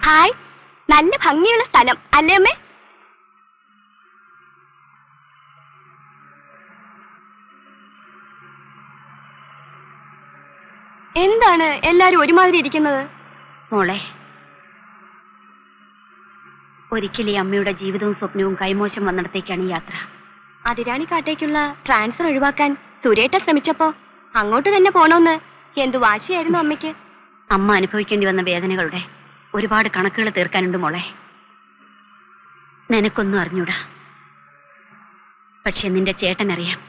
Hi, നല്ല ഭംഗിയുള്ള സ്ഥലം അല്ലേ അമ്മേ? എന്താണ് എല്ലാരും ഒരുമാതിരി ഇരിക്കുന്നത്? മോളെ, ഒരിക്കലും ഈ അമ്മയുടെ ജീവിതവും സ്വപ്നവും കൈമോശം വന്നിടത്തേക്കാണ് ഈ യാത്ര. അതിരാണിക്കാട്ടേക്കുള്ള ട്രാൻസ്ഫർ ഒഴിവാക്കാൻ സുരേട്ട ശ്രമിച്ചപ്പോ അങ്ങോട്ട് തന്നെ പോണോന്ന് എന്തു വാശിയായിരുന്നു അമ്മയ്ക്ക്. അമ്മ അനുഭവിക്കേണ്ടി വന്ന വേദനകളുടെ ഒരുപാട് കണക്കുകൾ തീർക്കാനുണ്ട് മോളെ. നിനക്കൊന്നും അറിഞ്ഞൂടാ, പക്ഷെ നിന്റെ ചേട്ടനറിയാം.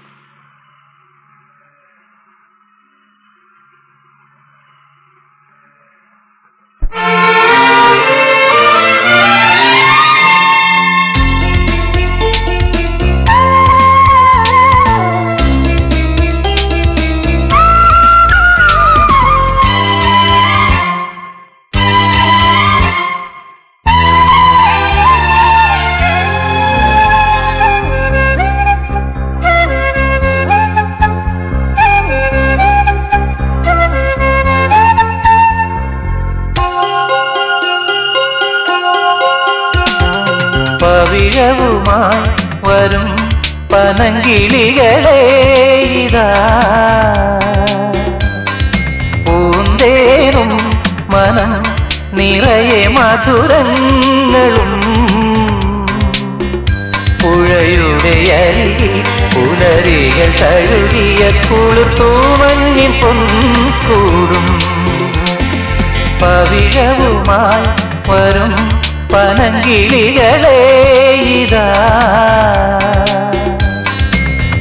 പവിഴവുമായി വരും പനങ്കിളികളെ ഇതാ, പൂന്തേനും മനം നിറയെ മധുരങ്ങളും. പുഴയുടെ അരികിൽ പുലരികൾ തഴുകിയ കുളിർത്തൂമഞ്ഞിൻ പൊൻകൂടും. പവിഴവുമായി വരും പനങ്കിളികളെ ഇതാ,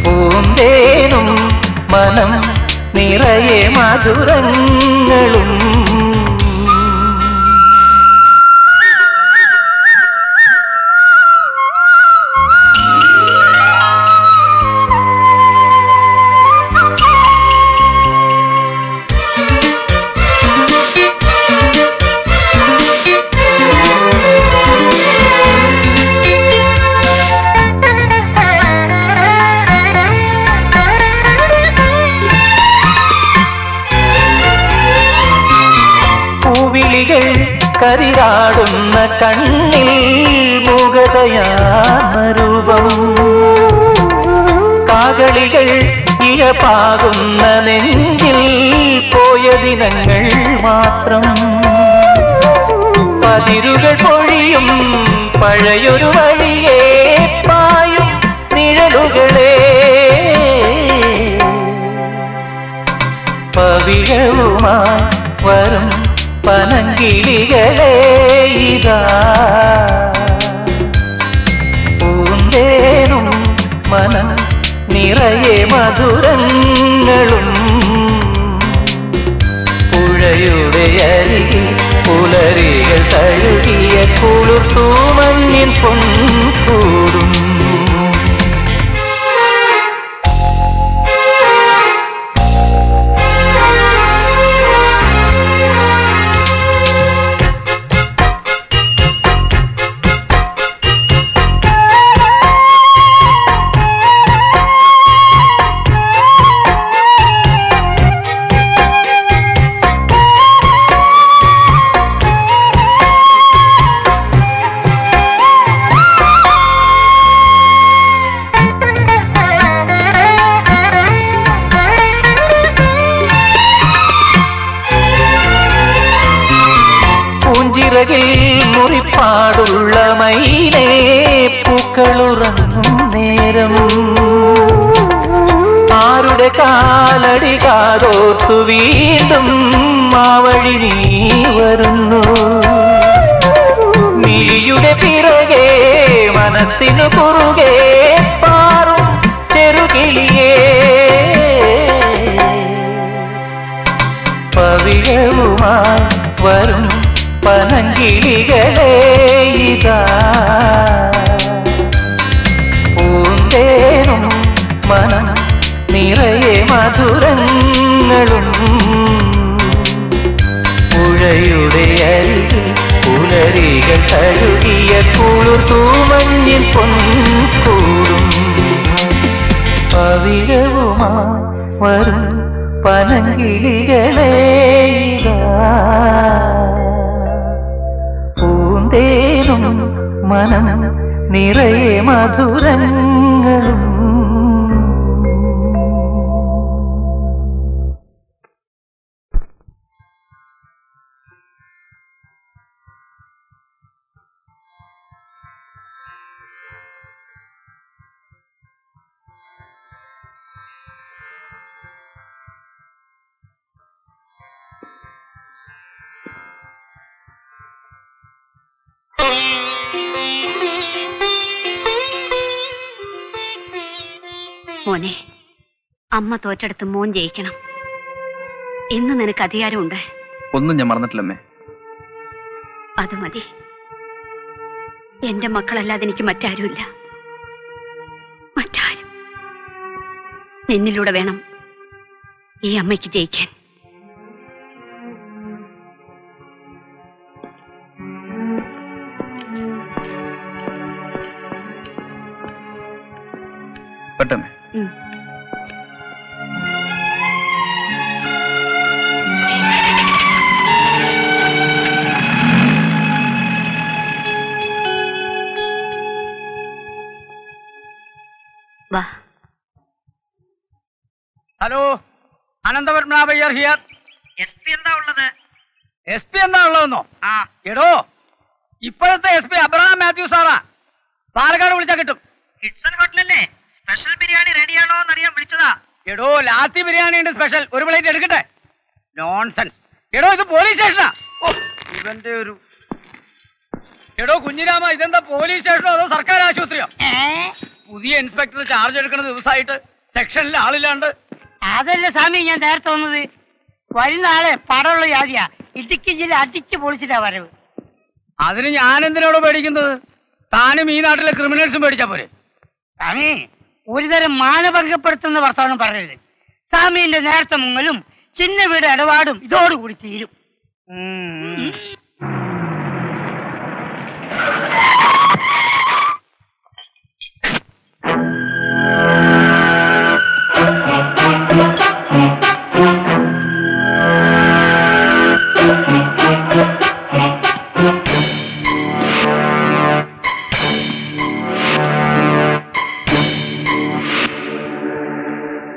പൂന്തേനും മനം നിറയെ മധുരങ്ങളും. കരിയാടുന്ന കണ്ണിൽ മുഖതയാർന്ന രൂപം, കാകളികൾ ഇഴപാകുന്ന നെഞ്ചിൽ പോയ ദിനങ്ങൾ മാത്രം. പതിരുകൾ പൊഴിയും പഴയൊരു വഴിയേ പായും നിഴലുകളെ, പവിഴവുമായി വരും പനങ്കിളികളെ ഇതാ, പൂന്തേനും മനം നിറയെ മധുരങ്ങളും. പുഴയുടെ അരികിൽ പുലരികൾ തഴുകിയ കുളിർത്തൂമഞ്ഞിൻ പൊൻകൂടും. മുറിപ്പാടുള്ള മൈനേ പൂക്കളുറങ്ങും നേരം, ആരുടെ കാലടി കാതോർത്തു വീണ്ടും ആ വഴി നീ വരുന്നു. മിഴിയുടെ പിറകെ മനസ്സിനു കുറുകെ പാറും ചെറുകിളിയേ, പവിഴവുമായി വരും പനങ്കിളികളെ ഇതാ, പൂന്തേനും മനം നിറയെ മധുരങ്ങളും. പുഴയുടെ അരികിൽ പുലരികൾ തഴുകിയ കുളിർത്തൂമഞ്ഞിൻ പൊൻകൂടും. പവിഴവുമായി വരും പനങ്കിളികളെ ഇതാ, തേനും മനം നിറയെ മധുരങ്ങളും. മോനെ, അമ്മ തോറ്റെടുത്ത് മോൻ ജയിക്കണം. ഇന്ന് നിനക്ക് അധികാരമുണ്ട്. ഒന്നും ഞാൻ മറന്നിട്ടില്ലമ്മേ. അത് മതി. എന്റെ മക്കളല്ലാതെ എനിക്ക് മറ്റാരുമില്ല. മറ്റാരും. നിന്നിലൂടെ വേണം ഈ അമ്മയ്ക്ക് ജയിക്കാൻ. പെട്ടെന്ന് വാ. Hello, അനന്തപത്മനാഭയ്യർ here. SP എന്താ ഉള്ളത്? SP എന്താ ഉള്ളതെന്നോ? എടോ, ഇപ്പോഴത്തെ SP അബ്രഹാം മാത്യു സാറാ. പാലക്കാട് വിളിച്ചാ കിട്ടും. കിഡ്സൺ ഹോട്ടലല്ലേ? സ്പെഷ്യൽ ബിരിയാണി റെഡിയാണോ എന്നറിയാൻ വിളിച്ചതാ. എടോ, ലാത്തി ബിരിയാണി ഉണ്ട് സ്പെഷ്യൽ. ഒരു പ്ലേറ്റ് എടുക്കട്ടെ? നോൺസെൻസ്. എടോ, ഇത് പോലീസ് സ്റ്റേഷനാ. ഓ, ഇവന്റെ ഒരു. എടോ കുഞ്ഞിരാമ, ഇതെന്താ പോലീസ് സ്റ്റേഷനോ അതോ സർക്കാർ ആശുപത്രിയോ? പുതിയ ഇൻസ്പെക്ടർ ചാർജ് എടുക്കുന്ന ദിവസമായിട്ട് സെക്ഷനിൽ ആളില്ലാണ്ട്. അതല്ലേ സ്വാമി ഞാൻ നേരത്തെ വന്നത്. വരുന്ന ആളെ പടമുള്ള ജാതിയാ. ഇടുക്കി ജില്ല അടിച്ചു പൊളിച്ചിട്ടാ വരവ്. അതിന് ഞാൻ എന്തിനോട് പേടിക്കുന്നത്? താനും ഈ നാട്ടിലെ ക്രിമിനൽസും പേടിച്ചാ പോരെ? സ്വാമി, ഒരുതരം മാനഭംഗപ്പെടുത്തുന്ന വർത്തമാനം പറയരുത്. സ്വാമിന്റെ നേരത്തെ മുങ്ങലും ചിന്ന വീട് ഇടപാടും ഇതോടുകൂടി തീരും.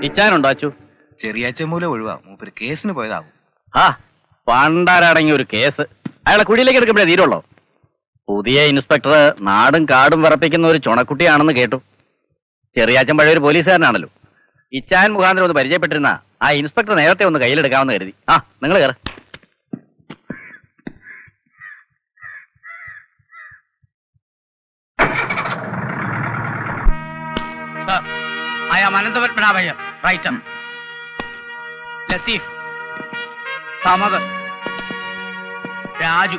ഇച്ചാനുണ്ടോ അച്ചു? ചെറിയാച്ച മൂലം ഒഴിവാ. മൂപ്പര് കേസിന് പോയതാവും. ആ, പണ്ടാരടങ്ങിയ ഒരു കേസ്. അയാളെ കുഴിയിലേക്ക് എടുക്കുമ്പോഴേ തീരുള്ളോ? പുതിയ ഇൻസ്പെക്ടർ നാടും കാടും വിറപ്പിക്കുന്ന ഒരു ചുണക്കുട്ടിയാണെന്ന് കേട്ടു. ചെറിയാച്ചൻ പഴയ ഒരു പോലീസുകാരനാണല്ലോ. ഇച്ചാൻ മുഖാന്തരം ഒന്ന് പരിചയപ്പെട്ടിരുന്ന ആ ഇൻസ്പെക്ടർ നേരത്തെ ഒന്ന് കയ്യിലെടുക്കാമെന്ന് കരുതി. ആ, നിങ്ങൾ കയറ. I am Anantapatmanabhayar, writer. Latif, Samadhan, Raju,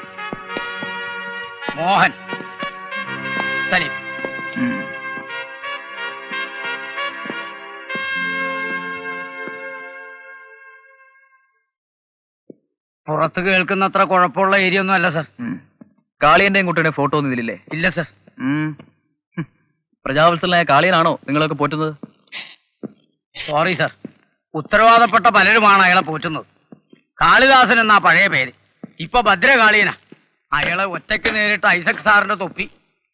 Mohan, Salim. പുറത്ത് കേൾക്കുന്നത്ര കുഴപ്പമുള്ള ഏരിയ ഒന്നും അല്ല സർ. കാളിയന്റെയും കുട്ടിയുടെ ഫോട്ടോ ഒന്നും ഇതിലില്ലേ? ഇല്ല സർ. പ്രജാവത്സലനായ കാളിയനാണോ നിങ്ങളൊക്കെ പോറ്റുന്നത്? സോറി സർ, ഉത്തരവാദപ്പെട്ട പലരുമാണ് അയാളെ പോറ്റുന്നത്. കാളിദാസൻ എന്നാ പഴയ പേര്. ഇപ്പൊ ഭദ്രകാളിയനാ. അയാളെ ഒറ്റയ്ക്ക് നേരിട്ട് ഐസക് സാറിന്റെ തൊപ്പി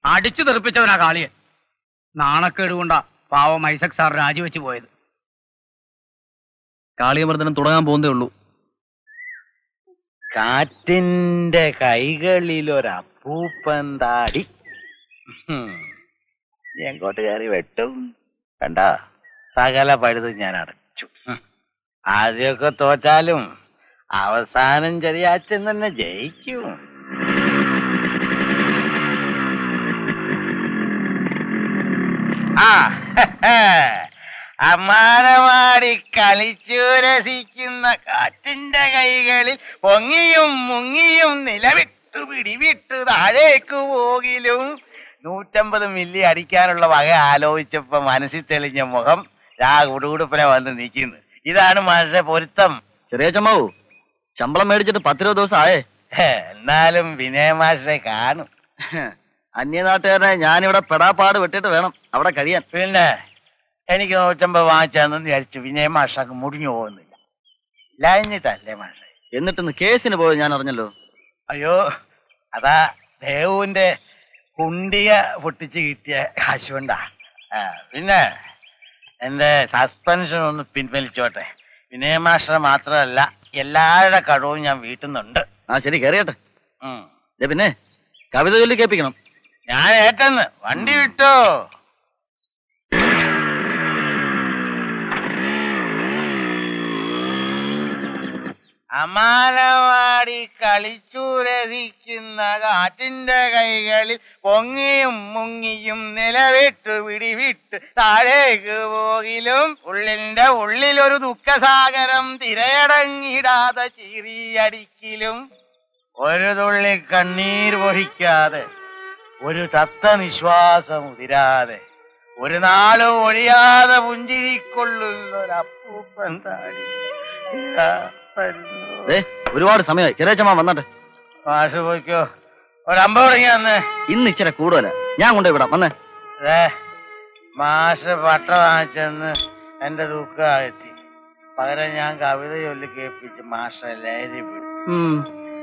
അടിച്ചു തെറിപ്പിച്ചവനാ കാളിയൻ. നാണക്കേട് കൊണ്ടാ പാവം ഐസക് സാർ രാജിവെച്ച് പോയത്. കാളിയമർദ്ദനം തുടങ്ങാൻ പോകുന്നേ ഉള്ളൂ. കാറ്റിന്റെ കൈകളിലൊരപ്പൂപ്പൻ താടി എങ്ങോട്ട് കയറി വെട്ടും. കണ്ട സകല പഴുതും ഞാൻ അടച്ചു. ആദ്യമൊക്കെ തോറ്റാലും അവസാനം ചെറിയാച്ചൻ തന്നെ ജയിക്കും. ആ അമ്മാനമാടി കളിച്ചു രസിക്കുന്ന കാറ്റിന്റെ കൈകളിൽ പൊങ്ങിയും മുങ്ങിയും നിലവിട്ടു പിടിവിട്ടു താഴേക്കു പോകിലും 150 മില്ലി അടിക്കാനുള്ള വക ആലോചിച്ചപ്പോ മനസ്സിൽ തെളിഞ്ഞ മുഖം കുടുകുടുപ്പിനെ വന്ന് നിൽക്കുന്നു. ഇതാണ് മാഷെ പൊരുത്തം. ചെറിയ ചമ്മാവൂ, ശമ്പളം മേടിച്ചിട്ട് 10-20 ദിവസം ആയേ. എന്നാലും വിനയ മാഷെ കാണും. അന്യനാട്ടുകാരനെ ഞാനിവിടെ പെടാപ്പാട് വെട്ടിട്ട് വേണം അവിടെ കഴിയാൻ. പിന്നെ എനിക്ക് 150 വാങ്ങിച്ചാന്ന് വിചാരിച്ചു വിനയ മാഷക്ക് മുടിഞ്ഞു പോകുന്നില്ല. ഇല്ലാഞ്ഞിട്ടല്ലേ മാഷെ. എന്നിട്ടിന്ന് കേസിന് പോയത് ഞാൻ അറിഞ്ഞല്ലോ. അയ്യോ, അതാ ദേവുവിന്റെ കുണ്ടിയ പൊട്ടിച്ച് കിട്ടിയ കാശുകൊണ്ടാ. പിന്നെ എന്റെ സസ്പെൻഷൻ ഒന്ന് പിൻവലിച്ചോട്ടെ. വിനയമാഷ്ടർ മാത്രമല്ല എല്ലാവരുടെ കടവും ഞാൻ വീട്ടുന്നുണ്ട്. ആ ശരി, കയറിയട്ടെ. പിന്നെ കവിത ചൊല്ലി കേൾപ്പിക്കണം. ഞാൻ ഏറ്റെന്ന്. വണ്ടി വിട്ടോ. അമാനവാടി കളിച്ചു രസിക്കുന്ന കാറ്റിന്റെ കൈകളിൽ പൊങ്ങിയും മുങ്ങിയും നിലവിട്ടു പിടിവിട്ട് താഴേക്ക് പോകിലും ഉള്ളിന്റെ ഉള്ളിലൊരു ദുഃഖസാഗരം തിരയടങ്ങിടാതെ ചീറിയടിക്കിലും ഒരു തുള്ളി കണ്ണീർ വഹിക്കാതെ ഒരു തത്ത നിശ്വാസം ഉതിരാതെ ഒരു നാളും ഒഴിയാതെ പുഞ്ചിരിക്കൊള്ളുന്ന ഒരപ്പൂപ്പൻ താടി ഒരുപാട് സമയമായി. ചെറിയച്ചമ്മ വന്നട്ടെ. മാഷ് പോയിക്കോ. ഒരമ്പ തുടങ്ങി വന്ന്. ഇന്ന് ഇച്ചിരി കൂടുതല, ഞാൻ കൊണ്ടുപോയി വിടാം. വന്നേ. മാഷ് പട്ട വാങ്ങിച്ചെന്ന് എന്റെ ദുഃഖമെത്തി. പകരം ഞാൻ കവിത ചൊല്ലി കേൾപ്പിച്ച് മാഷ ലഹരി പിടിച്ചു.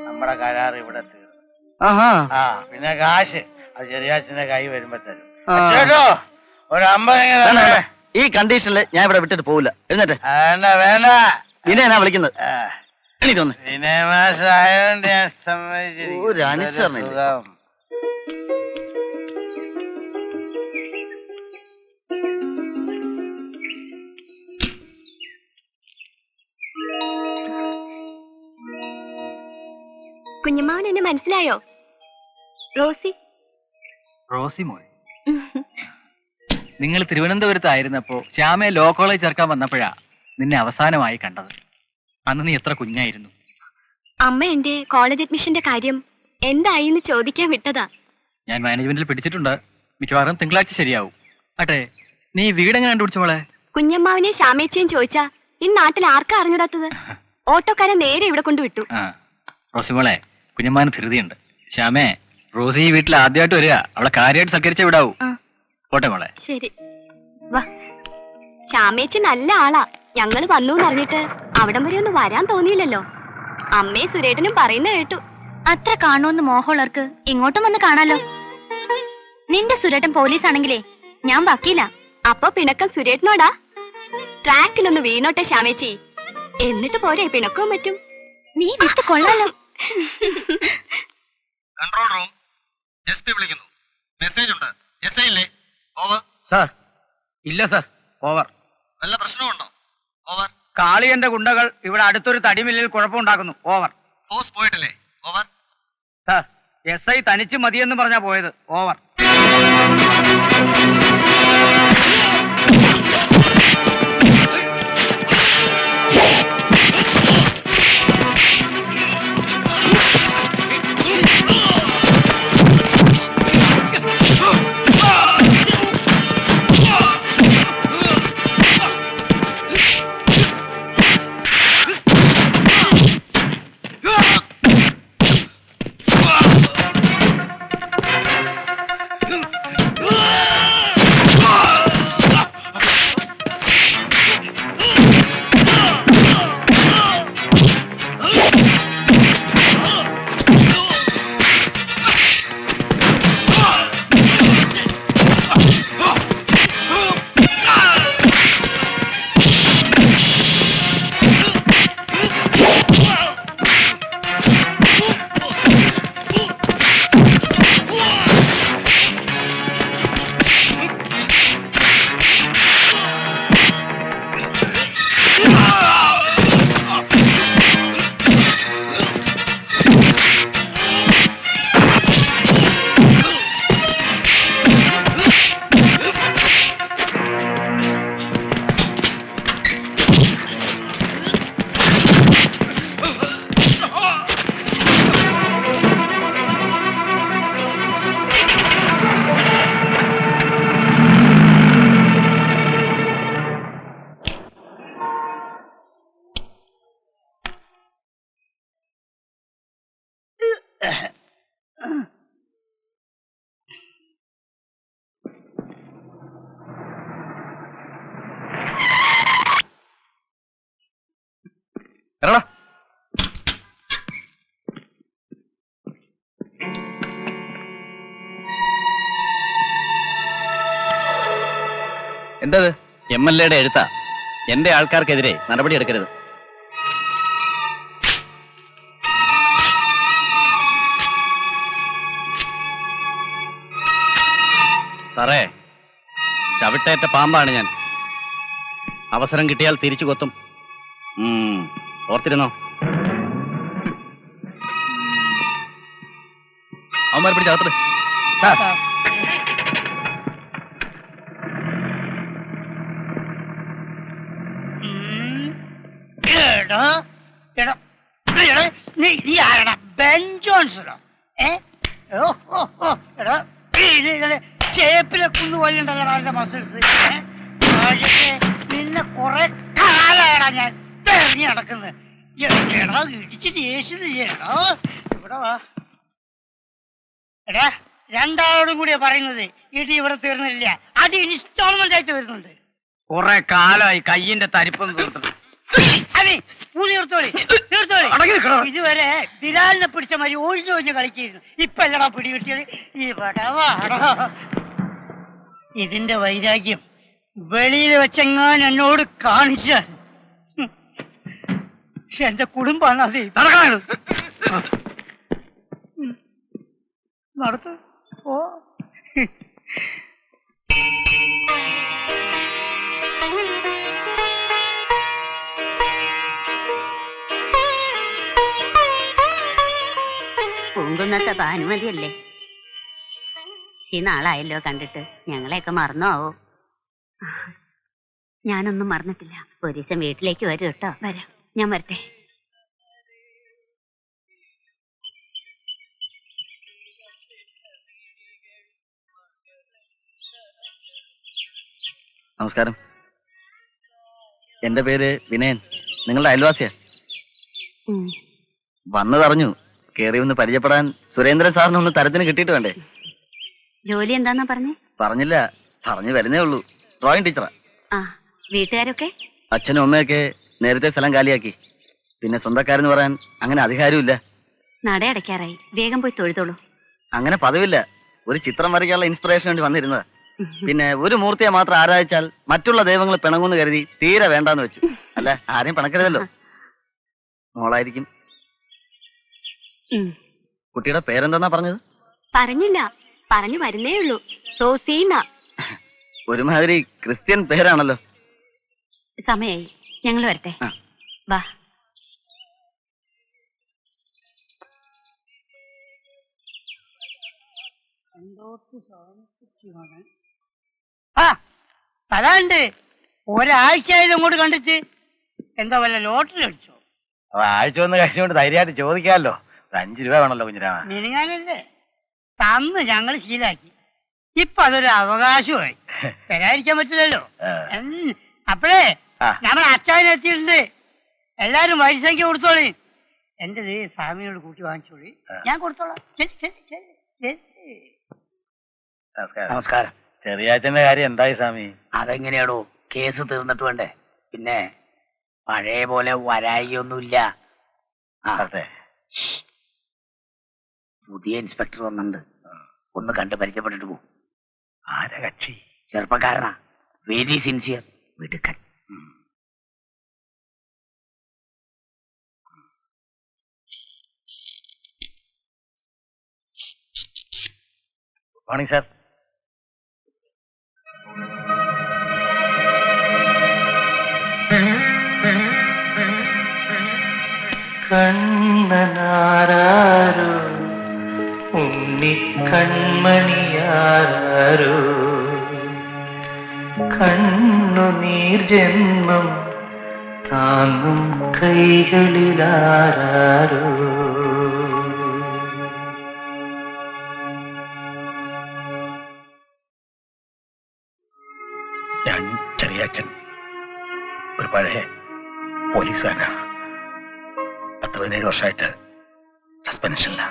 നമ്മുടെ കരാർ ഇവിടെ തീർന്നു. പിന്നെ കാശ് അത് ചെറിയാച്ചന്റെ കൈ വരുമ്പോ തരും. കേട്ടോ, ഒരമ്പ. ഈ കണ്ടീഷനില് ഞാൻ ഇവിടെ വിട്ടിട്ട് പോവില്ല. എഴുന്നേറ്റ്. വേണ്ട വേണ്ട. വിനയ ഞാൻ വിളിക്കുന്നത്. വിനയ മാഷായോണ്ട് ഞാൻ സമ്മതിച്ചിരിക്കുന്നു. കുഞ്ഞമ്മാവൻ എന്നെ മനസ്സിലായോ? റോസി. റോസി മോൾ, നിങ്ങൾ തിരുവനന്തപുരത്തായിരുന്നപ്പോ ശ്യാമയെ ലോ കോളേജ് ചേർക്കാൻ വന്നപ്പോഴാ നിന്നെ അവസാനമായി കണ്ടത്. അന്ന് നീ എത്ര കുഞ്ഞായിരുന്നു. അമ്മ എന്റെ കോളേജ് അഡ്മിഷന്റെ കാര്യം എന്തായി എന്ന് ചോദിക്കാൻ വിട്ടതാ. ഞാൻ മാനേജ്മെന്റിൽ പിടിച്ചിട്ടുണ്ട്. മിക്കവാറും തിങ്കളാഴ്ച ശരിയാവും. അട്ടെ, നീ വീടെങ്ങനെ കണ്ടുപിടിച്ച മോളെ? കുഞ്ഞമ്മാവിനെ ശ്യാമേച്ചിയും ചോദിച്ചാ ഈ നാട്ടിൽ ആർക്കാ അറിഞ്ഞൂടാത്തത്? ഓട്ടോക്കാരൻ നേരെ ഇവിടെ കൊണ്ടുവിട്ടു. റോസി മോളെ, കുഞ്ഞമ്മാന് ധൃതിയുണ്ട്. ശ്യാമേ, റോസി ഈ വീട്ടിൽ ആദ്യമായിട്ട് വരിക. അവളെ കാര്യമായിട്ട് സൽക്കരിച്ചേ വിടാവൂ. പോട്ടെ മോളെ. ശരി, വാ. ശ്യാമേച്ചി നല്ല ആളാ. ഞങ്ങള് വന്നു എന്നറിഞ്ഞിട്ട് അവിടം വരെ ഒന്ന് വരാൻ തോന്നിയില്ലല്ലോ. അമ്മയും സുരേട്ടനും പറയുന്ന കേട്ടു. അത്ര കാണുമെന്ന് മോഹമുള്ളവർക്ക് ഇങ്ങോട്ടും വന്ന് കാണാലോ. നിന്റെ സുരേട്ടൻ പോലീസ് ആണെങ്കിലേ ഞാൻ വക്കീല. അപ്പൊ പിണക്കം സുരേട്ടനോടാ. ട്രാക്കിലൊന്ന് വീണോട്ടെ ശ്യാമേച്ചി, എന്നിട്ട് പോരെ പിണക്കവും പറ്റും. നീ വിട്ട് കൊള്ളാലോ. കൺട്രോൾ റൂം, എസ്പി വിളിക്കുന്നു. മെസ്സേജ് ഉണ്ട്. എസ്ഐ ഇല്ലേ? ഓവർ. സാർ. ഇല്ല സാർ. ഓവർ. വല്ല പ്രശ്നമുണ്ടോ? ഓവർ. കാളിയന്റെ ഗുണ്ടകൾ ഇവിടെ അടുത്തൊരു തടിമില്ലിൽ കുഴപ്പമുണ്ടാക്കുന്നു. ഓവർ. ഫോഴ്സ് പോയിട്ടില്ലേ? ഓവർ. സാർ, SI തനിച്ച് മതിയെന്ന് പറഞ്ഞാ പോയത്. ഓവർ. എന്തത്? MLA എഴുത്താ. എന്റെ ആൾക്കാർക്കെതിരെ നടപടി എടുക്കരുത്. സാറേ, ചവിട്ടേറ്റ പാമ്പാണ് ഞാൻ. അവസരം കിട്ടിയാൽ തിരിച്ചു കൊത്തും. ഓർത്തിരുന്നോ? അവന്മാർ പിടിച്ചകത്ത്. നീ ആരടാ? ബെൻ ജോൺസണോ? ചേപ്പിലെ കുന്നുപോലുണ്ടല്ലോ എന്റെ മസിൽസ്. നിന്നെ കുറെ കാലായടാ ഞാൻ തെരഞ്ഞു നടക്കുന്നത്. എടാ ഇടിച്ചിട്ട് യേശുടാ. ഇവിടെ വാ. എടാ, രണ്ടാളോടും കൂടിയാ പറയുന്നത്. ഇടി ഇവിടെ തീർന്നില്ല, അത് ഇൻസ്റ്റാൾമെന്റ് ആയിട്ട് വരുന്നുണ്ട്. കുറെ കാലമായി കയ്യിന്റെ തരിപ്പം അതെ, തീർത്തോളി. ഇതുവരെ ബിലാലിനെ പിടിച്ച മാതിരി ഒഴിഞ്ഞൊഴിഞ്ഞ് കളിക്കായിരുന്നു. ഇപ്പൊ അല്ലടാ പിടി കിട്ടിയത്. ഇവിടെ വാടാ. ഇതിന്റെ വൈരാഗ്യം വെളിയിൽ വെച്ചെങ്ങാൻ എന്നോട് കാണിച്ചാൽ എന്റെ കുടുംബാണ് അത്. നടത്തു ഓ. പൂങ്കുന്നത്തെ ഭാനുമതിയല്ലേ? ഈ നാളായല്ലോ കണ്ടിട്ട്. ഞങ്ങളെയൊക്കെ മറന്നോ ആവോ? ഞാനൊന്നും മറന്നിട്ടില്ല. ഒരു ദിവസം വീട്ടിലേക്ക് വരൂ കേട്ടോ. വരാം, ഞാൻ വരട്ടെ. നമസ്കാരം. എന്റെ പേര് വിനയൻ. നിങ്ങളുടെ അയൽവാസിയാ. വന്നതറിഞ്ഞു. കേറി ഒന്ന് പരിചയപ്പെടാൻ സുരേന്ദ്രൻ സാറിന് ഒന്ന് തരത്തിന് കിട്ടിയിട്ട് വേണ്ടേ? ജോലി എന്താന്നാ പറഞ്ഞേ? പറഞ്ഞില്ല, പറഞ്ഞു വരുന്നേ ഉള്ളൂ. Drawing teacher. ആ, വീട്ടുകാരൊക്കെ? അച്ഛനും അമ്മയൊക്കെ നേരത്തെ സ്ഥലം കാലിയാക്കി. പിന്നെ സ്വന്തക്കാരെന്ന് പറയാൻ അങ്ങനെ അധികാരമില്ല. നട അടയ്ക്കാറായി, വേഗം പോയി തൊഴുതോളൂ. അങ്ങനെ പതിവില്ല. ഒരു ചിത്രം വരയ്ക്കാനുള്ള ഇൻസ്പിറേഷൻ വേണ്ടി വന്നിരുന്നതാ. പിന്നെ ഒരു മൂർത്തിയെ മാത്രം ആരാധിച്ചാൽ മറ്റുള്ള ദൈവങ്ങൾ പിണങ്ങുമെന്ന് കരുതി തീരെ വേണ്ടാന്ന് വെച്ചു. അല്ല, ആരെയും പിണക്കരുതല്ലോ. മോളായിരിക്കും. കുട്ടിയുടെ പേരെന്താ പറഞ്ഞത്? പറഞ്ഞില്ല, പറഞ്ഞു വരുന്നേ ഉള്ളൂ. റോസീന. ഒരുമാതിരി ക്രിസ്ത്യൻ പേരാണല്ലോ. സമയായി, ഞങ്ങൾ വരട്ടെ. വാ. ആ, സ്ഥലമുണ്ട്. ഒരാഴ്ചയായാലും അങ്ങോട്ട് കണ്ടിട്ട്. എന്താ വല്ല ലോട്ടറി അടിച്ചോ? ആഴ്ച ഒന്ന് കഴിച്ചുകൊണ്ട് ധൈര്യമായിട്ട് ചോദിക്കാമല്ലോ. ഒരു 5 രൂപ വേണമല്ലോ കുഞ്ഞിരാമ. മിനിങ്ങാനല്ലേ തന്ന് ഞങ്ങൾ ശീലാക്കി. ഇപ്പൊ അതൊരു അവകാശമായി. തരാതിരിക്കാൻ പറ്റില്ലല്ലോ. അപ്പഴേ നമ്മളെ അച്ചായൻ എത്തിയിട്ടുണ്ട്. എല്ലാരും വഴിസംഖ്യ കൊടുത്തോളി. എന്റെ സ്വാമിയോട് കൂട്ടി വാങ്ങിച്ചോളി, ഞാൻ കൊടുത്തോളാം. നമസ്കാരം. ചെറിയാച്ചന്റെ കാര്യം എന്തായി സ്വാമി? അതെങ്ങനെയാണോ? കേസ് തീർന്നിട്ട് വേണ്ടേ? പിന്നെ പഴയ പോലെ വരായിയൊന്നുമില്ല. പുതിയ ഇൻസ്പെക്ടർ വന്നിട്ടുണ്ട്. ഒന്ന് കണ്ട് പരിചയപ്പെട്ടിട്ട് പോകും. ആരാ കക്ഷി? ചെറുപ്പക്കാരനാ, വെരി സിൻസിയർ, മിടുക്കൻ. Good morning sir. കണ്ണനാരോ ഉണ്ണിക്കൺമണിയാരോ കണ്ണുനീർ ജന്മം താങ്ങും കൈകളിലാരോ. ഞാൻ ചെറിയാച്ചൻ, ഒരു പഴയ പോലീസുകാരനാ. 17 വർഷമായിട്ട് സസ്പെൻഷനില്ല.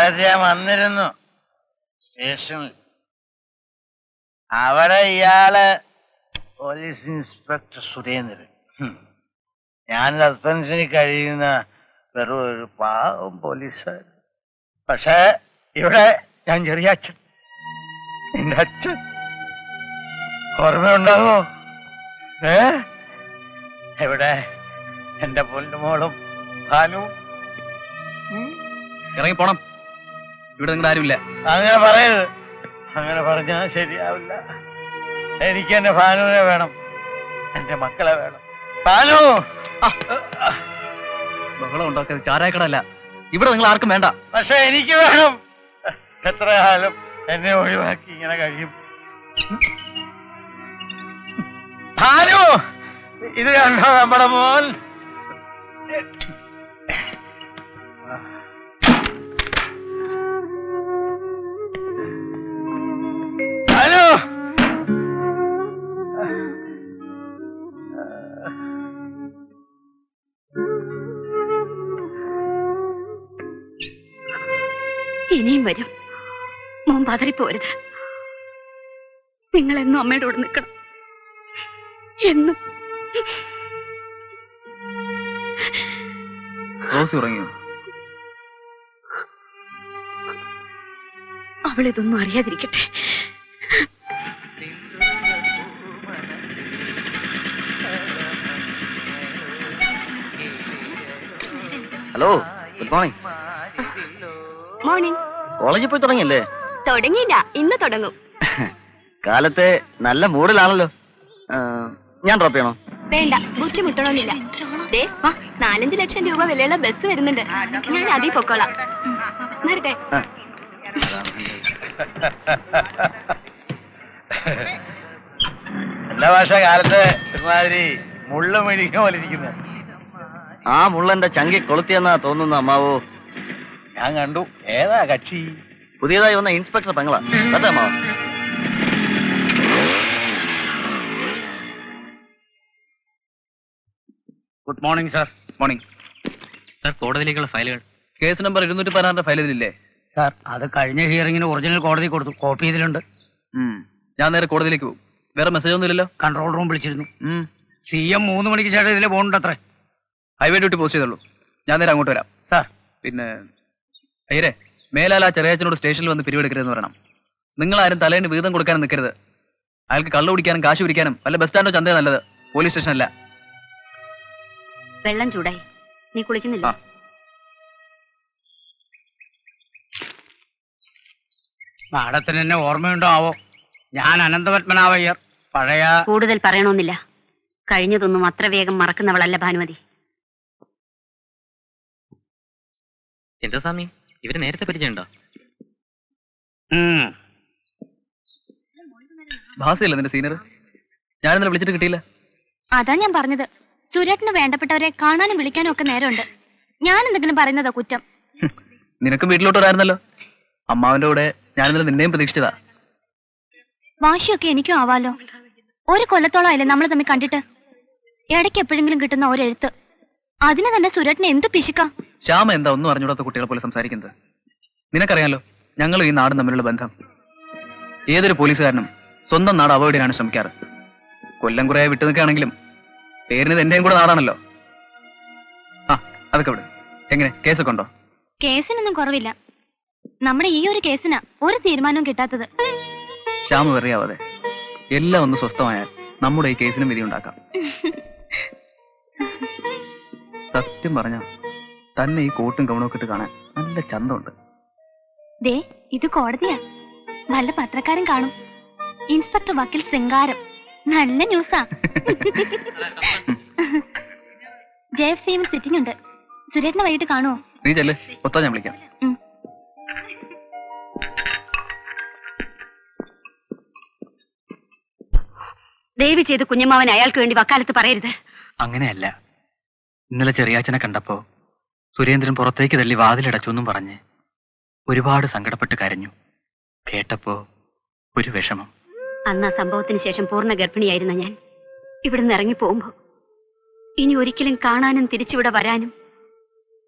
കാലത്ത് ഞാൻ വന്നിരുന്നു സ്റ്റേഷനിൽ. അവിടെ ഇയാള് പോലീസ് ഇൻസ്പെക്ടർ സുരേന്ദ്രൻ. ഞാൻ സസ്പെൻഷനിൽ കഴിയുന്ന വെറും ഒരു പാവം പോലീസുകാരൻ. പക്ഷേ ഇവിടെ ഞാൻ ചെറിയ അച്ഛൻ. എന്റെ അച്ഛൻ ഓർമ്മയുണ്ടാവോ? എവിടെ എന്റെ പൊന്നുമോളും ഭാനു? ഇറങ്ങി പോണം, ഇവിടെ നിങ്ങളുടെ ആരുമില്ല. അങ്ങനെ പറയരുത്. അങ്ങനെ പറഞ്ഞാൽ ശരിയാവില്ല. എനിക്ക് എന്റെ ഭാനുവിനെ വേണം, എന്റെ മക്കളെ വേണം. ഭാനു! ബഹളം ഉണ്ടാക്കിയത് ചാരായക്കടല്ല, ഇവിടെ നിങ്ങൾ ആർക്കും വേണ്ട. പക്ഷെ എനിക്ക് വേണം. എത്ര കാലം എന്നെ ഒഴിവാക്കി ഇങ്ങനെ കഴിയും? ഭാനു, ഇത് കണ്ടോ നമ്മുടെ മോൻ? ഭാനു! ഇനിയും വരും. മോൻ പതറിപ്പോരുത്. നിങ്ങൾ എന്നും അമ്മയുടെ കൂടെ നിൽക്കണം, എന്നും. റോസി ഉറങ്ങിയോ? അവളിതൊന്നും അറിയാതിരിക്കട്ടെ. Hello, good morning. മോർണിംഗ്. കോളേജിൽ പോയി തുടങ്ങിയല്ലേ? തുടങ്ങിയില്ല, ഇന്ന് തുടങ്ങും. കാലത്തെ നല്ല മൂഡിലാണല്ലോ. ഞാൻ ഡ്രോപ്പ് ചെയ്യണോ? വേണ്ട, ബുദ്ധിമുട്ടണമെന്നില്ല. 4-5 ലക്ഷം രൂപ വിലയുള്ള ബസ് വരുന്നുണ്ട്, ഞാൻ അതിൽ പൊക്കോളാം. വരട്ടെ. എല്ലാ ഭാഷ കാലത്ത് ഒരുമാതിരി മുള്ളു മെഴുക പോലിരിക്കുന്നത്. ആ മുള്ളന്റെ ചങ്കി കൊളുത്തിയെന്നാ തോന്നുന്നു അമ്മാവോ. ഞാൻ കണ്ടു. ഏതാ കക്ഷി? പുതിയതായി വന്ന ഇൻസ്പെക്ടർ പെങ്ങളാ. കേട്ടോ അമ്മാവ? Good morning sir. Morning sir. കോടതിയിലേക്കുള്ള ഫയലുകൾ, കേസ് നമ്പർ 216 ഫയൽ ഇതിലില്ലേ? സാർ, അത് കഴിഞ്ഞ ഹിയറിംഗിന് ഒറിജിനൽ കോടതി കൊടുത്തു, കോപ്പി ഇതിലുണ്ട്. ഞാൻ നേരെ കോടതിയിലേക്ക് പോകും. വേറെ മെസ്സേജ് ഒന്നും ഇല്ലല്ലോ? കൺട്രോൾ റൂം വിളിച്ചിരുന്നു. CM 3 മണിക്ക് ശേഷം ഇതിലെ പോകുന്നുണ്ട് അത്രേ. ഹൈവേ ഡ്യൂട്ടി പോസ്റ്റ് ചെയ്തുള്ളൂ. ഞാൻ നേരെ അങ്ങോട്ട് വരാം. സാർ, പിന്നെ അയ്യരെ, മേലാൽ ആ ചെറിയച്ഛനോട് സ്റ്റേഷനിൽ വന്ന് പിരിവെടുക്കരുതെന്ന് പറയണം. നിങ്ങൾ ആരും തലേന്ന് വീതം കൊടുക്കാനും നിൽക്കരുത്. അയാൾക്ക് കള്ളു കുടിക്കാനും കാശ് പിരിക്കാനും വല്ല ബസ് സ്റ്റാൻഡോ ചന്തയോ നല്ലത്, പോലീസ് സ്റ്റേഷൻ അല്ല. വെള്ളം ചൂടായി. നീ കുളിക്കുന്നില്ല? മാഡത്തിന് എന്നെ ഓർമ്മയുണ്ടോ ആവോ? ഞാൻ അനന്തപത്മനാഭയ്യർ, പഴയ. കൂടുതൽ പറയണമെന്നില്ല. കഴിഞ്ഞതൊന്നും അത്ര വേഗം മറക്കുന്നവളല്ല ഭാനുമതി. എന്താ സ്വാമി, ഇവര് നേരത്തെ പരിചയമുണ്ടോ? ഭാസിയല്ല നിന്റെ സീനിയർ? ഞാനിന്നലെ വിളിച്ചിട്ട് കിട്ടിയില്ല. അതാ ഞാൻ പറഞ്ഞത്, സുരേട്ടന് വേണ്ടപ്പെട്ടവരെ കാണാനും വിളിക്കാനും ഒക്കെ നേരമുണ്ട്. ഞാൻ എന്തെങ്കിലും പറയുന്നതാ കുറ്റം? നിനക്കും വീട്ടിലോട്ട് വരായിരുന്നല്ലോ. അമ്മാവന്റെ കൂടെ ഞാനിന്നലെ നിന്നെയും പ്രതീക്ഷിച്ചതാ. വാശിയൊക്കെ എനിക്കും ആവാലോ. ഒരു കൊല്ലത്തോളം ആയില്ലേ നമ്മൾ തമ്മിൽ കണ്ടിട്ട്. ഇടയ്ക്ക് എപ്പോഴെങ്കിലും കിട്ടുന്ന ഒരെഴുത്ത്, അതിന് തന്നെ സുരേട്ടന് എന്ത് പിശുക്കാം. ശ്യാമ എന്താ ഒന്നും അറിഞ്ഞൂടാത്ത കുട്ടികളെ പോലെ സംസാരിക്കുന്നത്? നിനക്കറിയാലോ ഞങ്ങൾ ഈ നാടും തമ്മിലുള്ള ബന്ധം. ഏതൊരു പോലീസുകാരനും സ്വന്തം നാട് അവോയ്ഡ് ചെയ്യാനാണ് ശ്രമിക്കാറ്. കൊല്ലം കുറേ വിട്ടു നിൽക്കുകയാണെങ്കിലും പേരിന് എന്റെയും കൂടെ നാടാണല്ലോ. അതൊക്കെ വിട്. എങ്ങനെ, കേസൊക്കെ ഉണ്ടോ? കേസിനൊന്നും കുറവില്ല. നമ്മുടെ ഈ ഒരു കേസിന് ഒരു തീരുമാനവും കിട്ടാത്തത്. ശ്യാമ വെറിയാവാതെ എല്ലാം ഒന്ന് സ്വസ്ഥമായാൽ നമ്മുടെ ഈ കേസിനും വിധി ഉണ്ടാക്കാം. സത്യം പറഞ്ഞ തന്നെ ഈ കോട്ടും കവണൊക്കെ ഇട്ട് കാണാൻ നല്ല ചന്തമുണ്ട്. ദേ, ഇത് കോടതിയാ. നല്ല പത്രക്കാരൻ കാണും. ഇൻസ്പെക്ടർ വക്കീൽ ശൃംഗാരം. നല്ല ന്യൂസാ. JFCM സിറ്റിംഗ് ഉണ്ട്. സുരേട്ടനെ വൈകിട്ട് കാണുമോ? നീ ചെല്ലേ, ഒത്താ ഞാൻ വിളിക്കാം. ദയവ് ചെയ്ത് കുഞ്ഞമ്മാവൻ അയാൾക്ക് വേണ്ടി വക്കാലത്ത് പറയരുത്. അങ്ങനെയല്ല, ഇന്നലെ ചെറിയാച്ചനെ കണ്ടപ്പോ സുരേന്ദ്രൻ പുറത്തേക്ക് തള്ളി വാതിലടച്ചു എന്നും പറഞ്ഞ് ഒരുപാട് സങ്കടപ്പെട്ട് കരഞ്ഞു. കേട്ടപ്പോ ഒരു വിഷമം. അന്ന് ആ സംഭവത്തിന് ശേഷം പൂർണ്ണ ഗർഭിണിയായിരുന്ന ഞാൻ ഇവിടുന്ന് ഇറങ്ങിപ്പോകുമ്പോ ഇനി ഒരിക്കലും കാണാനും തിരിച്ചിവിടെ വരാനും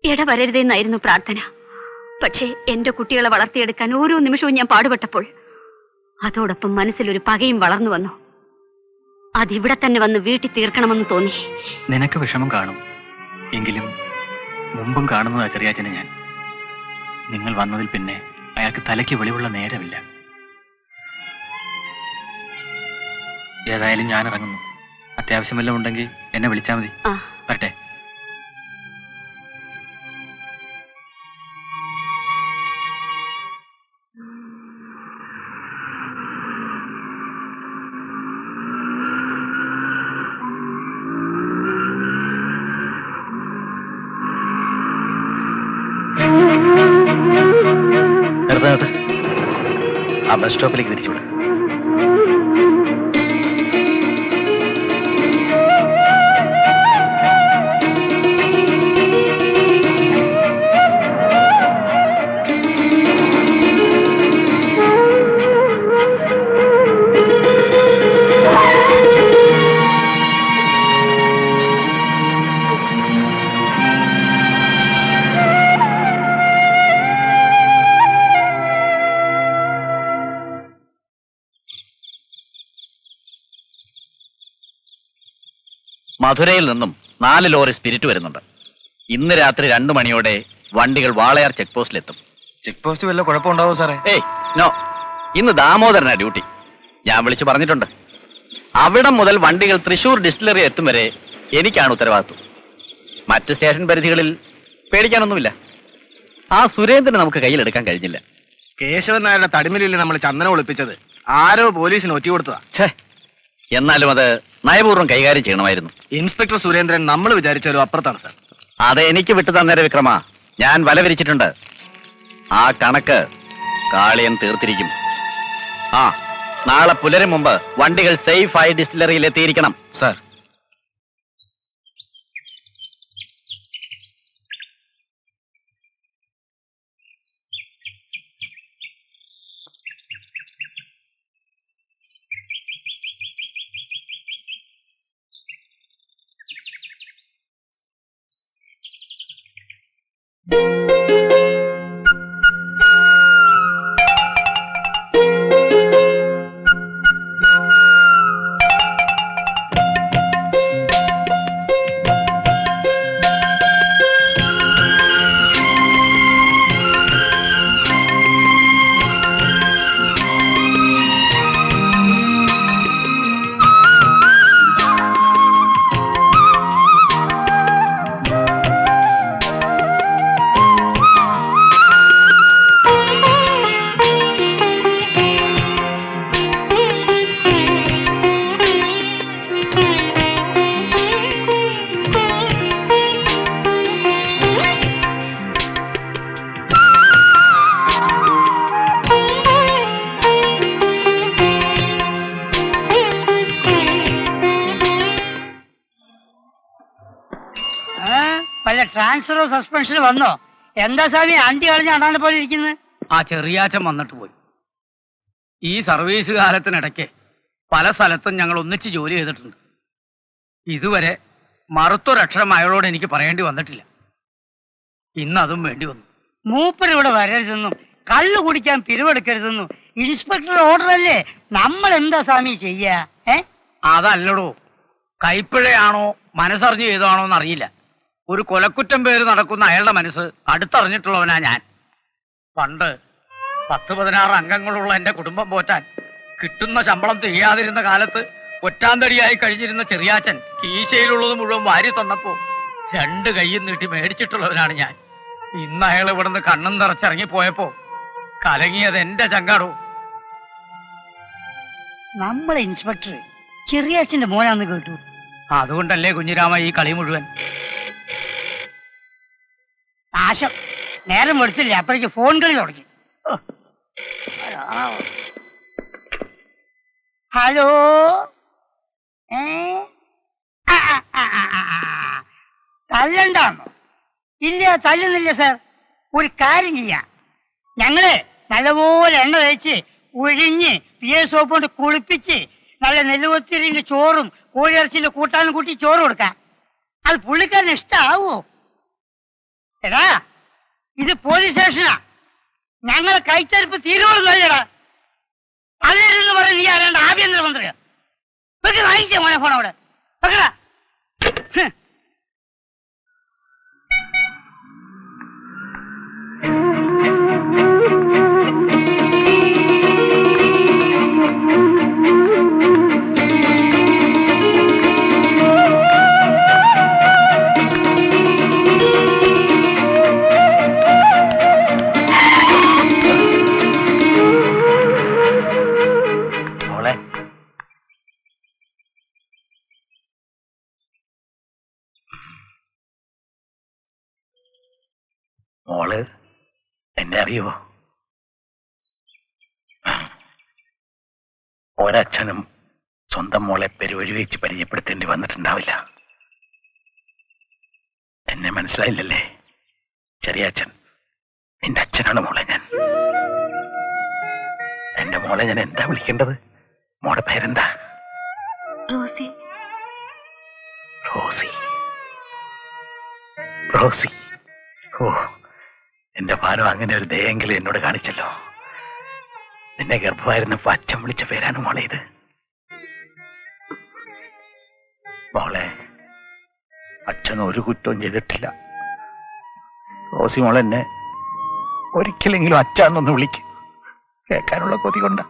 ഇടവരരുതെന്നായിരുന്നു പ്രാർത്ഥന. പക്ഷേ എന്റെ കുട്ടികളെ വളർത്തിയെടുക്കാൻ ഓരോ നിമിഷവും ഞാൻ പാടുപെട്ടപ്പോൾ അതോടൊപ്പം മനസ്സിലൊരു പകയും വളർന്നു വന്നു. അതിവിടെ തന്നെ വന്ന് വീട്ടിൽ തീർക്കണമെന്ന് തോന്നി. നിനക്ക് വിഷമം കാണും, എങ്കിലും മുമ്പും കാണുന്നതാ ചെറിയാച്ചനെ ഞാൻ. നിങ്ങൾ വന്നതിൽ പിന്നെ അയാൾക്ക് തലയ്ക്ക് വെളിവുള്ള നേരമില്ല. ഏതായാലും ഞാൻ ഇറങ്ങുന്നു. അത്യാവശ്യം വല്ലതും ഉണ്ടെങ്കിൽ എന്നെ വിളിച്ചാൽ മതി. വരട്ടെ. ആ ബസ് സ്റ്റോപ്പിലേക്ക് തിരിച്ചുവിടും. മധുരയിൽ നിന്നും 4 ലോറി സ്പിരിറ്റ് വരുന്നുണ്ട്. ഇന്ന് രാത്രി 2 മണിയോടെ വണ്ടികൾ വാളയാർ ചെക്ക് പോസ്റ്റിലെത്തും. ചെക്ക് പോസ്റ്റ് വല്ല കുഴപ്പമുണ്ടാവോ സാറേ? ഏയ് നോ, ഇന്ന് ദാമോദരനാ ഡ്യൂട്ടി. ഞാൻ വിളിച്ചു പറഞ്ഞിട്ടുണ്ട്. അവിടം മുതൽ വണ്ടികൾ തൃശൂർ ഡിസ്റ്റിലറി എത്തും വരെ എനിക്കാണ് ഉത്തരവാദിത്വം. മറ്റ് സ്റ്റേഷൻ പരിധികളിൽ പേടിക്കാനൊന്നുമില്ല. ആ സുരേന്ദ്രനെ നമുക്ക് കയ്യിലെടുക്കാൻ കഴിഞ്ഞില്ല. കേശവൻ നായരുടെ തടിമലിൽ നമ്മൾ ചന്ദനം ഒളിപ്പിച്ചത് ആരോ പോലീസിന് ഒറ്റി കൊടുത്തതാ. ഛേ, എന്നാലും അത് നയപൂർവ്വം കൈകാര്യം ചെയ്യണമായിരുന്നു. ഇൻസ്പെക്ടർ സുരേന്ദ്രൻ നമ്മൾ വിചാരിച്ചാലും അപ്പുറത്താണ് സാർ. അത് എനിക്ക് വിട്ടു തന്നേരെ വിക്രമ. ഞാൻ വല വിരിച്ചിട്ടുണ്ട്. ആ കണക്ക് കാളിയൻ തീർത്തിരിക്കും. ആ, നാളെ പുലരും മുമ്പ് വണ്ടികൾ സേഫായി ഡിസ്റ്റിലറിയിൽ എത്തിയിരിക്കണം സാർ. വല്ല ട്രാൻസ്ഫറോ സസ്പെൻഷനോ വന്നോ? എന്താ സ്വാമി അണ്ടി കളഞ്ഞ അടാനെ പോലെ ഇരിക്കുന്നത്? ആ ചെറിയാച്ചൻ വന്നിട്ട് പോയി. ഈ സർവീസ് കാലത്തിനിടയ്ക്ക് പല സ്ഥലത്തും ഞങ്ങൾ ഒന്നിച്ച് ജോലി ചെയ്തിട്ടുണ്ട്. ഇതുവരെ മറുത്തൊരക്ഷരം അയാളോട് എനിക്ക് പറയേണ്ടി വന്നിട്ടില്ല. ഇന്നതും വേണ്ടി വന്നു. മൂപ്പർ ഇവിടെ വരരുതെന്നും കള്ളു കുടിക്കാൻ പിരിവെടുക്കരുതെന്നും ഇൻസ്പെക്ടർ ഓർഡർ അല്ലേ. നമ്മൾ എന്താ സ്വാമി ചെയ്യാ? അതല്ലടോ, കൈപ്പിഴയാണോ മനസ്സറിഞ്ഞ് ചെയ്താണോ എന്നറിയില്ല. ഒരു കൊലക്കുറ്റം പേര് നടക്കുന്ന അയാളുടെ മനസ്സ് അടുത്തറിഞ്ഞിട്ടുള്ളവനാ ഞാൻ. പണ്ട് 10-16 അംഗങ്ങളുള്ള എന്റെ കുടുംബം പോറ്റാൻ കിട്ടുന്ന ശമ്പളം തികയാതിരുന്ന കാലത്ത് ഒറ്റാന്തടിയായി കഴിഞ്ഞിരുന്ന ചെറിയാച്ചൻ കീശയിലുള്ളത് മുഴുവൻ വാരി തന്നപ്പോ 2 കൈയും നീട്ടി മേടിച്ചിട്ടുള്ളവനാണ് ഞാൻ. ഇന്ന് അയാൾ ഇവിടുന്ന് കണ്ണും നിറച്ചിറങ്ങിപ്പോയപ്പോ കലങ്ങിയത് എന്റെ ചങ്കാടോ. നമ്മളെ ഇൻസ്പെക്ടർ ചെറിയാച്ചന്റെ മോനാന്ന് കേട്ടു. അതുകൊണ്ടല്ലേ കുഞ്ഞിരാമ ഈ കളി മുഴുവൻ. നാശം, നേരം വെളുത്തില്ല അപ്പോഴേക്ക് ഫോൺ കളി തുടങ്ങി. ഹലോ, തല്ലണ്ടാന്നോ? ഇല്ല, തല്ലുന്നില്ല സാർ. ഒരു കാര്യം ചെയ്യാം, ഞങ്ങള് നല്ലപോലെ എണ്ണ തേച്ച് ഉഴിഞ്ഞ് പിയ സോപ്പ് കൊണ്ട് കുളിപ്പിച്ച് നല്ല നെല്ലുകൊത്തിരിന്റെ ചോറും കോഴിയിറച്ചിന്റെ കൂട്ടാനും കൂട്ടി ചോറ് കൊടുക്കാം. അത് പുള്ളിക്കാരന് ഇഷ്ടാവോ? എടാ, ഇത് പോലീസ് സ്റ്റേഷനാ, ഞങ്ങളെ കൈച്ചരിപ്പ് തീരുമാനടാ. അല്ലെന്ന് പറയാൻ നീ ആരാണ്ട് ആഭ്യന്തരമന്ത്രിയാ? വെക്ക് വാങ്ങിച്ച മോനെ ഫോൺ അവിടെ വെക്കടാ. മോള് എന്നെ അറിയുമോ? ഒരച്ഛനും സ്വന്തം മോളെ പെരുവഴി വെച്ച് പരിചയപ്പെടുത്തേണ്ടി വന്നിട്ടുണ്ടാവില്ല. എന്നെ മനസ്സിലായില്ലല്ലേ? ചെറിയ അച്ഛൻ, നിന്റെ അച്ഛനാണ് മോളെ ഞാൻ. എന്റെ മോളെ ഞാൻ എന്താ വിളിക്കേണ്ടത്? മോളുടെ പേരെന്താ? റോസി. റോസി. റോസി. ഓ, എന്റെ ഭാരം അങ്ങനെ ഒരു ദയെങ്കിലും എന്നോട് കാണിച്ചല്ലോ. നിന്നെ ഗർഭമായിരുന്നപ്പോ അച്ഛൻ വിളിച്ച പേരാണ് മോളെ ഇത്. മോളെ, അച്ഛൻ ഒരു കുറ്റവും ചെയ്തിട്ടില്ല. റോസി മോളെ എന്നെ ഒരിക്കലെങ്കിലും അച്ഛന്നൊന്ന് വിളിക്കും. കേൾക്കാനുള്ള കൊതി കൊണ്ട.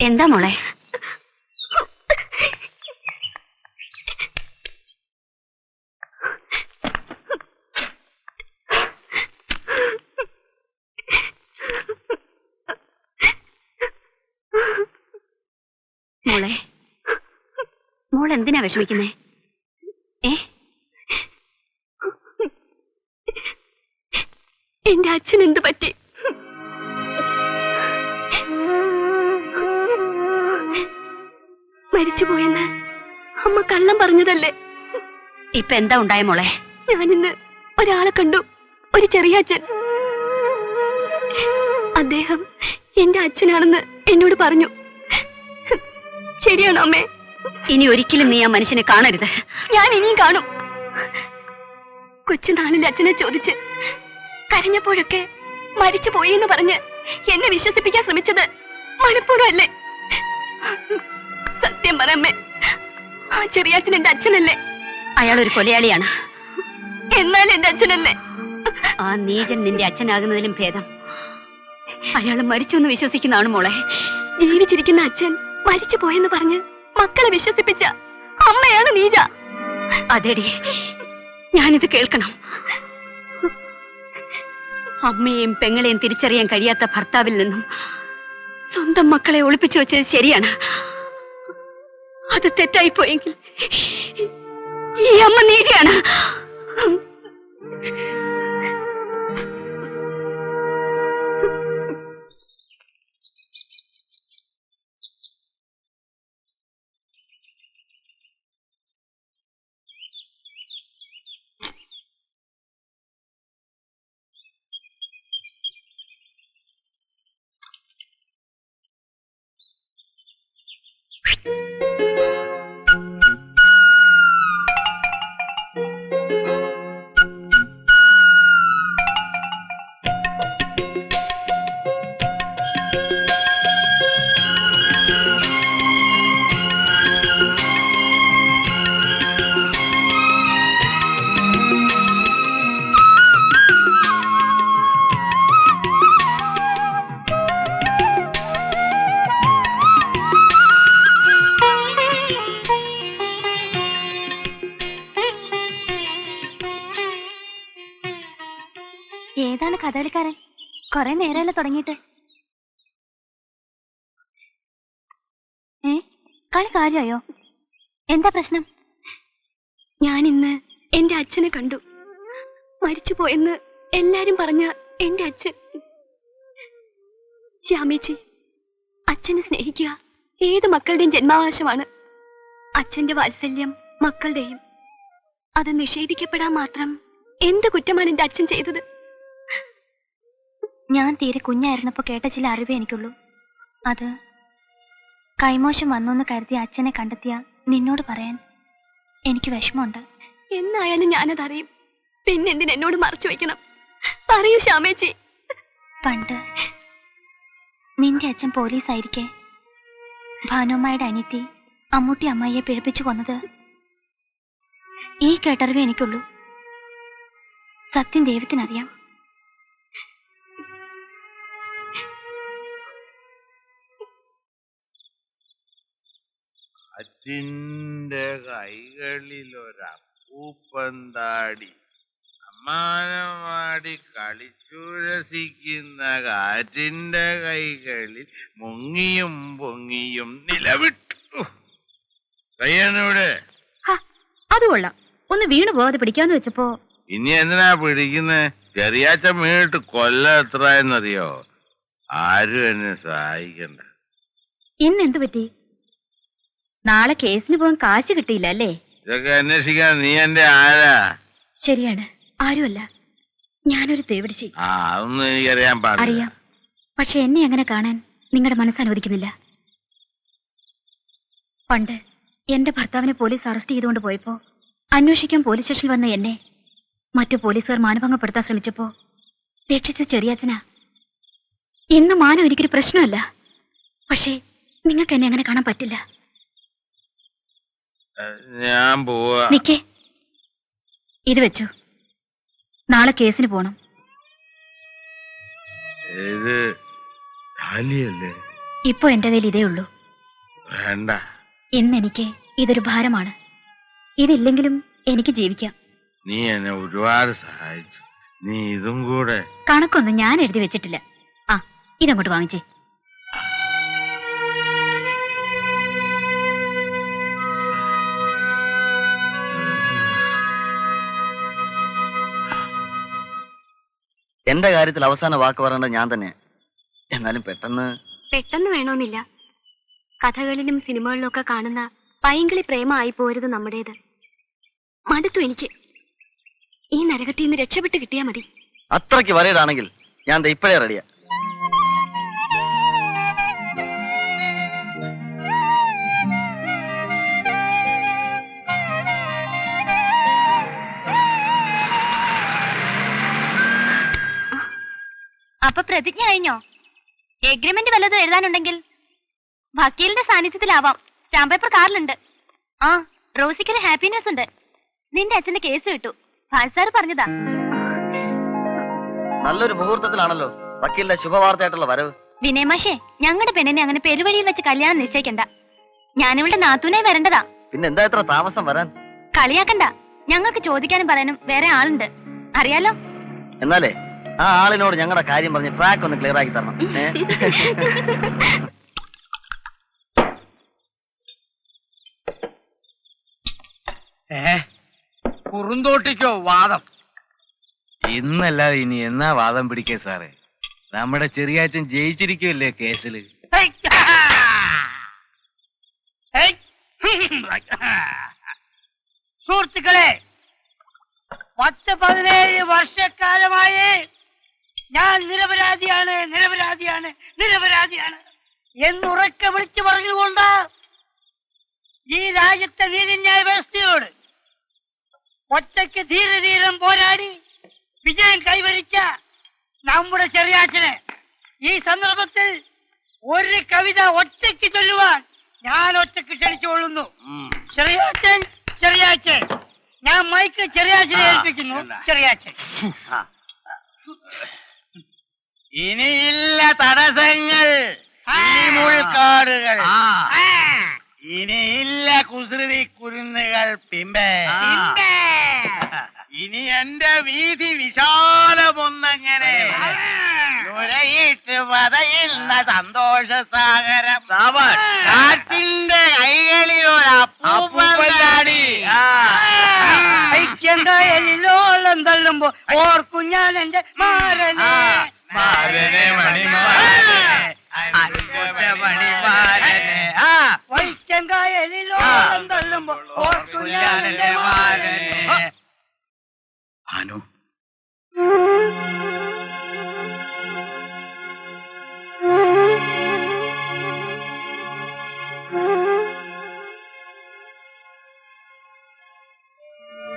എന്താ മോളെ? മോളെ, മോൾ എന്തിനാ വിഷമിക്കുന്നേ? എന്റെ അച്ഛൻ എന്ത് പറ്റി? മരിച്ചുപോയെന്ന് അമ്മ കള്ളം പറഞ്ഞതല്ലേ? ഇപ്പൊ എന്താ ഉണ്ടായ മോളെ? ഞാനിന്ന് ഒരാളെ കണ്ടു, ഒരു ചെറിയ അച്ഛൻ. അദ്ദേഹം എന്റെ അച്ഛനാണെന്ന് എന്നോട് പറഞ്ഞു. ശരിയാണോ അമ്മേ? ഇനി ഒരിക്കലും നീ ആ മനുഷ്യനെ കാണരുത്. ഞാൻ ഇനിയും കാണും. കൊച്ചുനാളിൽ അച്ഛനെ ചോദിച്ച് കരഞ്ഞപ്പോഴൊക്കെ മരിച്ചുപോയി എന്ന് പറഞ്ഞ് എന്നെ വിശ്വസിപ്പിക്കാൻ ശ്രമിച്ചത് മനഃപൂർവ്വം അല്ലേ? സത്യം പറമ്മേ, ആ ചെറിയാച്ചൻ എന്റെ അച്ഛനല്ലേ? അയാളൊരു കൊലയാളിയാണ്. എന്നാൽ എന്റെ അച്ഛനല്ലേ? ആ നീചൻ നിന്റെ അച്ഛനാകുന്നതിലും ഭേദം അയാൾ മരിച്ചു എന്ന് വിശ്വസിക്കുന്നതാണ് മോളെ. ജീവിച്ചിരിക്കുന്ന അച്ഛൻ മരിച്ചു പോയെന്ന് പറഞ്ഞ് മക്കളെ വിശ്വസിപ്പിച്ച അമ്മയാണ് നീജ. അതെടി, ഞാനിത് കേൾക്കണം. അമ്മയെയും പെങ്ങളെയും തിരിച്ചറിയാൻ കഴിയാത്ത ഭർത്താവിൽ നിന്നും സ്വന്തം മക്കളെ ഒളിപ്പിച്ചു വെച്ചത് ശരിയാണ്. അത് തെറ്റായിപ്പോയെങ്കിൽ ഈ അമ്മ നീതിയാണ്. ഏതാണ് കഥകളിക്കാരൻ? കൊറേ നേരമല്ലേ തുടങ്ങിയിട്ട്? കളി കാര്യമായോ? എന്താ പ്രശ്നം? ഞാൻ ഇന്ന് എന്റെ അച്ഛനെ കണ്ടു. മരിച്ചുപോയെന്ന് എല്ലാരും പറഞ്ഞ എന്റെ അച്ഛൻ. ശ്യാമേച്ചി, അച്ഛനെ സ്നേഹിക്കുക ഏത് മക്കളുടെയും ജന്മാവകാശമാണ്. അച്ഛന്റെ വാത്സല്യം മക്കളുടെയും. അത് നിഷേധിക്കപ്പെടാൻ മാത്രം എന്ത് കുറ്റമാണ് എന്റെ അച്ഛൻ ചെയ്തത്? ഞാൻ തീരെ കുഞ്ഞായിരുന്നപ്പോ കേട്ട ചില അറിവേ എനിക്കുള്ളൂ. അത് കൈമോശം വന്നു കരുതി അച്ഛനെ കണ്ടെത്തിയ നിന്നോട് പറയാൻ എനിക്ക് വിഷമമുണ്ട്. എന്നായാലും ഞാനതറിയും. പിന്നെന്തിന് എന്നോട് മറച്ചു വെക്കണം? പറയൂ ശ്യാമേച്ചി. പണ്ട് നിന്റെ അച്ഛൻ പോലീസായിരിക്കെ ഭാനുമ്മയുടെ അനിയത്തി അമ്മൂട്ടി അമ്മായിയെ പിഴപ്പിച്ചു കൊന്നത് ഈ കേട്ടറിവേ എനിക്കുള്ളൂ. സത്യം ദൈവത്തിനറിയാം. അച്ഛൻ്റെ കൈകളിലൊരപ്പൂപ്പന്താടി അമ്മാനമാടി കളിച്ചു രസിക്കുന്ന കാറ്റിന്റെ കൈകളിൽ മുങ്ങിയും പൊങ്ങിയും നിലവിട്ടു. കയ്യനൂടെ അത് കൊള്ളാം. ഒന്ന് വീണു പോകാതെ പിടിക്കാന്ന് വെച്ചപ്പോ ഇനി എന്തിനാ പിടിക്കുന്നേ? ചെറിയാച്ചൻ വീണിട്ട് കൊല്ലം എത്ര എന്നറിയോ? ആരും എന്നെ സഹായിക്കണ്ട. ഇന്ന് എന്തു പറ്റി? നാളെ കേസിന് പോകാൻ കാശ് കിട്ടിയില്ല അല്ലേ? ഇതൊക്കെ അന്വേഷിക്കാൻ നീ എന്റെ ആരാ? ശരിയാണ്, ആരുമല്ല. ഞാനൊരു തേവിടിച്ചി. അതൊന്നും എനിക്കറിയാൻ പാടില്ല. അറിയാം, പക്ഷെ എന്നെ അങ്ങനെ കാണാൻ നിങ്ങളുടെ മനസ്സനുവദിക്കുന്നില്ല. പണ്ട് എന്റെ ഭർത്താവിനെ പോലീസ് അറസ്റ്റ് ചെയ്തുകൊണ്ട് പോയപ്പോ അന്വേഷിക്കാൻ പോലീസ് സ്റ്റേഷനിൽ വന്ന എന്നെ മറ്റു പോലീസുകാർ മാനഭംഗപ്പെടുത്താൻ ശ്രമിച്ചപ്പോ രക്ഷിച്ച ചെറിയാച്ചനാ. ഇന്ന് മാനം എനിക്കൊരു പ്രശ്നമല്ല. പക്ഷേ നിങ്ങൾക്ക് എന്നെ അങ്ങനെ കാണാൻ പറ്റില്ല. ഞാൻ പോവാ. നിക്കേ, ഇത് വെച്ചു. നാളെ കേസിന് പോണം. ഇത് താലിയല്ലേ? ഇപ്പൊ എന്റെ കയ്യിൽ ഇതേ ഉള്ളൂ. വേണ്ട. ഇന്ന് എനിക്ക് ഇതൊരു ഭാരമാണ്. ഇതില്ലെങ്കിലും എനിക്ക് ജീവിക്കാം. നീ എന്നെ ഒരുപാട് സഹായിച്ചു. നീ ഇതും കൂടെ. കണക്കൊന്നും ഞാൻ എഴുതി വെച്ചിട്ടില്ല. ആ, ഇതങ്ങോട്ട് വാങ്ങിച്ചേ. എന്റെ കാര്യത്തിൽ അവസാന വാക്ക് പറയേണ്ടത് ഞാൻ തന്നെ. എന്നാലും പെട്ടെന്ന് വേണമെന്നില്ല. കഥകളിലും സിനിമകളിലും ഒക്കെ കാണുന്ന പൈങ്കിളി പ്രേമമായി പോരുത് നമ്മുടേത്. മടുത്തു എനിക്ക്. ഈ നരകത്തിൽ നിന്ന് രക്ഷപ്പെട്ട് കിട്ടിയാ മതി. അത്രയ്ക്ക് വരയിടാണെങ്കിൽ ഞാൻ ഇപ്പോഴേ റെഡിയാ. അപ്പൊ പ്രതിജ്ഞ കഴിഞ്ഞോ? എഗ്രിമെന്റ് വല്ലതും എഴുതാനുണ്ടെങ്കിൽ വക്കീലിന്റെ സാന്നിധ്യത്തിലാവാം. Stamp paper കാറിലുണ്ട്. ആ, റോസിക്കൊരു ഹാപ്പിനെസ് ഉണ്ട്. നിന്റെ അച്ഛന്റെ കേസ് കിട്ടു. ഭാസാർ പറഞ്ഞതാ. നല്ലൊരു മുഹൂർത്തത്തിലാണല്ലോ വക്കീലിന്റെ ശുഭവാർത്തയായിട്ടുള്ള വരവ്. വിനയമാഷേ, ഞങ്ങളുടെ പെണ്ണിനെ അങ്ങനെ പെരുവഴിയിൽ വെച്ച് കല്യാണം നിശ്ചയിക്കണ്ട. ഞാനിവിടെ നാത്തൂനായി വരേണ്ടതാ. പിന്നെ എന്താ ഇത്ര താമസം വരാൻ? കളിയാക്കണ്ട. ഞങ്ങൾക്ക് ചോദിക്കാനും പറയാനും വേറെ ആളുണ്ട്, അറിയാലോ. എന്നാലേ ആ ആളിനോട് ഞങ്ങളുടെ കാര്യം പറഞ്ഞ് ട്രാക്ക് ഒന്ന് ക്ലിയർ ആക്കി തരണം. കുറുന്തോട്ടിക്കോ വാദം? ഇന്നല്ലാതെ ഇനി എന്നാ വാദം പിടിക്കേ സാറേ? നമ്മുടെ ചെറിയാച്ചൻ ജയിച്ചിരിക്കുമല്ലേ കേസില്. സുഹൃത്തുക്കളെ, 10-17 വർഷക്കാലമായി ഞാൻ നിരപരാധിയാണ് നിരപരാധിയാണ് നിരപരാധിയാണ് എന്നുറക്കെ വിളിച്ചു പറഞ്ഞുകൊണ്ട് ഈ രാജ്യത്തെ നീതിന്യായ വ്യവസ്ഥയോട് ഒറ്റയ്ക്ക് ധീരധീരം പോരാടി വിജയം കൈവരിച്ച നമ്മുടെ ചെറിയാച്ചന് ഈ സന്ദർഭത്തിൽ ഒരു കവിത ഒറ്റയ്ക്ക് ചൊല്ലുവാൻ ഞാൻ ഒറ്റയ്ക്ക് ക്ഷണിച്ചുകൊള്ളുന്നു. ചെറിയാച്ചൻ, ചെറിയാച്ചൻ, ഞാൻ മൈക്ക് ചെറിയാച്ചനെ ഏൽപ്പിക്കുന്നു. ചെറിയാച്ചൻ. ഇനിയില്ല തടസ്സങ്ങൾ, മുൾക്കാടുകൾ, ഇനിയില്ല കുസൃതി കുരുന്നുകൾ പിമ്പേ. ഇനി എന്റെ വീതി വിശാലമൊന്നങ്ങനെ നുരയിട്ട് വതയുന്ന സന്തോഷ സാഗരം. കാറ്റിന്റെ കൈകളിൽ ഒരപ്പൂപ്പന്താടി ഐക്യന്തോളം തള്ളുമ്പോ ഓർക്കും ഞാൻ എന്റെ മാരനെ. മാരനെ മണിമാരനെ മണിമാരനെ വൈക്കങ്കായലിലോളം തള്ളുമ്പോ ഓർക്കും ഞാൻ എന്റെ മാരനെ. ഭാനു,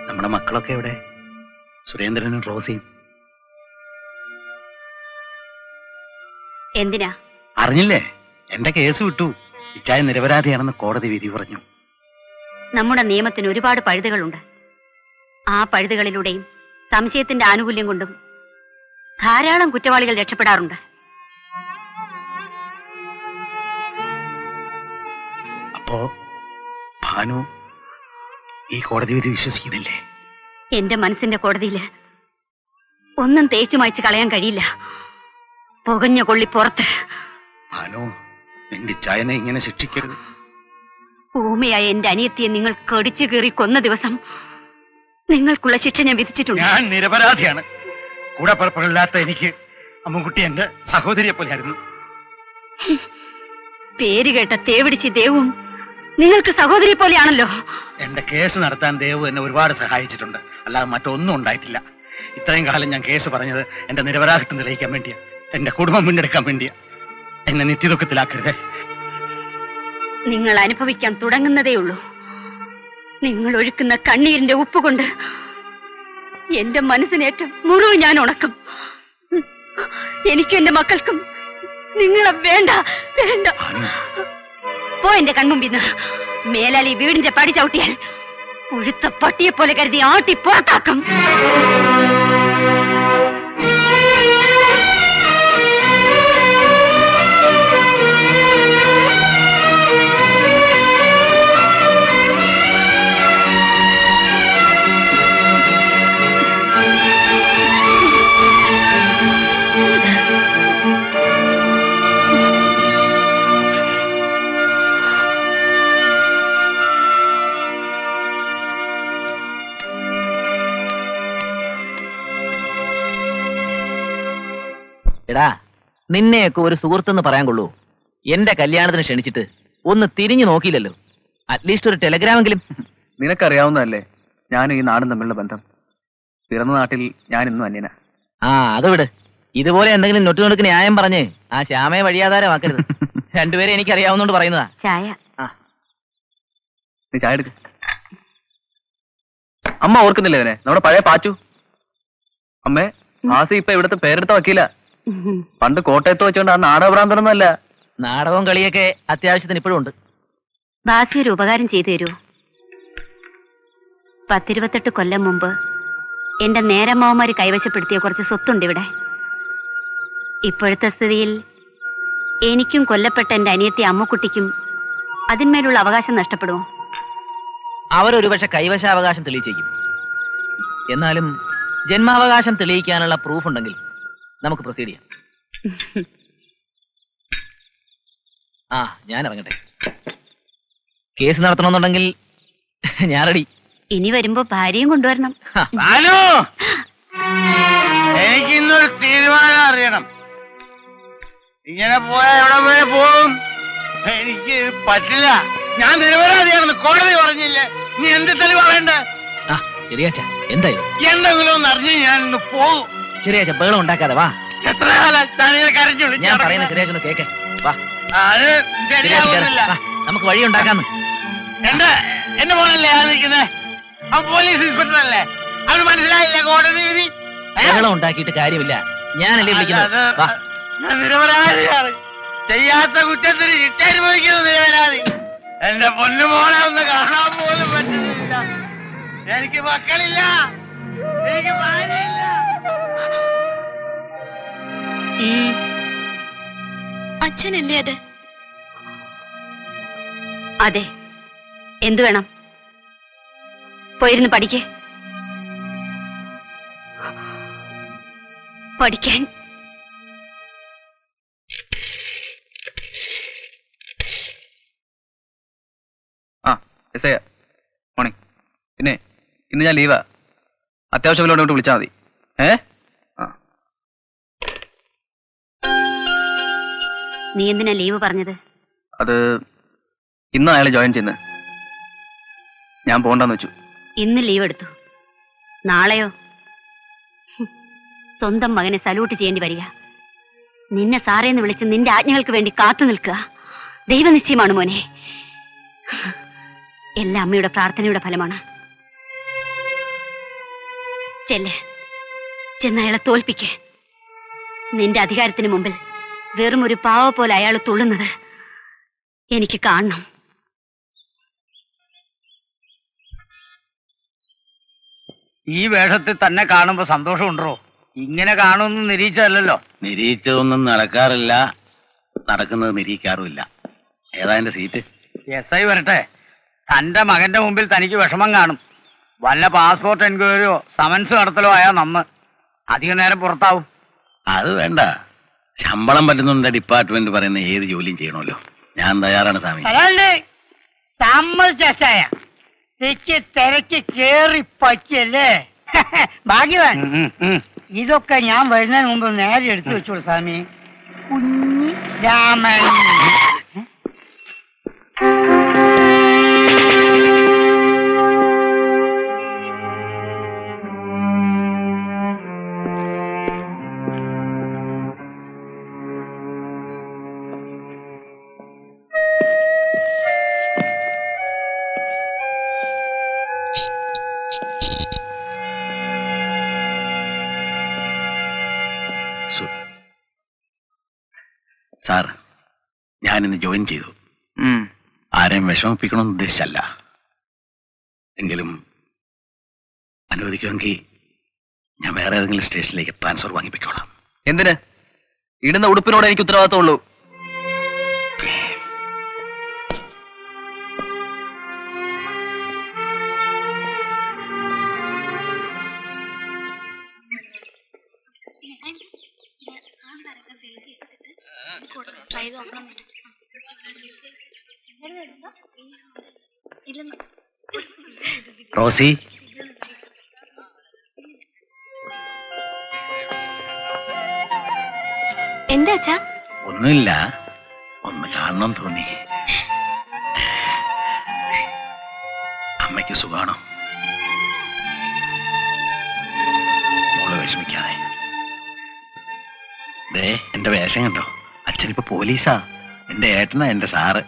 നമ്മുടെ മക്കളൊക്കെ എവിടെ? സുരേന്ദ്രനും റോസിയും? എന്തിനാ? അറിഞ്ഞില്ലേ? എന്റെ കേസ് വിട്ടു. ഇച്ചായ നിരപരാധിയാണെന്ന് കോടതി വിധി പറഞ്ഞു. നമ്മുടെ നിയമത്തിന് ഒരുപാട് പഴുതുകളുണ്ട്. ആ പഴുതുകളിലൂടെയും സംശയത്തിന്റെ ആനുകൂല്യം കൊണ്ടും ധാരാളം കുറ്റവാളികൾ രക്ഷപ്പെടാറുണ്ട്. അപ്പോ ഭാനു ഈ കോടതി വിധി വിശ്വസിക്കുന്നില്ലേ? എന്റെ മനസ്സിന്റെ കോടതിയില് ഒന്നും തേച്ചു മായ്ച്ചു കളയാൻ കഴിയില്ല. പുകഞ്ഞ കൊള്ളി പുറത്ത്. ഭാനു, നിന്റെ ഇച്ചായനെ ഇങ്ങനെ ശിക്ഷിക്കരുത്. ഭൂമിയായ എന്റെ അനിയത്തിയെ നിങ്ങൾ കടിച്ചു കീറി കൊന്ന ദിവസം നിങ്ങൾക്കുള്ള ശിക്ഷ ഞാൻ വിധിച്ചിട്ടുണ്ട്. ഞാൻ നിരപരാധിയാണ്. കൂടെ പുറപ്പെടില്ലാത്ത എനിക്ക് അമ്മുക്കുട്ടി എന്റെ സഹോദരിയെ പോലെയായിരുന്നു. പേര് കേട്ട തേവിടിച്ച് ദേവും നിങ്ങൾക്ക് സഹോദരി പോലെയാണല്ലോ. എന്റെ കേസ് നടത്താൻ ദേവു എന്നെ ഒരുപാട് സഹായിച്ചിട്ടുണ്ട്, അല്ലാതെ മറ്റൊന്നും ഉണ്ടായിട്ടില്ല. ഇത്രയും കാലം ഞാൻ കേസ് പറഞ്ഞത് എന്റെ നിരപരാധിത്വം തെളിയിക്കാൻ വേണ്ടിയാ, എന്റെ കുടുംബം വീണ്ടെടുക്കാൻ വേണ്ടിയാ. എന്നെ നിത്യദുഃഖത്തിലാക്കരുതേ. നിങ്ങൾ അനുഭവിക്കാൻ തുടങ്ങുന്നതേയുള്ളൂ. നിങ്ങൾ ഒഴുക്കുന്ന കണ്ണീരിന്റെ ഉപ്പ് കൊണ്ട് എന്റെ മനസ്സിനേറ്റ മുറിവ് ഞാൻ ഉണക്കും. എനിക്കും എന്റെ മക്കൾക്കും നിങ്ങളെ വേണ്ട വേണ്ട. പോ എന്റെ കൺമുമ്പിന്ന്. മേലാൽ ഈ വീടിന്റെ പടി ചവിട്ടിയാൽ പുഴുത്ത പട്ടിയെ പോലെ കരുതി ആട്ടി പുറത്താക്കും. എടാ, നിന്നെയൊക്കെ ഒരു സുഹൃത്തെന്ന് പറയാൻ കൊള്ളൂ. എന്റെ കല്യാണത്തിന് ക്ഷണിച്ചിട്ട് ഒന്ന് തിരിഞ്ഞു നോക്കിയില്ലല്ലോ. അറ്റ്ലീസ്റ്റ് ഒരു ടെലഗ്രാമെങ്കിലും. നിനക്കറിയാവുന്നതല്ലേ ഞാനും ഈ നാടും തമ്മിലുള്ള ബന്ധം. പിറന്ന നാട്ടിൽ ഞാൻ ഇന്നും അന്യനാ. ആ, അത് വിട്. ഇതുപോലെ എന്തെങ്കിലും നൊട്ടുനൊടുക്ക് ന്യായം പറഞ്ഞ് ആ ശ്യാമയെ വഴിയാധാരമാക്കരുത്. രണ്ടുപേരെ എനിക്കറിയാവുന്നോണ്ട് പറയുന്നതാ. ചായ. നീ ചായ എടുക്ക. അമ്മ ഓർക്കുന്നില്ലേ അവനെ, നമ്മുടെ പഴയ പാച്ചു? അമ്മേ, ആസി ഇപ്പൊ ഇവിടുത്തെ പേരെടുത്ത വക്കീല. പണ്ട് കോട്ടയത്ത് വെച്ചോണ്ട് ആ നാടകഭ്രാന്തനൊന്നുമല്ല. നാടകവും കളിയൊക്കെ അത്യാവശ്യത്തിന് ഇപ്പോഴും ഉണ്ട്. ബാസി ഒരു ഉപകാരം ചെയ്തു തരൂ. 10-28 കൊല്ലം മുമ്പ് എന്റെ നേരമ്മാവന്മാര് കൈവശപ്പെടുത്തിയ കുറച്ച് സ്വത്തുണ്ട് ഇവിടെ. ഇപ്പോഴത്തെ സ്ഥിതിയിൽ എനിക്കും കൊല്ലപ്പെട്ട എന്റെ അനിയത്തി അമ്മുക്കുട്ടിക്കും അതിന്മേലുള്ള അവകാശം നഷ്ടപ്പെടുമോ? അവരൊരുപക്ഷെ കൈവശാവകാശം തെളിയിച്ചേക്കും. എന്നാലും ജന്മാവകാശം തെളിയിക്കാനുള്ള പ്രൂഫ് ഉണ്ടെങ്കിൽ നമുക്ക് പ്രൊസീഡ് ചെയ്യാം. ആ, ഞാൻ ഇറങ്ങട്ടെ. കേസ് നടത്തണമെന്നുണ്ടെങ്കിൽ ഞാൻ റെഡി. ഇനി വരുമ്പോ ഭാര്യയും കൊണ്ടുവരണം. എനിക്ക് ഇന്നൊരു തീരുമാനം അറിയണം. ഇങ്ങനെ പോയാ എവിടെ വരെ പോകും? എനിക്ക് പറ്റില്ല. ഞാൻ നിരപരാധിയാണെന്ന് കോടതി പറഞ്ഞില്ലേ? നീ എന്ത് തെളിവാ വേണ്ട? ആ, ശരിയാച്ച, എന്തായാലും എന്തെങ്കിലും ഒന്ന് അറിഞ്ഞ് ഞാൻ ഇന്ന് പോകും. ചെറിയാച്ച ബഹളം ഉണ്ടാക്കാതെ വാ. എത്ര കാലം തനിയെ കരഞ്ഞു വിളിച്ചു? ഞാൻ പറയുന്ന ചെറിയാച്ചൊന്ന് കേക്ക്. വാ, അത് ശരിയാവുന്നില്ല. നമുക്ക് വഴി ഉണ്ടാക്കാന്ന്. എന്റെ മോനല്ലേ ആ നിൽക്കുന്നേ? അവൻ പോലീസ് ഇൻസ്പെക്ടർ അല്ലേ? അവന് മനസ്സിലായില്ലേ കോടതി വിധി? ബഹളം ഉണ്ടാക്കിയിട്ട് കാര്യമില്ല. ഞാനല്ലേ വിളിക്കുന്നത്. വാ. ഞാൻ നിരപരാധിയാണ്. ചെയ്യാത്ത കുറ്റത്തിന് ശിക്ഷ അനുഭവിക്കുന്നു നിരപരാധി. എന്റെ പൊന്നുമോളെ ഒന്ന് കാണാൻ പോലും പറ്റുന്നില്ല. എനിക്ക് മക്കളില്ല, എനിക്ക് ഭാര്യയില്ല. അച്ഛനല്ലേ അത്? അതെ. എന്തു വേണം? പോയിരുന്ന് പഠിക്കേ. പഠിക്കാൻ മോർണിംഗ്. പിന്നെ ഇന്ന് ഞാൻ ലീവാ. അത്യാവശ്യം വല്ലോട്ട് വിളിച്ചാൽ മതി. നീ എന്തിനാ ലീവ് പറഞ്ഞത്? അത് ഇന്ന് അയാൾ ജോയിൻ ചെയ്യുന്നത്. ഞാൻ പോണ്ടെന്ന് വെച്ചു. ഇന്ന് ലീവ് എടുത്തു. നാളെയോ? സ്വന്തം മകനെ സല്യൂട്ട് ചെയ്യേണ്ടി വരിക. നിന്നെ സാറേന്ന് വിളിച്ച് നിന്റെ ആജ്ഞകൾക്ക് വേണ്ടി കാത്തു നിൽക്കുക ദൈവനിശ്ചയമാണ് മോനെ. എല്ലാ അമ്മയുടെ പ്രാർത്ഥനയുടെ ഫലമാണ്. ചെല്ല്, ചെന്ന് അയാളെ തോൽപ്പിക്കേ. നിന്റെ അധികാരത്തിന് മുമ്പിൽ വെറും ഒരു പാവ പോലെ അയാൾ തുള്ളുന്നത് എനിക്ക് കാണണം. ഈ വേഷത്തിൽ തന്നെ കാണുമ്പോ സന്തോഷമുണ്ടോ? ഇങ്ങനെ കാണുമെന്ന് നിരീക്ഷല്ലോ. നിരീക്ഷതൊന്നും നടക്കാറില്ല, നടക്കുന്നത് നിരീക്കാറുമില്ല. ഏതാ എന്റെ സീറ്റ്? SI വരട്ടെ. തന്റെ മകന്റെ മുമ്പിൽ തനിക്ക് വിഷമം കാണും. വല്ല പാസ്പോർട്ട് എൻക്വയറിയോ സമൻസ് നടത്തലോ ആയാ നന്ന്. അധിക നേരം പുറത്താവും. അത് വേണ്ട, ശമ്പളം പറ്റുന്നുണ്ട് ഡിപ്പാർട്ട്മെന്റ് പറയുന്ന ഏത് ജോലിയും ചെയ്യണമല്ലോ. ഞാൻ തയ്യാറാണ് സ്വാമി. അതാണ്ട് സമ്മതിച്ചായ തെക്ക് തിരക്ക് കേറി പറ്റിയല്ലേ? ഭാഗ്യവാൻ. ഇതൊക്കെ ഞാൻ വരുന്നതിന് മുമ്പ് നേരെ എടുത്തു വെച്ചോളൂ സ്വാമി. കുഞ്ഞി രാമൻ. സാർ, ഞാനിന്ന് ജോയിൻ ചെയ്തു. ആരെയും വിഷമിപ്പിക്കണമെന്ന് ഉദ്ദേശിച്ചല്ല. എങ്കിലും അനുവദിക്കുമെങ്കിൽ ഞാൻ വേറെ ഏതെങ്കിലും സ്റ്റേഷനിലേക്ക് ട്രാൻസ്ഫർ വാങ്ങിപ്പിക്കോളാം. എന്തിന്? ഇടുന്ന ഉടുപ്പിനോട് എനിക്ക് ഉത്തരവാദിത്തമുള്ളൂ. റോസി, എന്താ അച്ഛാ? ഒന്നുമില്ല, ഒന്ന് കാണണം തോന്നി. അമ്മയ്ക്ക് സുഖാണോ? മോള് വിഷമിക്കാതെ. ദേ എന്റെ വേഷം കണ്ടോ? അച്ഛനിപ്പോ പോലീസാ. എന്റെ ഏട്ടനാ എന്റെ സാറ്.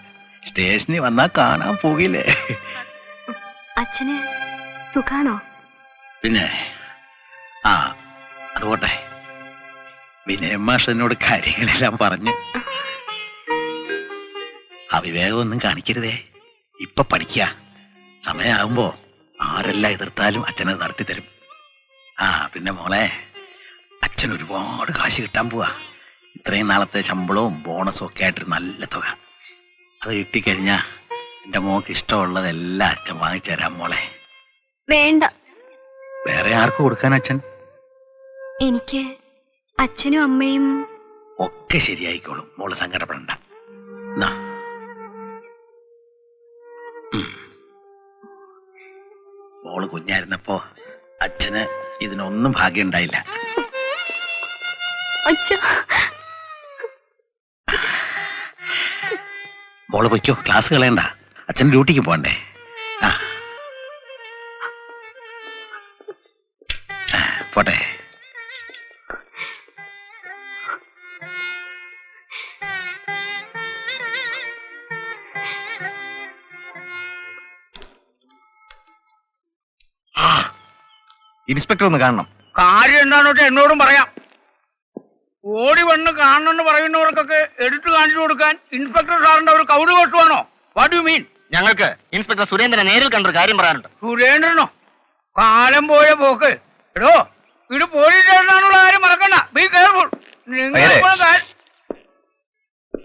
സ്റ്റേഷനിൽ വന്നാ കാണാൻ പോകില്ലേ? അച്ഛന് സുഖാണോ? പിന്നെ അതുപോട്ടെ, വിനയം മാഷ് എന്നോട് കാര്യങ്ങളെല്ലാം പറഞ്ഞ്. അവിവേകമൊന്നും കാണിക്കരുതേ. ഇപ്പൊ പഠിക്കുക. സമയമാകുമ്പോ ആരെല്ലാം എതിർത്താലും അച്ഛനത് നടത്തി തരും. പിന്നെ മോളെ, അച്ഛൻ ഒരുപാട് കാശ് കിട്ടാൻ പോവാ. ഇത്രയും നാളത്തെ ശമ്പളവും ബോണസും ഒക്കെ ആയിട്ടൊരു നല്ല തുക. അത് കിട്ടിക്കഴിഞ്ഞാ എന്റെ മോക്ക് ഇഷ്ടമുള്ളതെല്ലാം അച്ഛൻ വാങ്ങിച്ചു തരാം മോളെ. വേണ്ട. വേറെ ആർക്ക് കൊടുക്കാൻ അച്ഛൻ? എനിക്ക് അച്ഛനും അമ്മയും ഒക്കെ ശരിയായിക്കോളും. മോള് സങ്കടപ്പെടണ്ട. മോള് കുഞ്ഞായിരുന്നപ്പോ അച്ഛന് ഇതിനൊന്നും ഭാഗ്യം ഉണ്ടായില്ല. മോള് പൊയ്ക്കോ, ക്ലാസ് കളയണ്ട. അച്ഛൻ ഡ്യൂട്ടിക്ക് പോണ്ടേ? പോട്ടെ. ഇൻസ്പെക്ടർ ഒന്ന് കാണണം. കാര്യം എന്താണെന്ന് എന്നോടും പറയാം. ഓടി വന്ന് കാണണമെന്ന് പറയുന്നവർക്കൊക്കെ എടുത്തു കാണിച്ചു കൊടുക്കാൻ ഇൻസ്പെക്ടർ സാറിന്റെ ഒരു കൗതുകോഷമാണോ? What you mean? ഞങ്ങൾക്ക് ഇൻസ്പെക്ടർ സുരേന്ദ്രനെ നേരിൽ കണ്ടൊരു കാര്യം പറയാനുണ്ട്. സുരേന്ദ്രനോ? കാലം പോയ പോക്ക്. എടോ, ഇത് പോലീസ് സ്റ്റേഷനാണുള്ള കാര്യം മറക്കണ്ട. Be careful.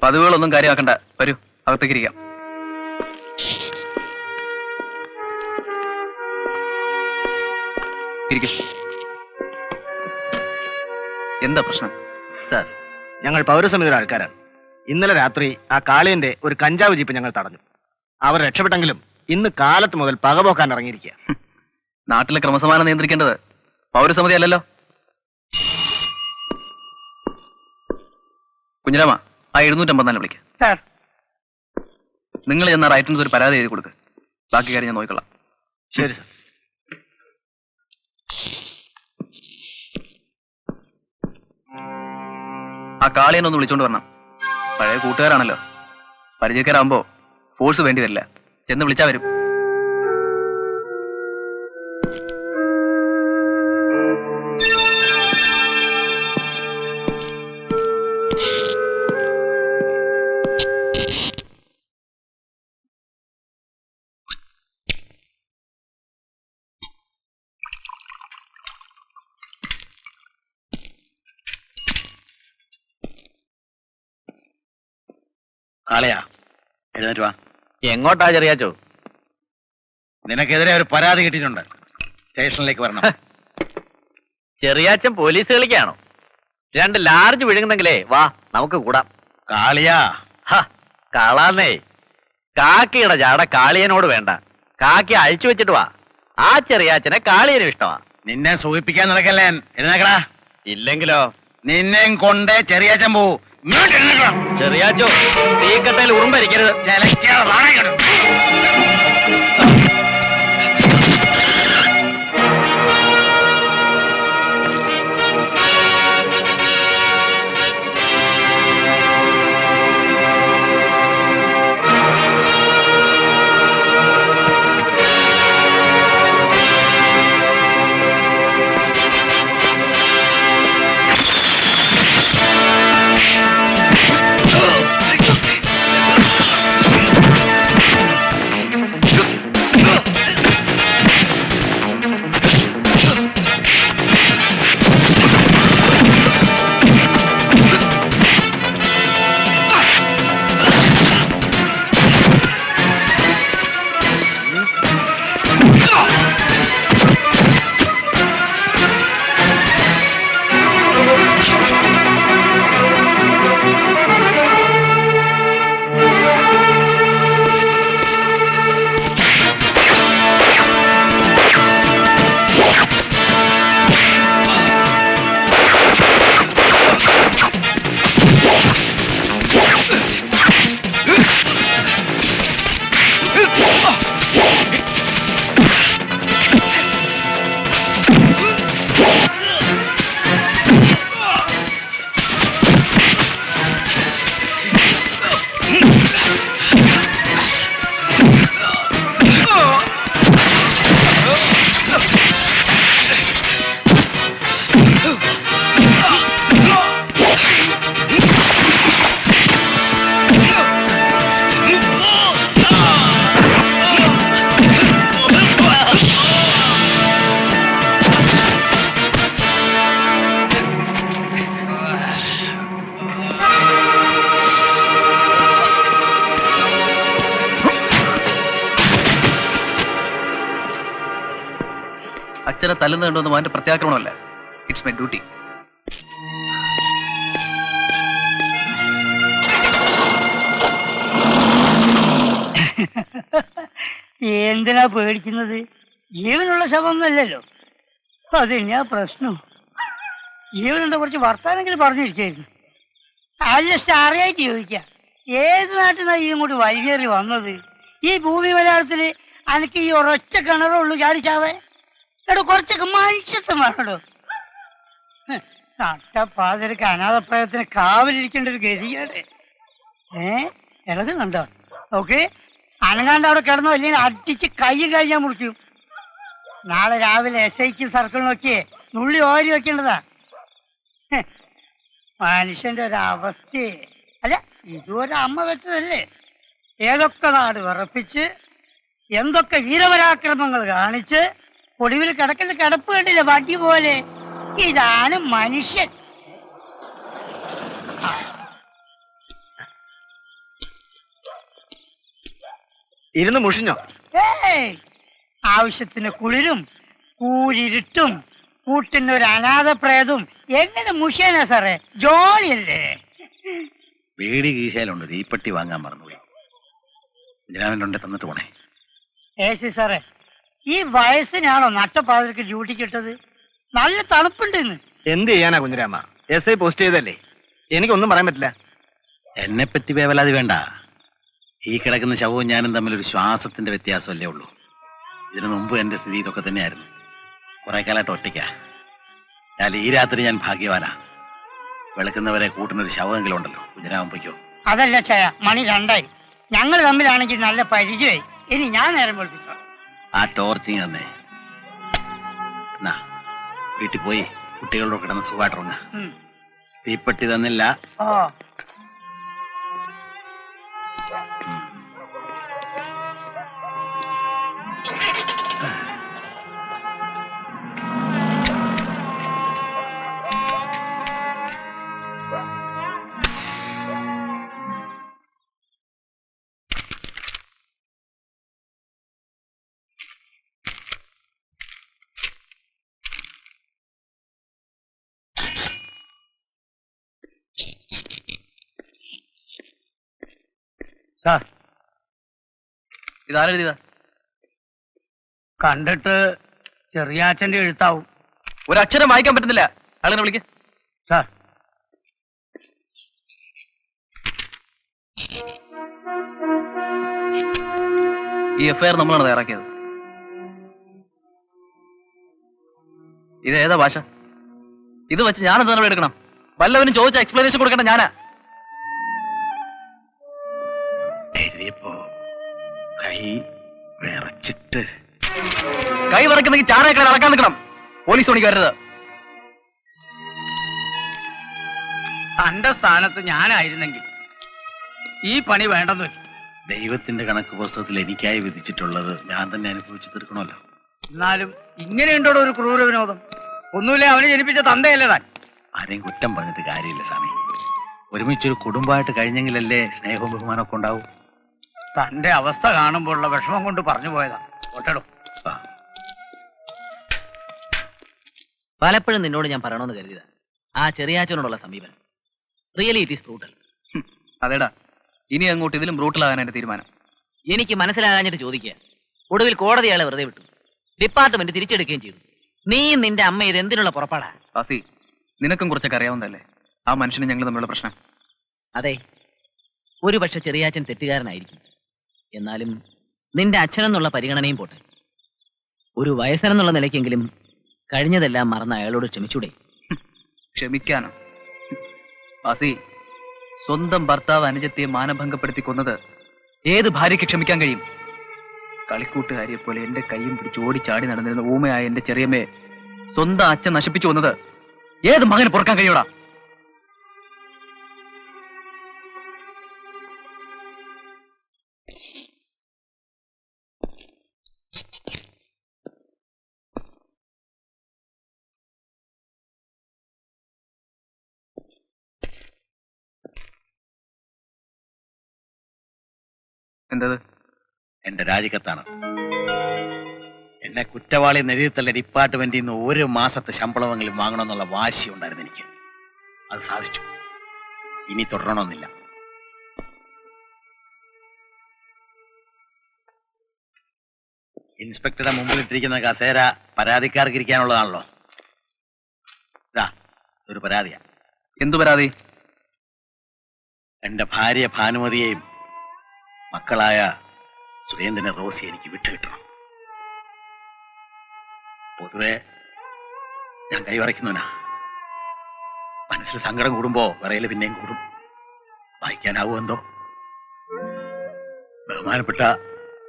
പതിവുകളൊന്നും കാര്യമാക്കണ്ട. വരൂ, അകത്തേക്ക് ഇരിക്കാം. എന്താ പ്രശ്നം? സാർ, ഞങ്ങൾ പൗരസമിതിയുടെ ആൾക്കാരാണ്. ഇന്നലെ രാത്രി ആ കാളിയന്റെ ഒരു കഞ്ചാവ് ജീപ്പ് ഞങ്ങൾ തടഞ്ഞു. അവർ രക്ഷപ്പെട്ടെങ്കിലും ഇന്ന് കാലത്ത് മുതൽ പകപോക്കാൻ ഇറങ്ങിയിരിക്കുക. നാട്ടിലെ ക്രമസമാനം നിയന്ത്രിക്കേണ്ടത് പൗരസമിതി അല്ലല്ലോ. കുഞ്ഞിരാമ, ആ 754 വിളിക്കാം. സാർ, നിങ്ങൾ ചെന്ന റൈറ്റിന് ഒരു പരാതി എഴുതി കൊടുക്കുക. ബാക്കി കാര്യം ഞാൻ നോക്കിക്കൊള്ളാം. ശരി സാർ. ആ കാളിയെന്നൊന്ന് വിളിച്ചോണ്ട് വരണം. പഴയ കൂട്ടുകാരാണല്ലോ. പരിചയക്കാരാകുമ്പോ ഫോഴ്സ് വേണ്ടി വരില്ല. ചെന്ന് വിളിച്ചാ വരും. കാളയാ എഴുന്നേറ്റ് വാ. എങ്ങോട്ടാ ചെറിയാച്ചോ? നിനക്കെതിരെ ഒരു പരാതി കിട്ടിയിട്ടുണ്ട്. സ്റ്റേഷനിലേക്ക് വരണം. ചെറിയാച്ചൻ പോലീസ് കളിക്കാണോ? 2 ലാർജ് വിഴുങ്ങുന്നെങ്കിലേ വാ നമുക്ക് കൂടാം. കാളിയാ കാളാന്നേ, കാക്കിയുടെ ജാട കാളിയനോട് വേണ്ട. കാക്കി അഴിച്ചു വെച്ചിട്ട് വാ. ആ ചെറിയാച്ചനെ കാളിയനും ഇഷ്ടമാ. നിന്നെ സൂചിപ്പിക്കാൻ നടക്കല്ലേ? എഴുന്നേക്കടാ. ഇല്ലെങ്കിലോ? നിന്നെയും കൊണ്ട് ചെറിയാച്ചൻ പോവും. ചെറിയാച്ചോ, തീക്കട്ടയിൽ ഉറുമ്പരിക്കരുത്. അച്ഛനെ തല്ലുന്ന കണ്ടൊന്നും അവന്റെ പ്രത്യാക്രമണമല്ല. It's my duty. എന്തിനാ പേടിക്കുന്നത്? ജീവനുള്ള ശവമൊന്നുമല്ലല്ലോ. അതെന്നാ പ്രശ്നം? ജീവനുണ്ട്, കുറച്ച് വർത്താനെങ്കിലും പറഞ്ഞിരിക്കായിരുന്നു. അല്ല, സ്റ്റാറിയായിട്ട് ചോദിക്കാം, ഏത് നാട്ടിൽ നിന്നാ ഈ ഇങ്ങോട്ട് വൈകേറി വന്നത്? ഈ ഭൂമി മലയാളത്തില് അനക്ക് ഈ ഒരൊറ്റ കിണറേ ഉള്ളൂ ചാടിച്ചാവേ? എടോ, കുറച്ചൊക്കെ മനുഷ്യത്വം വേണോ? നട്ടപ്പാതിരക്ക് അനാഥപ്രായത്തിന് കാവലിരിക്കേണ്ട ഒരു ഗതികേട്. ഇളകുന്നുണ്ടോ? ഓക്കെ, അനങ്ങാണ്ട് അവിടെ കിടന്നോ, അല്ലെങ്കിൽ അടിച്ച് കൈയും കഴിഞ്ഞാൽ മുറിക്കും. നാളെ രാവിലെ SIക്ക് സർക്കിൾ നോക്കിയേ നുള്ളി ഓരി വെക്കേണ്ടതാ. മനുഷ്യന്റെ ഒരവസ്ഥയെ. അല്ല, ഇതുവരെ അമ്മ വെച്ചതല്ലേ? ഏതൊക്കെ നാട് വിറപ്പിച്ച്, എന്തൊക്കെ വീരപരാക്രമങ്ങൾ കാണിച്ച്, ഒടുവിൽ കിടക്കുന്ന കിടപ്പ് കണ്ടില്ല ബാക്കി പോലെ. ഇതാണ് മനുഷ്യൻ. ഇരുന്ന് മുഷിഞ്ഞോ? ആവശ്യത്തിന് കുളിരും കൂരിരുട്ടും കൂട്ടുന്ന ഒരു അനാഥ പ്രേതവും എങ്ങനെ മുഷിയാനാ സാറേ? ജോളിയല്ലേ? വീടി കീശയിലുണ്ട്, തീപ്പെട്ടി വാങ്ങാൻ മറന്നുപോയി. ഇതിനാവിനുണ്ടെ തന്നിട്ട് പോണേ. സാറേ, ഈ വയസ്സിനാണോ നട്ടപ്പാതിരക്ക് ഡ്യൂട്ടി കിട്ടത്? നല്ല തണുപ്പുണ്ട് ഇന്ന്. എന്ത് ചെയ്യാനാ കുഞ്ഞിരാമ? SI പോസ്റ്റ് ചെയ്തല്ലേ, എനിക്കൊന്നും പറയാൻ പറ്റില്ല. എന്നെ പറ്റി വേവലാതി വേണ്ട. ഈ കിടക്കുന്ന ശവവും ഞാനും തമ്മിൽ ഒരു ശ്വാസത്തിന്റെ വ്യത്യാസമല്ലേ ഉള്ളൂ. ഇതിനു മുമ്പ് എന്റെ സ്ഥിതി ഇതൊക്കെ തന്നെയായിരുന്നു. കുറെ കാലമായിട്ട് ഒറ്റയ്ക്കാ. ഞാൻ ഈ രാത്രി ഞാൻ ഭാഗ്യവാനാ. വെളുക്കുന്നവരെ കൂട്ടുന്നൊരു ശവമെങ്കിലും ഉണ്ടല്ലോ. കുഞ്ഞിരാമൻ പൊയ്ക്കോ. അതല്ല ചായ, മണി 2 ഞങ്ങൾ തമ്മിലാണെങ്കിൽ നല്ല പരിചയമായി. ഇനി ഞാൻ നേരം വിളിപ്പിച്ചോ. ആ ടോർച്ചിങ് തന്നെ. എന്നാ വീട്ടിൽ പോയി കുട്ടികളോട് കിടന്ന് സുഖമായിട്ടുറങ്ങ. തീപ്പെട്ടി തന്നില്ല. സാർ ഇതാരെഴുതിയതാ? കണ്ടിട്ട് ചെറിയാച്ചന്റെ എഴുത്താവും. ഒരക്ഷരം വായിക്കാൻ പറ്റുന്നില്ല. ആളിനെ വിളിക്ക. സാർ ഈ എഫ്ഐആർ നമ്മളാണ് തയ്യാറാക്കിയത്. ഇത് ഏതാ ഭാഷ? ഇത് വെച്ച് ഞാനെന്താ നടപടി എടുക്കണം? വല്ലവനും ചോദിച്ച എക്സ്പ്ലനേഷൻ കൊടുക്കേണ്ട ഞാനാ. എഴുതിയപ്പോ കൈ വിറച്ചിട്ട്. കൈ വിറയ്ക്കുന്നെങ്കിൽ ചാറേക്കളെ ഇറക്കാൻ നിൽക്കണം. പോലീസ് പണിക്ക് വരരുത്. തന്റെ സ്ഥാനത്ത് ഞാനായിരുന്നെങ്കിൽ ഈ പണി വേണ്ടെന്ന് വെച്ചു. ദൈവത്തിന്റെ കണക്ക് പുസ്തകത്തിൽ എനിക്കായി വിധിച്ചിട്ടുള്ളത് ഞാൻ തന്നെ അനുഭവിച്ചു തീർക്കണമല്ലോ. എന്നാലും ഇങ്ങനെയുണ്ടോ ഒരു ക്രൂര വിനോദം? ഒന്നുമില്ല, അവനെ ജനിപ്പിച്ച തന്തയല്ലേ താൻ. ആരെയും കുറ്റം പറഞ്ഞിട്ട് കാര്യമില്ല സ്വാമി. ഒരുമിച്ചൊരു കുടുംബമായിട്ട് കഴിഞ്ഞെങ്കിലല്ലേ സ്നേഹവും ബഹുമാനമൊക്കെ ഉണ്ടാവും. തന്റെ അവസ്ഥ കാണുമ്പോഴുള്ള വിഷമം കൊണ്ട് പറഞ്ഞു പോയതാ. ഒട്ടടോ. പലപ്പോഴും നിന്നോട് ഞാൻ പറയണമെന്ന് കരുതിയതാ ആ ചെറിയാച്ചനോടുള്ള സമീപനം. Really it is brutal. അതേടാ, ഇനി അങ്ങോട്ട് ഇതിലും ബ്രൂട്ടലാകാൻ എന്റെ തീരുമാനം. എനിക്ക് മനസ്സിലാകാഞ്ഞിട്ട് ചോദിക്കുക. ഒടുവിൽ കോടതി അയാളെ വെറുതെ വിട്ടു. ഡിപ്പാർട്ട്മെന്റ് തിരിച്ചെടുക്കുകയും ചെയ്തു. നീയും നിന്റെ അമ്മ ഇത് എന്തിനുള്ള പുറപ്പാടാ? വാസി, നിനക്കും കുറച്ചൊക്കെ അറിയാവുന്നതല്ലേ ആ മനുഷ്യന് ഞങ്ങൾ തമ്മിലുള്ള പ്രശ്നം? അതെ, ഒരു പക്ഷെ ചെറിയാച്ചൻ തെറ്റുകാരനായിരിക്കും. എന്നാലും നിന്റെ അച്ഛനെന്നുള്ള പരിഗണനയും പോട്ടെ. ഒരു വയസ്സനെന്നുള്ള നിലയ്ക്കെങ്കിലും കഴിഞ്ഞതെല്ലാം മറന്ന് അയാളോട് ക്ഷമിച്ചൂടെ? ക്ഷമിക്കാനോ? വാസി, സ്വന്തം ഭർത്താവ് അനുജത്തെ മാനഭംഗപ്പെടുത്തി കൊന്നത് ഏത് ഭാര്യയ്ക്ക് ക്ഷമിക്കാൻ കഴിയും? കളിക്കൂട്ടുകാരിയെ പോലെ എന്റെ കൈയും പിടിച്ച് ഓടിച്ചാടി നടന്നിരുന്ന ഊമയായ എന്റെ ചെറിയമ്മയെ സ്വന്തം അച്ഛൻ നശിപ്പിച്ചു വന്നത് ഏത് മകന് പൊറുക്കാൻ കഴിയൂടാ? എന്തത്? എന്റെ രാജിക്കത്താണ്. എന്നെ കുറ്റവാളി എഴുതിത്തള്ള ഡിപ്പാർട്ട്മെന്റിൽ നിന്ന് ഒരു മാസത്തെ ശമ്പളമെങ്കിലും വാങ്ങണമെന്നുള്ള വാശി ഉണ്ടായിരുന്നു എനിക്ക്. അത് സാധിച്ചു. ഇനി തുടരണമെന്നില്ല. ഇൻസ്പെക്ടറുടെ മുമ്പിലിട്ടിരിക്കുന്ന കസേര പരാതിക്കാർക്ക് ഇരിക്കാനുള്ളതാണല്ലോ. ഇതാ ഒരു പരാതിയാ. എന്തു പരാതി? എന്റെ ഭാര്യ ഭാനുമതിയെയും മക്കളായ സുരേന്ദ്രനെ റോസി എനിക്ക് വിട്ടുകിട്ടണം. പൊതുവെ ഞാൻ കൈവറയ്ക്കുന്നവനാ. മനസ്സിൽ സങ്കടം കൂടുമ്പോ വിറയല് പിന്നെയും കൂടും. വായിക്കാനാവുമെന്തോ. ബഹുമാനപ്പെട്ട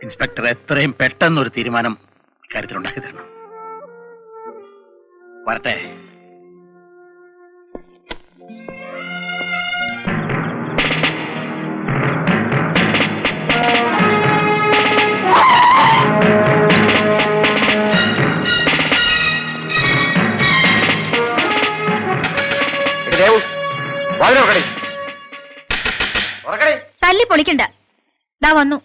ഇൻസ്പെക്ടർ എത്രയും പെട്ടെന്നൊരു തീരുമാനം ഇക്കാര്യത്തിൽ ഉണ്ടാക്കി തരണം. വരട്ടെ. തല്ലി പൊളിക്കണ്ട. ദാ വന്നു.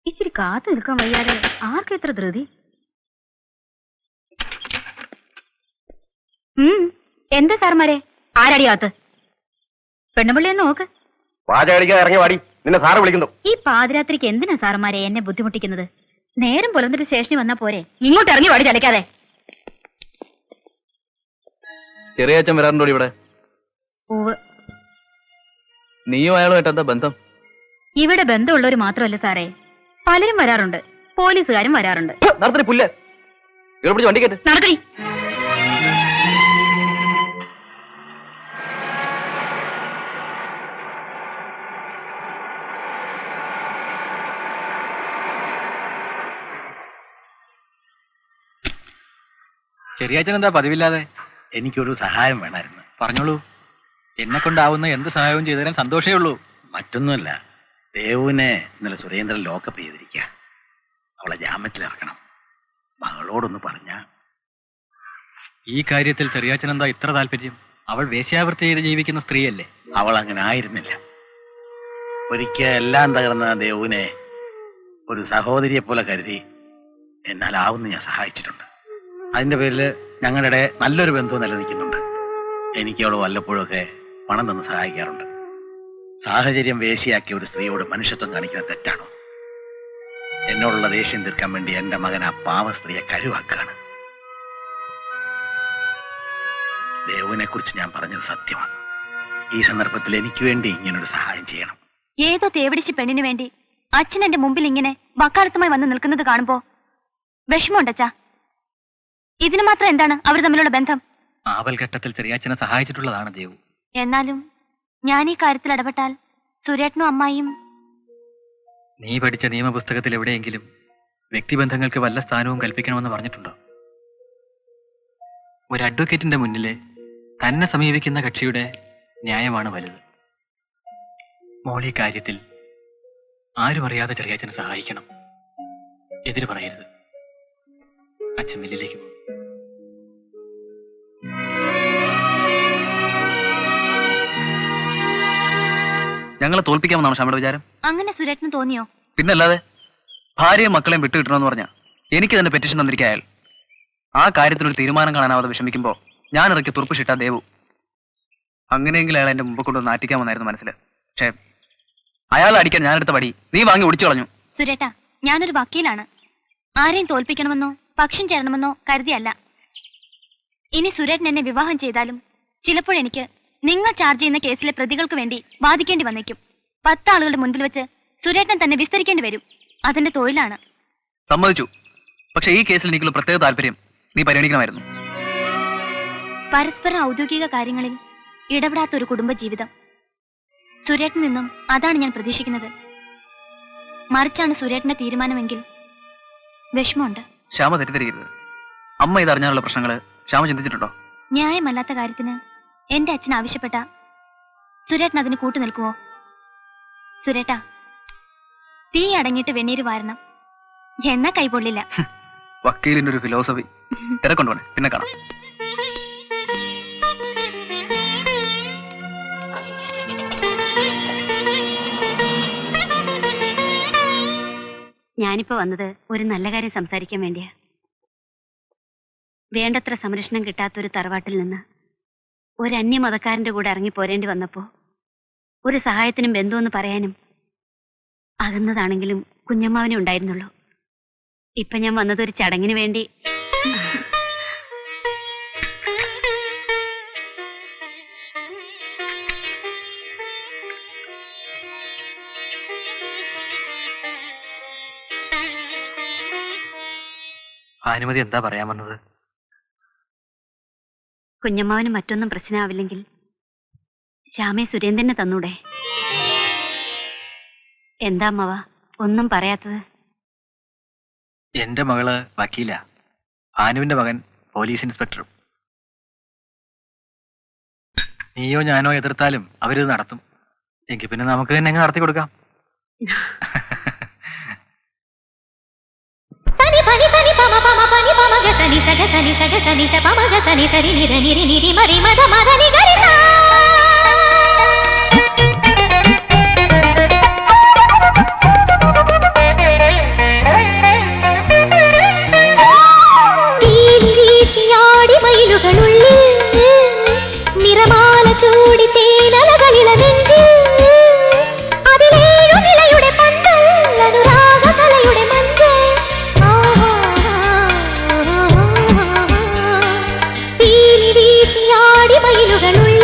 ഇച്ചിരി കാത്തു നിൽക്കാൻ വയ്യാതെ ആർക്കും എത്ര ധൃതി? എന്താ സാർമാരെ? ആരടിയാത്ത്? പെണ്ണുപിള്ളിയെ നോക്ക്. ഇറങ്ങി വാടി, നിന്നെ സാറ് വിളിക്കുന്നു. ഈ പാതിരാത്രിക്ക് എന്തിനാ സാർമാരെ എന്നെ ബുദ്ധിമുട്ടിക്കുന്നത്? നേരം പുലർന്നിട്ട് സ്റ്റേഷനിൽ വന്നാ പോരെ? ഇങ്ങോട്ട് ഇറങ്ങി വാടി ചലക്കാതെ. ചെറിയാച്ചൻ വരാറുണ്ടോ ഇവിടെ? നീയും അയാളുമായിട്ട് എന്താ ബന്ധം? ഇവിടെ ബന്ധമുള്ളവർ മാത്രമല്ല സാറേ, പലരും വരാറുണ്ട്. പോലീസുകാരും വരാറുണ്ട്. പുല്ല് വണ്ടി കേട്ട് നടക്കണി. ചെറിയാച്ചൻ എന്താ പതിവില്ലാതെ? എനിക്കൊരു സഹായം വേണമായിരുന്നു. പറഞ്ഞോളൂ. എന്നെ കൊണ്ടാവുന്ന എന്ത് സഹായവും ചെയ്തു തരാൻ സന്തോഷമേ ഉള്ളൂ. മറ്റൊന്നുമല്ല, ദേവുവിനെ ഇന്നലെ സുരേന്ദ്രൻ ലോക്കപ്പ് ചെയ്തിരിക്കുക. അവളെ ജാമ്യത്തിൽ ഇറക്കണം. മകളോടൊന്ന് പറഞ്ഞ. ഈ കാര്യത്തിൽ ചെറിയാച്ചൻ എന്താ ഇത്ര താല്പര്യം? അവൾ വേശ്യാവൃത്തി ചെയ്ത് ജീവിക്കുന്ന സ്ത്രീയല്ലേ? അവൾ അങ്ങനെ ആയിരുന്നില്ല. ഒരിക്കൽ എല്ലാം തകർന്ന ദേവുവിനെ ഒരു സഹോദരിയെ പോലെ കരുതി എന്നാലാവുന്ന ഞാൻ സഹായിച്ചിട്ടുണ്ട്. അതിന്റെ പേരിൽ ഞങ്ങളുടെ നല്ലൊരു ബന്ധവും നിലനിൽക്കുന്നുണ്ട്. എനിക്ക് അവൾ വല്ലപ്പോഴൊക്കെ പണം തന്ന് സഹായിക്കാറുണ്ട്. സാഹചര്യം വേശിയാക്കിയ ഒരു സ്ത്രീയോട് മനുഷ്യത്വം കാണിക്കുന്നത് തെറ്റാണോ? എന്നോടുള്ള ദേഷ്യം തീർക്കാൻ വേണ്ടി എന്റെ മകൻ ആ പാവ സ്ത്രീയെ കരുവാക്കാണ്. ദേവുവിനെ കുറിച്ച് ഞാൻ പറഞ്ഞത് സത്യമാണ്. ഈ സന്ദർഭത്തിൽ എനിക്ക് വേണ്ടി ഇങ്ങനൊരു സഹായം ചെയ്യണം. ഏതോ തേവിടിച്ച് പെണ്ണിന് വേണ്ടി അച്ഛൻ എന്റെ മുമ്പിൽ ഇങ്ങനെ വക്കാലത്തുമായി വന്ന് നിൽക്കുന്നത് കാണുമ്പോ വിഷമമുണ്ടച്ചാ. ഇതിന് മാത്രം എന്താണ് അവർ തമ്മിലുള്ള ബന്ധം? ആപൽഘട്ടത്തിൽ ചെറിയാച്ചനെ സഹായിച്ചിട്ടുള്ളതാണ് ദേവു. എന്നാലും ഞാൻ ഈ കാര്യത്തിൽ ഇടപെട്ടാൽ സുരേട്ടനും അമ്മായിയും... നീ പഠിച്ച നിയമപുസ്തകത്തിൽ എവിടെയെങ്കിലും വ്യക്തിബന്ധങ്ങൾക്ക് വല്ല സ്ഥാനവും കൽപ്പിക്കണമെന്ന് പറഞ്ഞിട്ടുണ്ടോ? ഒരു അഡ്വക്കേറ്റിന്റെ മുന്നിലെ തന്നെ സമീപിക്കുന്ന കക്ഷിയുടെ ന്യായമാണ് വലുത്. മോളി കാര്യത്തിൽ ആരും അറിയാതെ ചെറിയാച്ചനെ സഹായിക്കണം. എതിര് പറയരുത്. അച്ഛൻ മില്ലിലേക്ക് പോകും. ഞങ്ങളെ തോൽപ്പിക്കാമെന്നാണ് ക്ഷമയുടെ വിചാരം? അങ്ങനെ സുരേട്ടന് തോന്നിയോ? പിന്നല്ലാതെ. ഭാര്യയും മക്കളെയും വിട്ടുകിട്ടണമെന്ന് പറഞ്ഞാൽ എനിക്ക് തന്നെ പെറ്റീഷൻ തന്നിരിക്കായാൽ ആ കാര്യത്തിലൊരു തീരുമാനം കാണാനാവാതെ വിഷമിക്കുമ്പോ ഞാൻ ഇറക്കി തുറപ്പിച്ചിട്ടാ ദേവു. അങ്ങനെയെങ്കിൽ അയാൾ എന്റെ മുമ്പ് കൊണ്ട് നാറ്റിക്കാമെന്നായിരുന്നു മനസ്സിൽ. പക്ഷേ അയാൾ അടിക്കാൻ ഞാനെടുത്ത പടി നീ വാങ്ങി ഒടിച്ചു കളഞ്ഞു. സുരേട്ടാ, ഞാനൊരു വക്കീലാണ്. ആരെയും തോൽപ്പിക്കണമെന്നോ പക്ഷം ചേരണമെന്നോ കരുതിയല്ല. ഇനി സുരേട്ടൻ എന്നെ വിവാഹം ചെയ്താലും ചിലപ്പോഴെനിക്ക് നിങ്ങൾ ചാർജ് ചെയ്യുന്ന കേസിലെ പ്രതികൾക്ക് വേണ്ടി വാദിക്കേണ്ടി വന്നേക്കും. 10 ആളുകളുടെ മുൻപിൽ വെച്ച് സുരേട്ടൻ തന്നെ വിസ്തരിക്കേണ്ടി വരും. അതെന്റെ തൊഴിലാണ്. സമ്മതിച്ചു. പക്ഷെ ഈ കേസിൽ എനിക്കുള്ള പ്രത്യേക താല്പര്യം നീ പരിഗണിക്കണമായിരുന്നു. പരസ്പരം ഔദ്യോഗിക കാര്യങ്ങളിൽ ഇടപെടാത്ത ഒരു കുടുംബജീവിതം. സുരേട്ടൻ നിന്നും അതാണ് ഞാൻ പ്രതീക്ഷിക്കുന്നത്. മറിച്ചാണ് സുരേട്ടന്റെ തീരുമാനമെങ്കിൽ വിഷമമുണ്ട്. ശ്യാമ തെറ്റിദ്ധരിക്കരുത്. അമ്മ ഇതറിഞ്ഞാലുള്ള പ്രശ്നങ്ങള് ശ്യാമ ചിന്തിച്ചിട്ടുണ്ടോ? ന്യായമല്ലാത്ത കാര്യത്തിന് എന്റെ അച്ഛൻ ആവശ്യപ്പെട്ട സുരേട്ടൻ അതിന് കൂട്ടു നിൽക്കുവോ? സുരേട്ടാ, തീ അടങ്ങിയിട്ട് വെണ്ണീര് വാരണം, എന്നാ കൈപൊള്ളില്ല. വക്കീലിന്റെ ഒരു ഫിലോസഫി. തിരക്കൊണ്ടുപോണേ, പിന്നെ കാണാം. ഞാനിപ്പോ വന്നത് ഒരു നല്ല കാര്യം സംസാരിക്കാൻ വേണ്ടിയാ. വേണ്ടത്ര സംരക്ഷണം കിട്ടാത്തൊരു തറവാട്ടിൽ നിന്ന് ഒരു അന്യമതക്കാരന്റെ കൂടെ ഇറങ്ങി പോരേണ്ടി വന്നപ്പോ ഒരു സഹായത്തിനും ബന്ധുവെന്ന് പറയാനും അകന്നതാണെങ്കിലും കുഞ്ഞമ്മാവനെ ഉണ്ടായിരുന്നുള്ളൂ. ഇപ്പൊ ഞാൻ വന്നത് ഒരു ചടങ്ങിന് വേണ്ടി. ഭാനുമതി എന്താ പറയാൻ വന്നത്? കുഞ്ഞമ്മാവന് മറ്റൊന്നും പ്രശ്നമാവില്ലെങ്കിൽ ശ്യാമയെ സുരേന്ദ്രനെ തന്നൂടെ? എന്താ അമ്മവ ഒന്നും പറയാത്തത്? എന്റെ മകള് വക്കീല, ഭാനുവിന്റെ മകൻ പോലീസ് ഇൻസ്പെക്ടറും. നീയോ ഞാനോ എതിർത്താലും അവരിത് നടത്തും. എങ്കിൽ പിന്നെ നമുക്ക് തന്നെ അങ്ങ് നടത്തി കൊടുക്കാം. సని పని సని పమ పమ పని పమ గ సని సగ సని సగ సని స పమ గ సని సరి నిర నిరి నిరి మరి మద మద ని గరి సా തീശിയാടി മയിലുകളുള്ളിൽ നിറമാല ചൂടി തേനലകളിള നെഞ്ചിൽ അതിലേഴു നിലയുടെ പന്തൽ അനുരാഗ കലയുടെ മഞ്ചൽ വീശിയാടി മയിലുകളുള്ളിൽ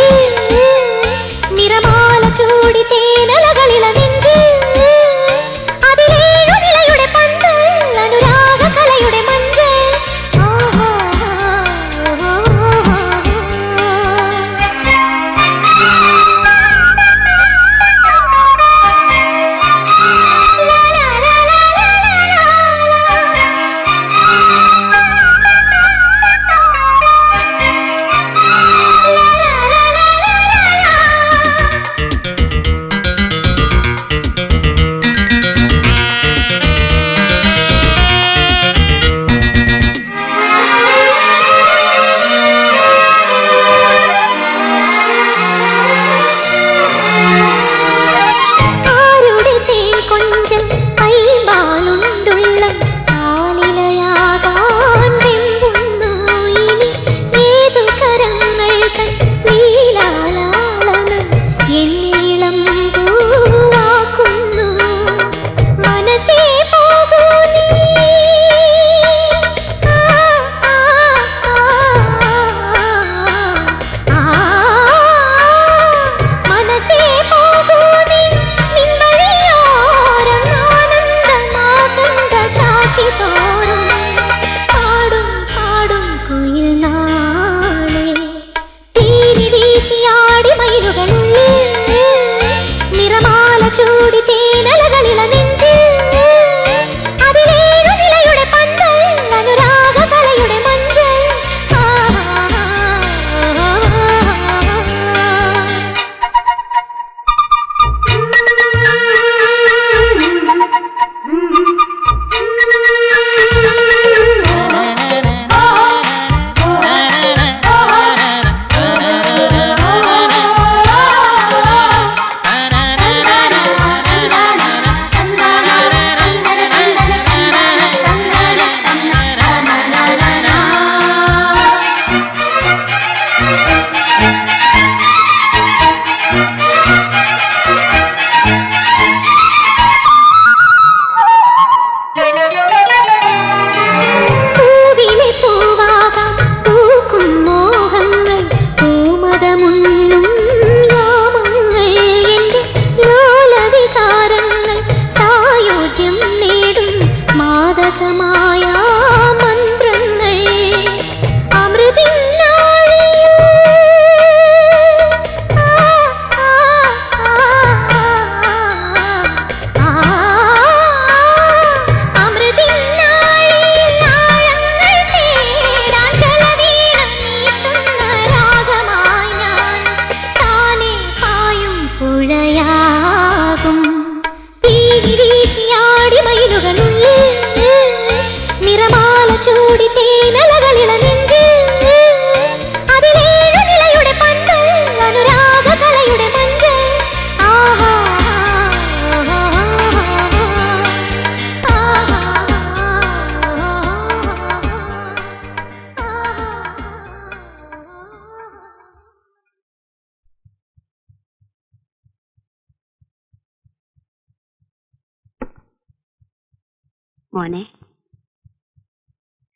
മോനെ,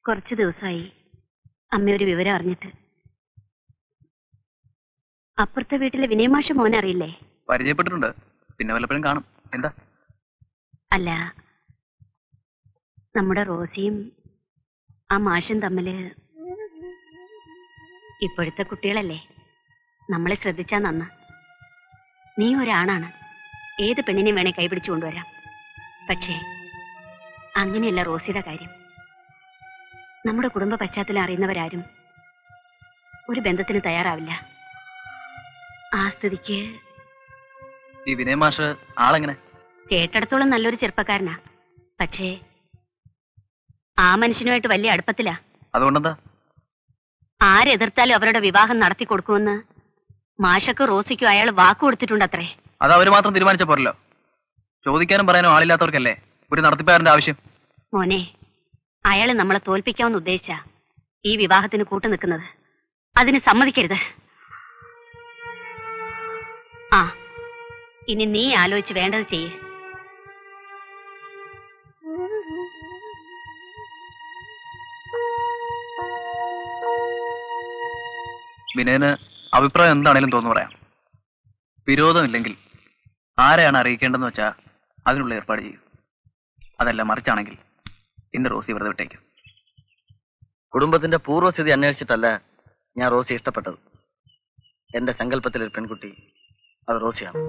കുറച്ചു ദിവസമായി അമ്മയൊരു വിവരം അറിഞ്ഞിട്ട്. അപ്പുറത്തെ വീട്ടിലെ വിനയമാഷ മോനെ അറിയില്ലേ? പരിചയപ്പെട്ടിട്ടുണ്ട്, പിന്നെ വല്ലപ്പോഴും കാണും. എന്താ? അല്ല, നമ്മുടെ റോസിയും ആ മാഷും തമ്മില്. ഇപ്പോഴത്തെ കുട്ടികളല്ലേ, നമ്മളെ ശ്രദ്ധിച്ചാ നന്ന. നീ ഒരാണാണ്, ഏത് പെണ്ണിനെയും വേണേ കൈപിടിച്ചു കൊണ്ടുവരാം. പക്ഷേ അങ്ങനെയല്ല റോസിയുടെ കാര്യം. നമ്മുടെ കുടുംബ പശ്ചാത്തലം അറിയുന്നവരാരും ഒരു ബന്ധത്തിന് തയ്യാറാവില്ല. ആ സ്ഥിതിക്ക് ഈ വിനയ മാഷ് ആളെങ്ങനെ? കേട്ടിടത്തോളം നല്ലൊരു ചെറുപ്പക്കാരനാ. പക്ഷേ ആ മനുഷ്യനുമായിട്ട് വലിയ അടുപ്പത്തിലാ. അതുകൊണ്ടെന്താ? ആരെതിർത്താലും അവരുടെ വിവാഹം നടത്തി കൊടുക്കുമെന്ന് മാഷക്ക് റോസിക്കും അയാൾ വാക്കു കൊടുത്തിട്ടുണ്ടത്രേ. അത് അവര് മാത്രം തീരുമാനിച്ച പോരല്ലോ. ചോദിക്കാനും പറയാനും ആളില്ലാത്തവർക്കല്ലേ ഒരു നടത്തിപ്പുകാരന്റെ ആവശ്യം. മോനെ, അയാള് നമ്മളെ തോൽപ്പിക്കാമെന്ന് ഉദ്ദേശിച്ച ഈ വിവാഹത്തിന് കൂട്ടു നിൽക്കുന്നത്. അതിന് സമ്മതിക്കരുത്. ആ, ഇനി നീ ആലോചിച്ച് വേണ്ടത് ചെയ്യ്. വിനയന് അഭിപ്രായം എന്താണേലും തോന്നു പറയാം. വിരോധമില്ലെങ്കിൽ ആരെയാണ് അറിയിക്കേണ്ടതെന്ന് വെച്ചാൽ അതിനുള്ള ഏർപ്പാട് ചെയ്യും. അതല്ല മറിച്ചാണെങ്കിൽ ഇന്ന് റോസി വെറുതെ വിട്ടേക്കും. കുടുംബത്തിന്റെ പൂർവ്വസ്ഥിതി അന്വേഷിച്ചിട്ടല്ല ഞാൻ റോസി ഇഷ്ടപ്പെട്ടത്. എന്റെ സങ്കല്പത്തിലൊരു പെൺകുട്ടി അത് റോസിയാണ്.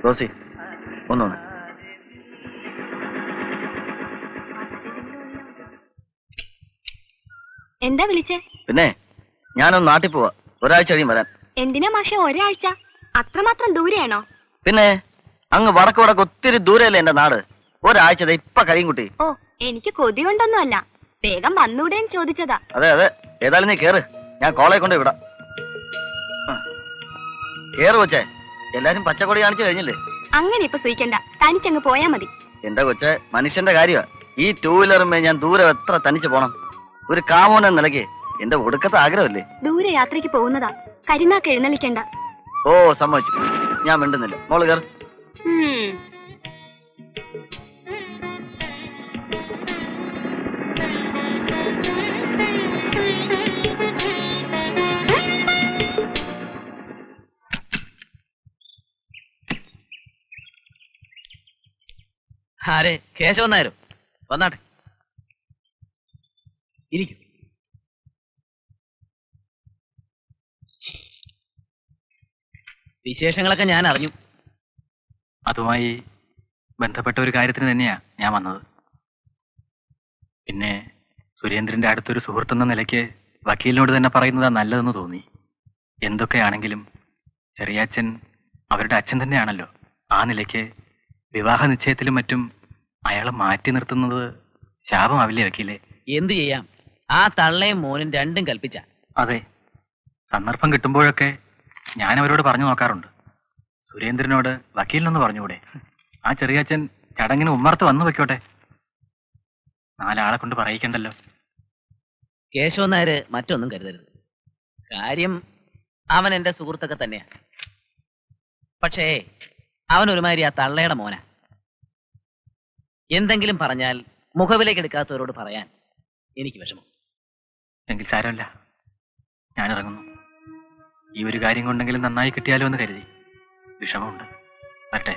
റോസി, ഒന്നോന്ന്. എന്താ വിളിച്ചേ? പിന്നെ ഞാനൊന്ന് നാട്ടിൽ പോവാ, ഒരാഴ്ച കഴിയും വരാൻ. എന്തിനാ മാഷെ ഒരാഴ്ച? അത്രമാത്രം ദൂരെയാണോ? പിന്നെ അങ്ങ് വടക്ക് വടക്ക് ഒത്തിരി ദൂരെയല്ലേ എന്റെ നാട്. ഒരാഴ്ച ഇപ്പൊ കഴിയും കുട്ടി. ഓ, എനിക്ക് കൊതി കൊണ്ടൊന്നുമല്ല, വേഗം വന്നൂടേന്ന് ചോദിച്ചതാ. അതെ അതെ, ഏതായാലും നീ കേറ്, ഞാൻ കോളേജ് കൊണ്ട് വിടാം. കേറ് കൊച്ചേ, എല്ലാരും പച്ചക്കൊടി കാണിച്ചു കഴിഞ്ഞില്ലേ? അങ്ങനെ ഇപ്പൊ സൂയിക്കണ്ട, തനിച്ചങ്ങ് പോയാ മതി. എന്റെ കൊച്ചെ, മനുഷ്യന്റെ കാര്യമാ. ഈ ടൂ വീലറുമേ ഞാൻ ദൂരെ എത്ര തനിച്ച് പോണം? ഒരു കാമോൻ എന്ന നിലയ്ക്ക് എന്റെ ഒടുക്കത്തെ ആഗ്രഹമല്ലേ. ദൂരെ യാത്രയ്ക്ക് പോകുന്നതാ, കരിനാക്ക് എഴുന്നള്ളിക്കണ്ട. ഓ സമ്മതിച്ചു, ഞാൻ മിണ്ടുന്നില്ല. മോള് കേറ്. ആരെ? കേശവൻ നായരോ? വന്നാട്ടെ, ഇരിക്കും. വിശേഷങ്ങളൊക്കെ ഞാൻ അറിഞ്ഞു. അതുമായി ബന്ധപ്പെട്ട ഒരു കാര്യത്തിന് തന്നെയാ ഞാൻ വന്നത്. പിന്നെ സുരേന്ദ്രന്റെ അടുത്തൊരു സുഹൃത്തെന്ന നിലയ്ക്ക് വക്കീലിനോട് തന്നെ പറയുന്നതാ നല്ലതെന്ന് തോന്നി. എന്തൊക്കെയാണെങ്കിലും ചെറിയാച്ചൻ അവരുടെ അച്ഛൻ തന്നെയാണല്ലോ. ആ നിലയ്ക്ക് വിവാഹ നിശ്ചയത്തിലും മറ്റും അയാളെ മാറ്റി നിർത്തുന്നത് ശാപമാവില്ലേ വക്കീലെ? എന്തു ചെയ്യാം, ആ തള്ളയും മോനും രണ്ടും കൽപ്പിച്ച. അതെ, സന്ദർഭം കിട്ടുമ്പോഴൊക്കെ ഞാൻ അവരോട് പറഞ്ഞു നോക്കാറുണ്ട്. സുരേന്ദ്രനോട് വക്കീലിനൊന്ന് പറഞ്ഞുകൂടെ? ആ ചെറിയാച്ചൻ ചടങ്ങിന് ഉമ്മർത്ത് വന്നു വെക്കോട്ടെ, 4 ആളെ കൊണ്ട് പറയിക്കണ്ടല്ലോ. കേശവൻ നായര് മറ്റൊന്നും കരുതരുത്. കാര്യം അവൻ എന്റെ സുഹൃത്തൊക്കെ തന്നെയാ. പക്ഷേ അവൻ ഒരുമാതിരി ആ തള്ളയുടെ മോന. എന്തെങ്കിലും പറഞ്ഞാൽ മുഖവിലേക്ക് എടുക്കാത്തവരോട് പറയാൻ എനിക്ക് വിഷമം. എങ്കിൽ സാരമല്ല, ഞാൻ ഇറങ്ങുന്നു. ഈ ഒരു കാര്യം കൊണ്ടെങ്കിലും നന്നായി കിട്ടിയാലോ എന്ന് കരുതി. വിഷമമുണ്ട്. വരട്ടെ.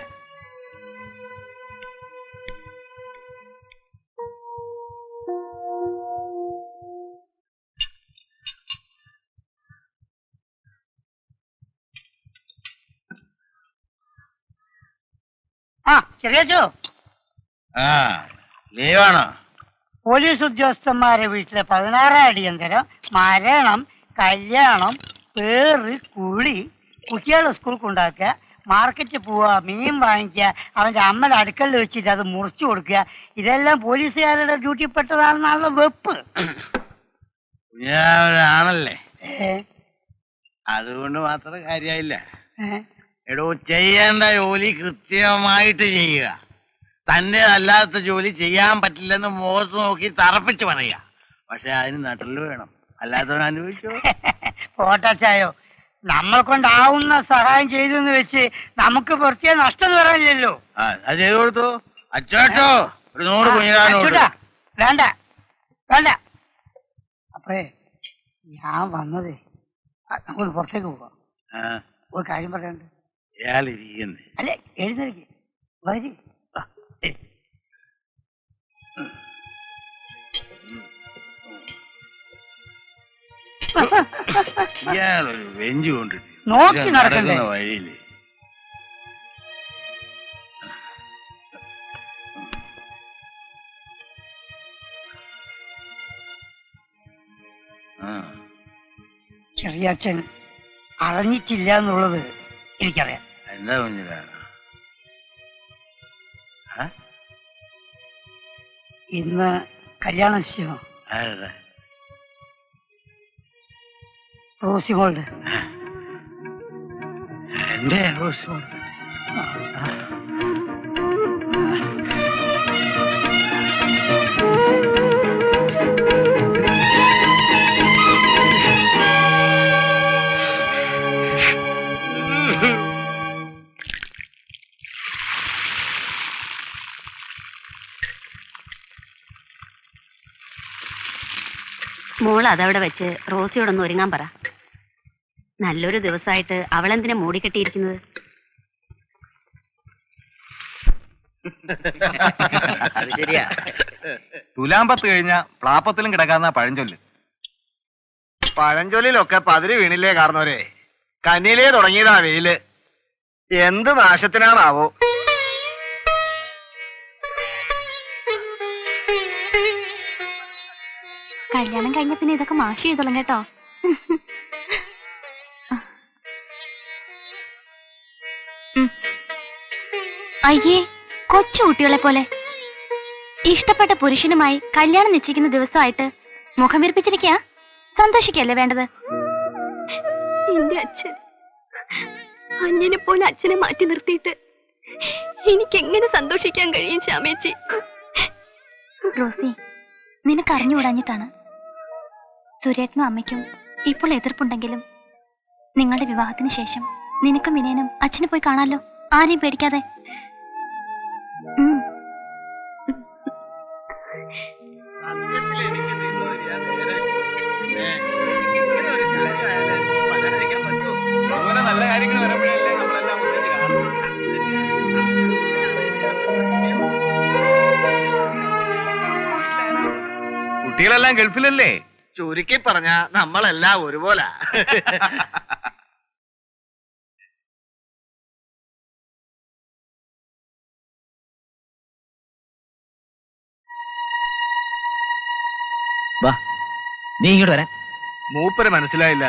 ആ ചെറിയച്ചോ, ലീവാണോ? പോലീസ് ഉദ്യോഗസ്ഥന്മാരെ വീട്ടിലെ 16 അടിയന്തരം, മരണം, കല്യാണം, പേറ്, കുളി, കുട്ടികളെ സ്കൂൾ കൊണ്ടാക്കുക, മാർക്കറ്റിൽ പോവുക, മീൻ വാങ്ങിക്കുക, അവന്റെ അമ്മയുടെ അടുക്കളയിൽ വെച്ചിട്ട് അത് മുറിച്ചു കൊടുക്കുക, ഇതെല്ലാം പോലീസുകാരുടെ ഡ്യൂട്ടിപ്പെട്ടതാണെന്നുള്ള വെപ്പ്. ഞാനൊരാണല്ലേ, അതുകൊണ്ട് മാത്രം കാര്യമായില്ല. എടോ, ചെയ്യേണ്ട ജോലി കൃത്യമായിട്ട് ചെയ്യുക. തന്നെ അല്ലാത്ത ജോലി ചെയ്യാൻ പറ്റില്ലെന്ന് മുഖത്ത് നോക്കി തറപ്പിച്ച് പറയുക. പക്ഷെ അതിന് നട്ടല് വേണം, അല്ലാത്തവൻ അനുഭവിച്ചോ. പോട്ടച്ചായോ, നമ്മളെ കൊണ്ടാവുന്ന സഹായം ചെയ്തു എന്ന് വെച്ച് നമുക്ക് പ്രത്യേക നഷ്ടം പറയാനില്ലല്ലോ. അത് ചെയ്തു കൊടുത്തു. അച്ചോട്ടോ ഒരു 100 കുഞ്ഞിരാനോട്. വേണ്ട വേണ്ട. അപ്പേ ഞാൻ വന്നതേ നമുക്കൊന്ന് പുറത്തേക്ക് പോവാം. ഒരു കാര്യം പറയാനുണ്ട്. ഇയാളിരിക്കുന്നേ. അല്ലെ, എഴുന്നേൽക്ക് വരി. ഇയാളൊരു വെഞ്ചു കൊണ്ടിട്ട് നോക്കി നടക്കണ്ടേ വഴിയില്. ചെറിയച്ഛൻ അറിഞ്ഞിട്ടില്ല എന്നുള്ളത് എനിക്കറിയാം. എന്താ കുഞ്ഞിലാണ്? ഇന്ന് കല്യാണ നിശ്ചയമോ? റോസിമോളുടെ. എന്റെ റോസിമോളുടെ. മോൾ അതവിടെ വെച്ച് റോസിയോടൊന്ന് ഒരുങ്ങാൻ പറ. നല്ലൊരു ദിവസമായിട്ട് അവളെന്തിനാ മൂടിക്കെട്ടിയിരിക്കുന്നത്? അത് ശരിയാ. തുലാമ്പത്ത് കഴിഞ്ഞ പ്ലാപ്പത്തിലും കിടക്കാന്ന പഴഞ്ചൊല്ല്. പഴഞ്ചൊല്ലിലൊക്കെ പതിര് വീണില്ലേ കാരണവരെ. കന്നിയിലേ തുടങ്ങിയതാ വെയില്. എന്ത് നാശത്തിനാണാവോ. കല്യാണം കഴിഞ്ഞ പിന്നെ ഇതൊക്കെ മാഷ് ചെയ്തോളും കേട്ടോ. അയ്യേ, കൊച്ചു കുട്ടികളെ പോലെ. ഇഷ്ടപ്പെട്ട പുരുഷനുമായി കല്യാണം നിശ്ചയിക്കുന്ന ദിവസമായിട്ട് മുഖം വിരിപ്പിച്ചിരിക്കാ. സന്തോഷിക്കല്ലേ വേണ്ടത്? എന്റെ അച്ഛൻ അന്യനെ പോലെ അച്ഛനെ മാറ്റി നിർത്തിയിട്ട് എനിക്കെങ്ങനെ സന്തോഷിക്കാൻ കഴിയും ശ്യാമേച്ചി? റോസി, നിനക്ക് അറിഞ്ഞുകൂടാഞ്ഞിട്ടാണ്. സുരേട്ടനും അമ്മയ്ക്കും ഇപ്പോൾ എതിർപ്പുണ്ടെങ്കിലും നിങ്ങളുടെ വിവാഹത്തിന് ശേഷം നിനക്കും വിനയനും അച്ഛനെ പോയി കാണാമല്ലോ, ആരെയും പേടിക്കാതെ. നല്ല കാര്യങ്ങൾ വരുമ്പോഴല്ലേ നമ്മളെല്ലാം മുന്നേറ്റ് കാണും. കുട്ടികളെല്ലാം ഗൾഫിലല്ലേ? ചുരുക്കി പറഞ്ഞ നമ്മളെല്ലാം ഒരുപോലെ. വാ, നീ ഇങ്ങോട്ട് വരാൻ. മൂപ്പര് മനസ്സിലായില്ല.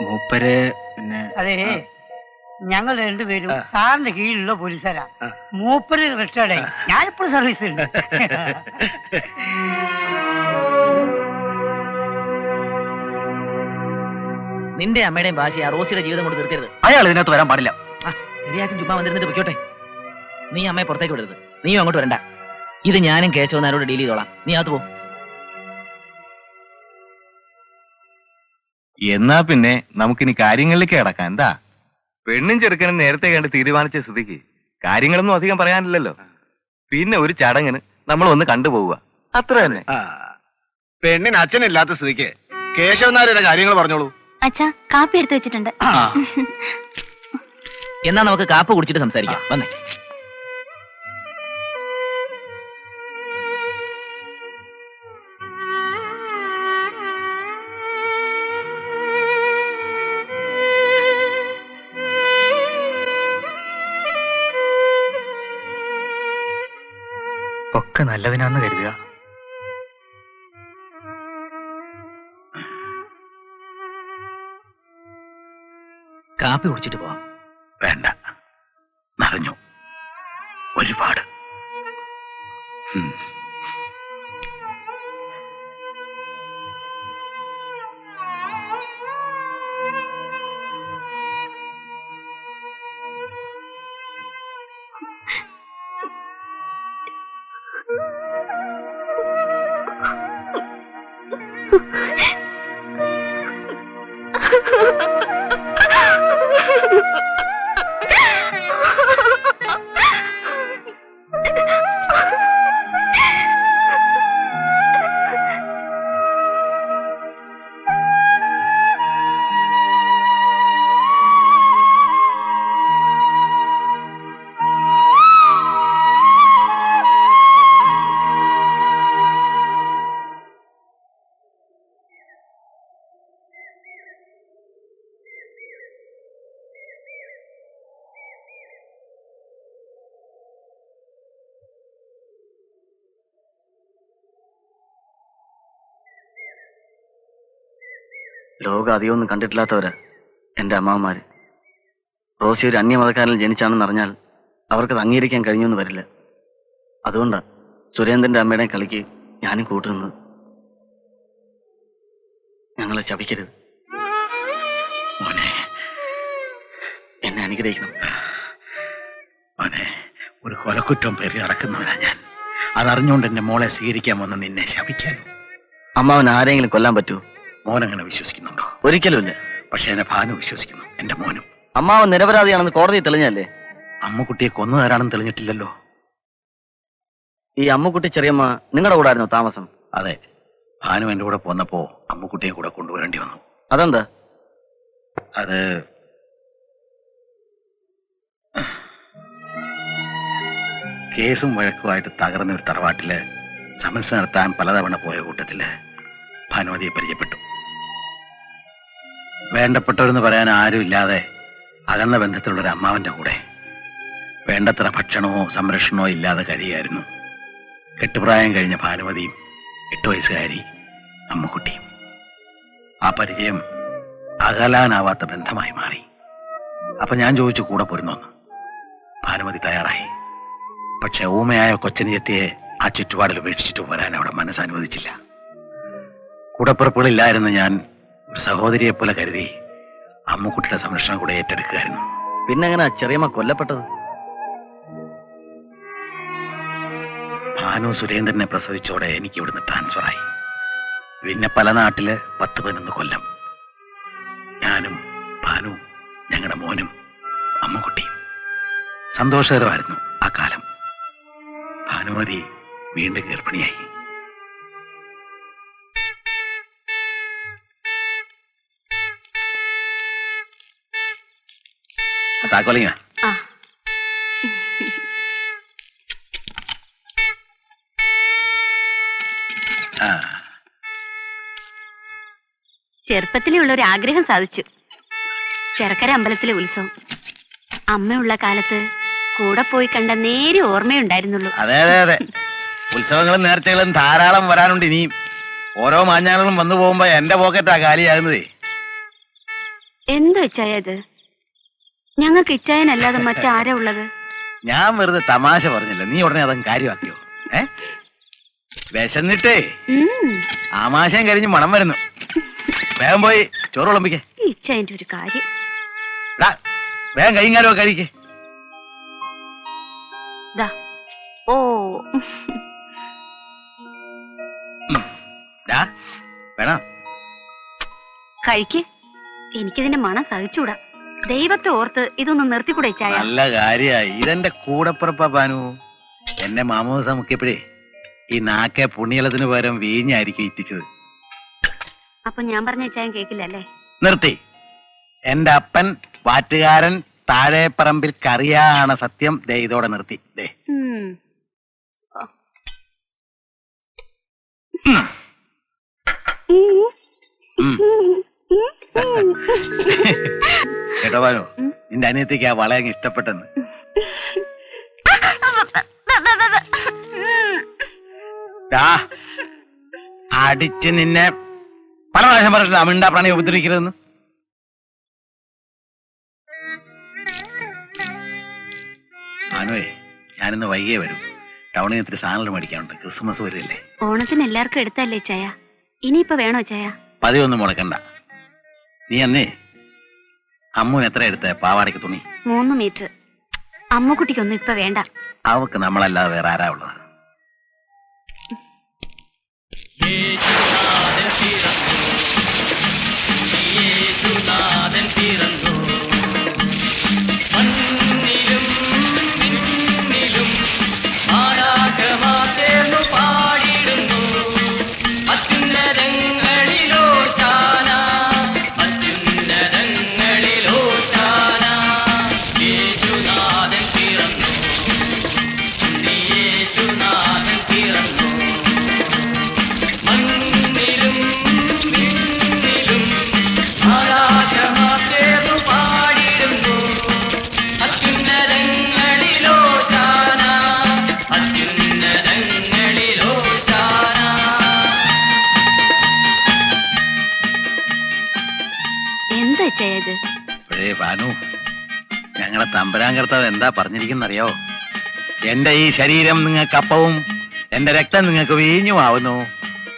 മൂപ്പര് പിന്നെ അതെ, ഞങ്ങൾ രണ്ടുപേരും സാറിന്റെ കീഴിലുള്ള പോലീസുകാരാ. മൂപ്പര് റിട്ടയർഡ് ആയി, ഞാനിപ്പോഴും സർവീസിലുണ്ട്. നിന്റെ അമ്മയുടെയും ഭാഷ ആ റോസിയുടെ ജീവിതം കൊണ്ട് തീർക്കരുത്. അയാൾ ഇതിനകത്ത് വരാൻ പാടില്ല. ഇടിയാച്ചൻ ചുമ്മാ വന്നിരുന്നിട്ട് പൊയ്ക്കോട്ടെ. നീ അമ്മയെ പുറത്തേക്ക് വിടരുത്. നീയും അങ്ങോട്ട് വരണ്ട. ഇത് ഞാനും കേശവനാരോട് ഡീൽ ചെയ്തോളാം. നീ അകത്ത് പോ. എന്നാ പിന്നെ നമുക്കിനി കാര്യങ്ങളിലേക്ക് കിടക്കാം. എന്താ, പെണ്ണും ചെറുക്കനും നേരത്തെ കണ്ട് തീരുമാനിച്ച സ്ഥിതിക്ക് കാര്യങ്ങളൊന്നും അധികം പറയാനില്ലല്ലോ. പിന്നെ ഒരു ചടങ്ങിന് നമ്മൾ ഒന്ന് കണ്ടുപോവുക, അത്ര തന്നെ. പെണ്ണിന് അച്ഛനില്ലാത്ത സ്ഥിതിക്ക് കേശവനാരുടെ കാര്യങ്ങൾ പറഞ്ഞോളൂ. അച്ഛാ, കാപ്പി എടുത്തു വെച്ചിട്ടുണ്ട്. എന്നാ നമുക്ക് കാപ്പ് കുടിച്ചിട്ട് സംസാരിക്കാം. വന്നേ. ഒക്കെ നല്ലതിനാന്ന് കരുതുക. കാപ്പി കുടിച്ചിട്ട് പോവാം. വേണ്ട, നിറഞ്ഞു ഒരുപാട്. ലോകം അധികമൊന്നും കണ്ടിട്ടില്ലാത്തവരാ എന്റെ അമ്മാവന്മാര്. റോസി ഒരു അന്യമതക്കാരിൽ ജനിച്ചാണെന്ന് അറിഞ്ഞാൽ അവർക്കത് അംഗീകരിക്കാൻ കഴിഞ്ഞൊന്നും വരില്ല. അതുകൊണ്ടാ സുരേന്ദ്രന്റെ അമ്മയുടെ കളിക്ക് ഞാനും കൂട്ടുന്നത്. ഞങ്ങളെ ശപിക്കരുത്. മോനെ, എന്നെ അനുഗ്രഹിക്കണം. മോനെ, ഒരു കൊലക്കുറ്റം പേര് നടക്കുന്നവനാ ഞാൻ. അതറിഞ്ഞുകൊണ്ട് എന്റെ മോളെ സ്വീകരിക്കാൻ വന്ന് നിന്നെ ശപിക്കാൻ. അമ്മാവൻ ആരെങ്കിലും കൊല്ലാൻ പറ്റുമോ? മോനങ്ങനെ വിശ്വസിക്കുന്നുണ്ടോ? ഒരിക്കലുമില്ല. പക്ഷെ എന്നെ ഭാനു വിശ്വസിക്കുന്നു, എന്റെ മോനും. അമ്മാവൻ നിരപരാധിയാണെന്ന് കോടതി തെളിഞ്ഞല്ലേ? അമ്മുക്കുട്ടിയെ കൊന്നതാരാണെന്ന് തെളിഞ്ഞിട്ടില്ലല്ലോ. ഈ അമ്മുക്കുട്ടി ചെറിയമ്മ നിങ്ങളുടെ കൂടെ ആയിരുന്നോ താമസം? അതെ, ഭാനു എന്റെ കൂടെ പോന്നപ്പോ അമ്മുക്കുട്ടിയെ കൂടെ കൊണ്ടുവരേണ്ടി വന്നു. അതെന്താ? അത് കേസും വഴക്കുമായിട്ട് തകർന്ന ഒരു തറവാട്ടില് സമൻസ് നടത്താൻ പലതവണ പോയ കൂട്ടത്തില് ഭാനുമതിയെ പരിചയപ്പെട്ടു. വേണ്ടപ്പെട്ടവരെന്ന് പറയാൻ ആരുമില്ലാതെ അകന്ന ബന്ധത്തിലുള്ള ഒരു അമ്മാവന്റെ കൂടെ വേണ്ടത്ര ഭക്ഷണമോ സംരക്ഷണമോ ഇല്ലാതെ കഴിയായിരുന്നു. കെട്ടുപ്രായം കഴിഞ്ഞ ഭാനുമതിയും 8 വയസ്സുകാരി അമ്മുക്കുട്ടിയും. ആ പരിചയം അകലാനാവാത്ത ബന്ധമായി മാറി. അപ്പൊ ഞാൻ ചോദിച്ചു കൂടെ പോരുന്നോന്ന്. ഭാനുമതി തയ്യാറായി. പക്ഷെ ഊമയായ കൊച്ചനിയത്തിയെ ആ ചുറ്റുപാടിൽ ഉപേക്ഷിച്ചിട്ട് വരാൻ അവിടെ മനസ്സനുവദിച്ചില്ല. കൂടപ്പിറപ്പുകളില്ലായിരുന്ന ഞാൻ ഒരു സഹോദരിയെ പോലെ കരുതി അമ്മുക്കുട്ടിയുടെ സംരക്ഷണം കൂടെ ഏറ്റെടുക്കുകയായിരുന്നു. പിന്നെങ്ങനെ ചെറിയമ്മ കൊല്ലപ്പെട്ടത്? ഭാനു സുരേന്ദ്രനെ പ്രസവിച്ചോടെ എനിക്ക് ഇവിടുന്ന് ട്രാൻസ്ഫറായി. പിന്നെ പല നാട്ടില് 10-11 കൊല്ലം. ഞാനും ഭാനുവും ഞങ്ങളുടെ മോനും അമ്മുക്കുട്ടിയും. സന്തോഷകരമായിരുന്നു ആ കാലം. ഭാനുമതി വീണ്ടും ഗർഭിണിയായി. താക്കോലിങ്ങ. ചെറുപ്പത്തിലുള്ള ഒരു ആഗ്രഹം സാധിച്ചു. ചെറുക്കര അമ്പലത്തിലെ ഉത്സവം. അമ്മയുള്ള കാലത്ത് കൂടെ പോയി കണ്ട നേരെ ഓർമ്മയുണ്ടായിരുന്നുള്ളൂ. അതെ അതെ അതെ, ഉത്സവങ്ങളും നേർച്ചകളും ധാരാളം വരാനുണ്ട് ഇനിയും. ഓരോ മാഞ്ഞാളും വന്നു പോകുമ്പോ എന്റെ പോക്കറ്റാ കാലിയാകുന്നതേ. എന്ത് വെച്ചായ ഇത്? ഞങ്ങൾക്ക് ഇച്ചായനല്ലാതെ മറ്റാരാ ഉള്ളത്? ഞാൻ വെറുതെ തമാശ പറഞ്ഞില്ല, നീ ഉടനെ അതങ്ങ് കാര്യമാക്കിയോ? വിശന്നിട്ടേ ആമാശയം കഴിഞ്ഞ് മണം വരുന്നു. വേഗം പോയി ചോറ് വിളമ്പിക്കേ. ഇച്ചായന്റെ ഒരു കാര്യം. വേഗം കൈകാലോ കഴിക്കേ. ഓ വേണം കഴിക്ക്. എനിക്കിതിന്റെ മണം സഹിച്ചൂടാ. ദൈവത്തെ ഓർത്ത് ഇതൊന്ന് നിർത്തിക്കൂടെ ചായ? നല്ല കാര്യായി. ഇതെന്റെ കൂടപ്പുറപ്പാ ഭാനു. എന്നെ മാമോസ മുക്കിയപ്പോഴേ ഈ നാക്കെ പുണ്യലത്തിന് പകരം വീഞ്ഞായിരിക്കും ഇറ്റിച്ചത്. അപ്പൊ ഞാൻ പറഞ്ഞ ചായ കേക്കില്ലല്ലേ? നിർത്തി. എന്റെ അപ്പൻ വാറ്റുകാരൻ താഴെപ്പറമ്പിൽ കറിയാണ് സത്യം. ദേ ഇതോടെ നിർത്തി. ദേ കേട്ടോ ഭാനു, നിന്റെ അനിയത്തിക്ക് ആ വളയങ്ങ് ഇഷ്ടപ്പെട്ടെന്ന്. അടിച്ച് നിന്നെ പല പ്രാവശ്യം പറഞ്ഞില്ല മിണ്ടാ പ്രാണി ഉപദ്രവിക്കരുതെന്ന്. ഭാനുവേ, ഞാനിന്ന് വൈകിയേ വരും. ടൗണിൽ ഇത്തിരി സാധനങ്ങൾ മേടിക്കാനുണ്ട്. ക്രിസ്മസ് വരില്ലേ? ഓണത്തിന് എല്ലാവർക്കും എടുത്തല്ലേ ചായ? ഇനിയിപ്പോ വേണോ ചായ? പതിവൊന്നും മുടക്കണ്ട. നീ അന്നേ അമ്മുവിന് എത്ര എടുത്ത പാവാടയ്ക്ക് തുണി? 3 മീറ്റർ. അമ്മുക്കുട്ടിക്കൊന്നും ഇപ്പൊ വേണ്ട. അവക്ക് നമ്മളല്ലാതെ വേറെ ആരാ ഉള്ളത്? ഞങ്ങളെ തമ്പുരാൻ കർത്താവ് എന്താ പറഞ്ഞിരിക്കുന്നറിയോ? എന്റെ ഈ ശരീരം നിങ്ങൾക്ക് അപ്പവും എന്റെ രക്തം നിങ്ങൾക്ക് വീഞ്ഞുമാവുന്നു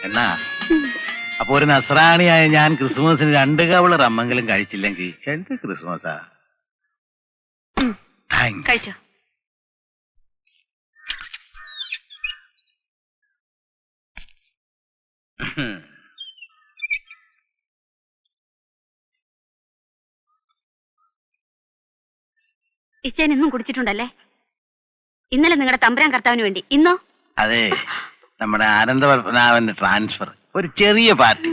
എന്നാ. അപ്പൊ ഒരു നസ്രാണിയായ ഞാൻ ക്രിസ്മസിന് 2 കവള് റമ്മെങ്കിലും കഴിച്ചില്ലെങ്കിൽ എന്ത് ക്രിസ്മസാ? കഴിച്ചോ. ഇച്ചേൻ ഇന്നും കുടിച്ചിട്ടുണ്ടല്ലേ? ഇന്നലെ നിങ്ങളുടെ തമ്പുരാൻ കർത്താവിന് വേണ്ടി, ഇന്നോ? അതെ, നമ്മുടെ ആനന്ദപത്മനാഭന്റെ ട്രാൻസ്ഫർ ഒരു ചെറിയ പാർട്ടി.